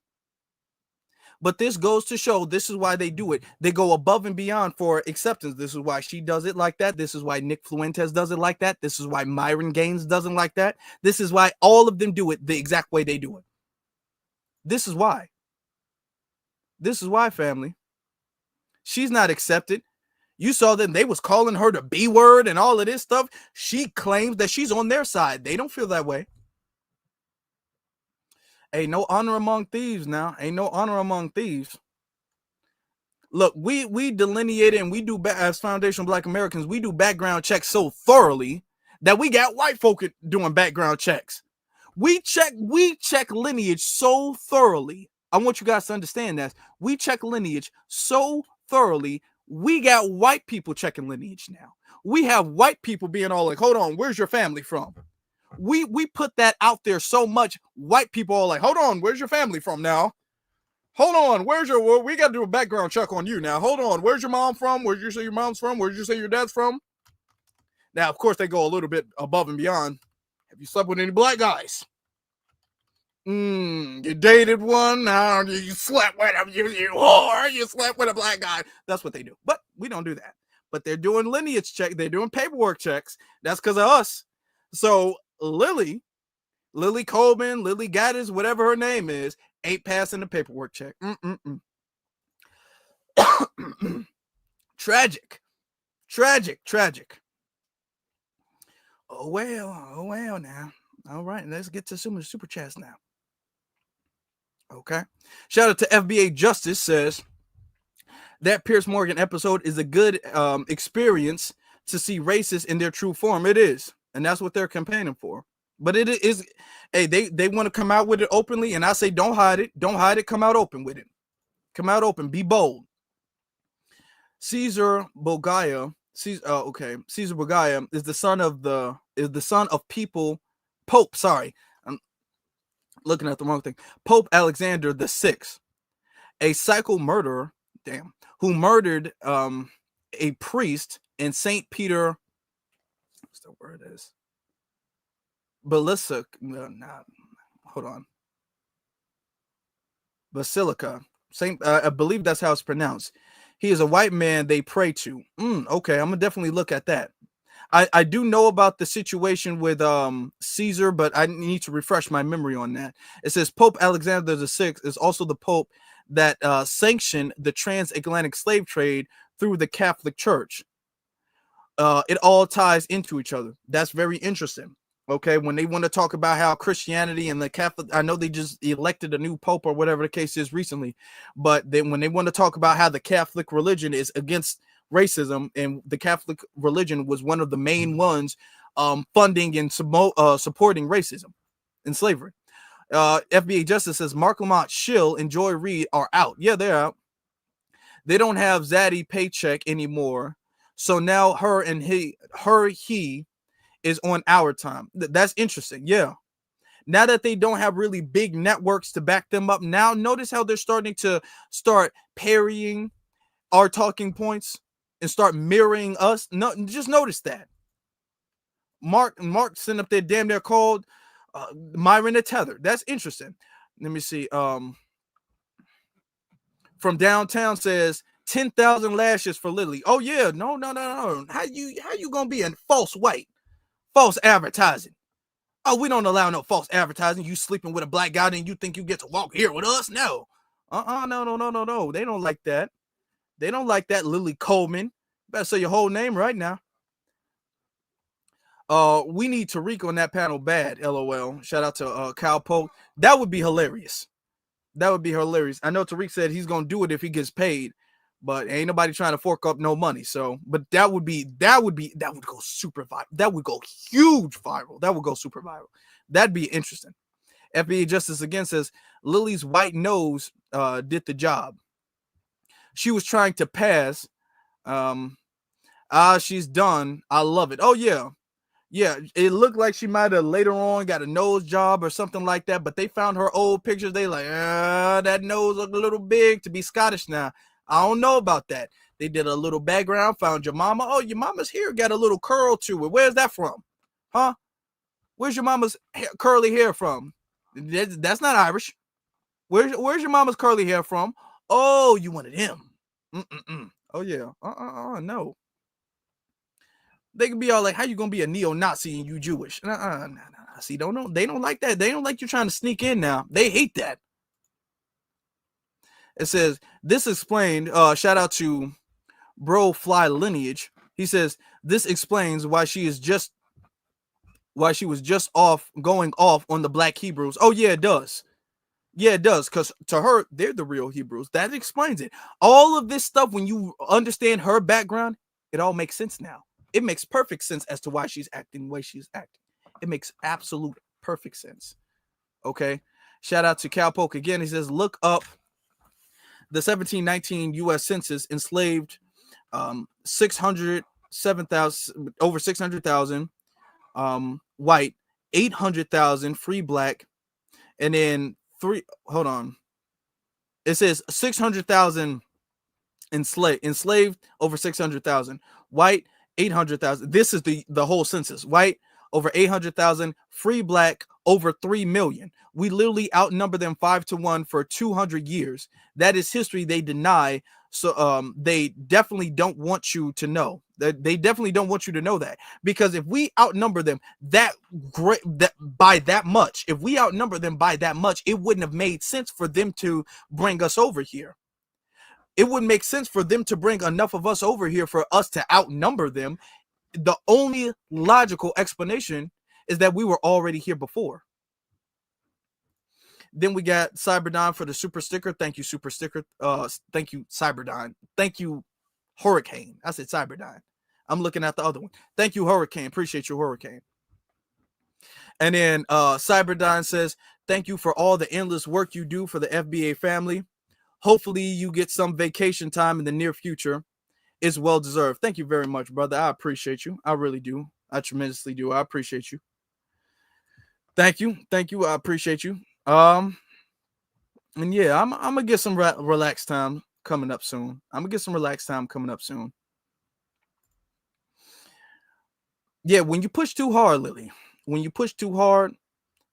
But this goes to show this is why they do it. They go above and beyond for acceptance. This is why she does it like that. This is why Nick Fuentes does it like that. This is why Myron Gaines doesn't like that. This is why all of them do it the exact way they do it. This is why. This is why, family. She's not accepted. You saw them. They was calling her the B word and all of this stuff. She claims that she's on their side. They don't feel that way. Ain't no honor among thieves now. Ain't no honor among thieves. Look, we delineate and we do, as Foundation Black Americans, we do background checks so thoroughly that we got white folk doing background checks. We check lineage so thoroughly. I want you guys to understand that. We check lineage so thoroughly, we got white people checking lineage now. We have white people being all like, hold on, where's your family from? We put that out there so much, white people are like, hold on, where's your family from now? Hold on, we got to do a background check on you now. Hold on, where's your mom from? Where did you say your mom's from? Where did you say your dad's from? Now, of course, they go a little bit above and beyond. Have you slept with any black guys? You dated one? No, you slept with him, you whore. You slept with a black guy. That's what they do. But we don't do that. But they're doing lineage check. They're doing paperwork checks. That's because of us. So Lily Coleman, Lily Gaddis, whatever her name is, ain't passing the paperwork check. Tragic. Oh well now. All right, let's get to some of the super chats now. Okay. Shout out to FBA Justice says that Pierce Morgan episode is a good experience to see racists in their true form. It is. And that's what they're campaigning for. But it is, hey, they want to come out with it openly, and I say don't hide it. Don't hide it. Come out open with it. Come out open. Be bold. Caesar Bogaya is the son of Pope. Sorry, I'm looking at the wrong thing. Pope Alexander VI, a psycho murderer, who murdered a priest in St. Peter. What's the word is? Basilica. I believe that's how it's pronounced. He is a white man they pray to. Okay, I'm gonna definitely look at that. I do know about the situation with Caesar, but I need to refresh my memory on that. It says Pope Alexander VI is also the Pope that sanctioned the transatlantic slave trade through the Catholic Church. It all ties into each other. That's very interesting. Okay, when they want to talk about how Christianity and the Catholic, I know they just elected a new pope or whatever the case is recently, but then when they want to talk about how the Catholic religion is against racism, and the Catholic religion was one of the main ones funding and supporting racism and slavery. FBA Justice says Mark Lamont, Shill, and Joy Reid are out. Yeah, they're out. They don't have Zaddy paycheck anymore. So now he is on our time. That's interesting. Yeah. Now that they don't have really big networks to back them up, now notice how they're starting to parrying our talking points and start mirroring us. No, just notice that. Mark sent up there, damn near called Myron a tether. That's interesting. Let me see. From downtown says 10,000 lashes for Lily. Oh yeah, no. How you gonna be a false white, false advertising? Oh, we don't allow no false advertising. You sleeping with a black guy, and you think you get to walk here with us? No. No. They don't like that. They don't like that, Lily Coleman. Better say your whole name right now. We need Tariq on that panel bad. LOL. Shout out to Kyle Polk. That would be hilarious. That would be hilarious. I know Tariq said he's gonna do it if he gets paid, but ain't nobody trying to fork up no money. So, but that would go super viral. That would go huge viral. That would go super viral. That'd be interesting. FBA Justice again says Lily's white nose did the job. She was trying to pass. She's done. I love it. Oh yeah. Yeah, it looked like she might have later on got a nose job or something like that, but they found her old pictures. They like, that nose look a little big to be Scottish now. I don't know about that. They did a little background, found your mama. Oh, your mama's hair got a little curl to it. Where's that from? Huh? Where's your mama's curly hair from? That's not Irish. Where's your mama's curly hair from? Oh, you wanted him. Oh, yeah. No. They can be all like, how you gonna be a neo-Nazi and you Jewish? No. See, they don't like that. They don't like you trying to sneak in now. They hate that. It says, this explained, shout out to Bro Fly Lineage. He says, this explains why she was just going off on the black Hebrews. Oh, yeah, it does. Yeah, it does. Because to her, they're the real Hebrews. That explains it. All of this stuff, when you understand her background, it all makes sense now. It makes perfect sense as to why she's acting the way she's acting. It makes absolute perfect sense. Okay. Shout out to Cal Polk again. He says, look up the 1719 U.S. Census enslaved 607,000, over 600,000 white, 800,000 free black, and then it says 600,000 enslaved over 600,000 white, 800,000. This is the whole census. White over 800,000, free black over 3 million. We literally outnumber them 5-1 for 200 years. That is history they deny. So they definitely don't want you to know. They definitely don't want you to know that, because if we outnumber them by that much, it wouldn't have made sense for them to bring us over here. It wouldn't make sense for them to bring enough of us over here for us to outnumber them. The only logical explanation is that we were already here before. Then we got Cyberdon for the super sticker. Thank you, super sticker. Thank you, Cyberdon. Thank you, Hurricane. I said Cyberdon. I'm looking at the other one. Thank you, Hurricane. Appreciate you, Hurricane. And then Cyberdon says, thank you for all the endless work you do for the FBA family. Hopefully you get some vacation time in the near future. It's well deserved. Thank you very much, brother. I appreciate you. I really do. I tremendously do. I appreciate you. Thank you. I appreciate you. And yeah, I'm gonna get some relaxed time coming up soon. Yeah, when you push too hard, Lily,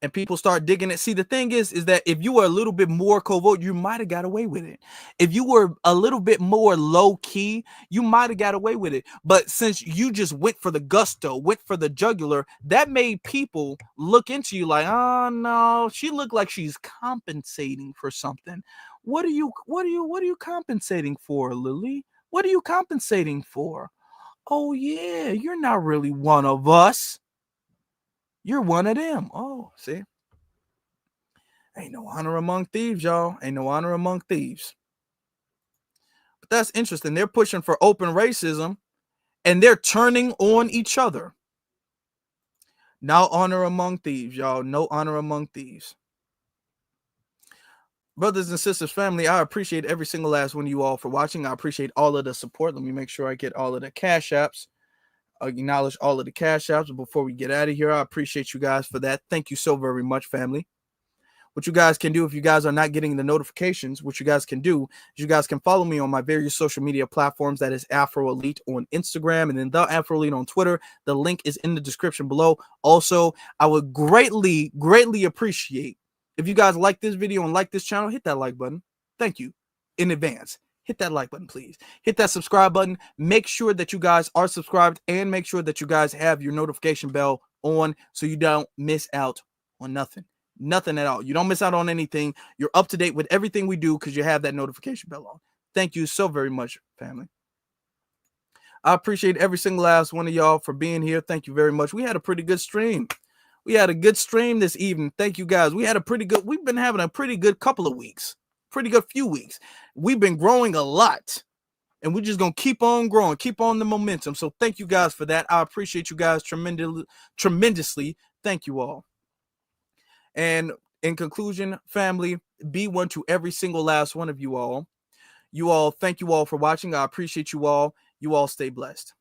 and people start digging it. See, the thing is that if you were a little bit more covert, you might have got away with it. If you were a little bit more low key, you might have got away with it. But since you just went for the gusto, went for the jugular, that made people look into you like, oh no, she looked like she's compensating for something. What are you compensating for, Lily? What are you compensating for? Oh yeah, you're not really one of us. You're one of them. Oh, see? Ain't no honor among thieves, y'all. Ain't no honor among thieves. But that's interesting. They're pushing for open racism, and they're turning on each other. No honor among thieves, y'all. No honor among thieves. Brothers and sisters, family, I appreciate every single last one of you all for watching. I appreciate all of the support. Let me make sure I get all of the cash apps. I acknowledge all of the cash apps before we get out of here. I appreciate you guys for that. Thank you so very much, family. What you guys can do, if you guys are not getting the notifications, what you guys can do is you guys can follow me on my various social media platforms. That is Afro Elite on Instagram and then the Afro Elite on Twitter. The link is in the description below. Also, I would greatly appreciate if you guys like this video and like this channel, hit that like button. Thank you in advance. Hit that like button, please. Hit that subscribe button. Make sure that you guys are subscribed and make sure that you guys have your notification bell on so you don't miss out on nothing. Nothing at all. You don't miss out on anything. You're up to date with everything we do because you have that notification bell on. Thank you so very much, family. I appreciate every single last one of y'all for being here. Thank you very much. We had a pretty good stream. We had a good stream this evening. Thank you, guys. We've been having a pretty good couple of weeks. Pretty good few weeks. We've been growing a lot. And we're just going to keep on growing. Keep on the momentum. So thank you guys for that. I appreciate you guys tremendously. Thank you all. And in conclusion, family, be one to every single last one of you all. You all, thank you all for watching. I appreciate you all. You all stay blessed.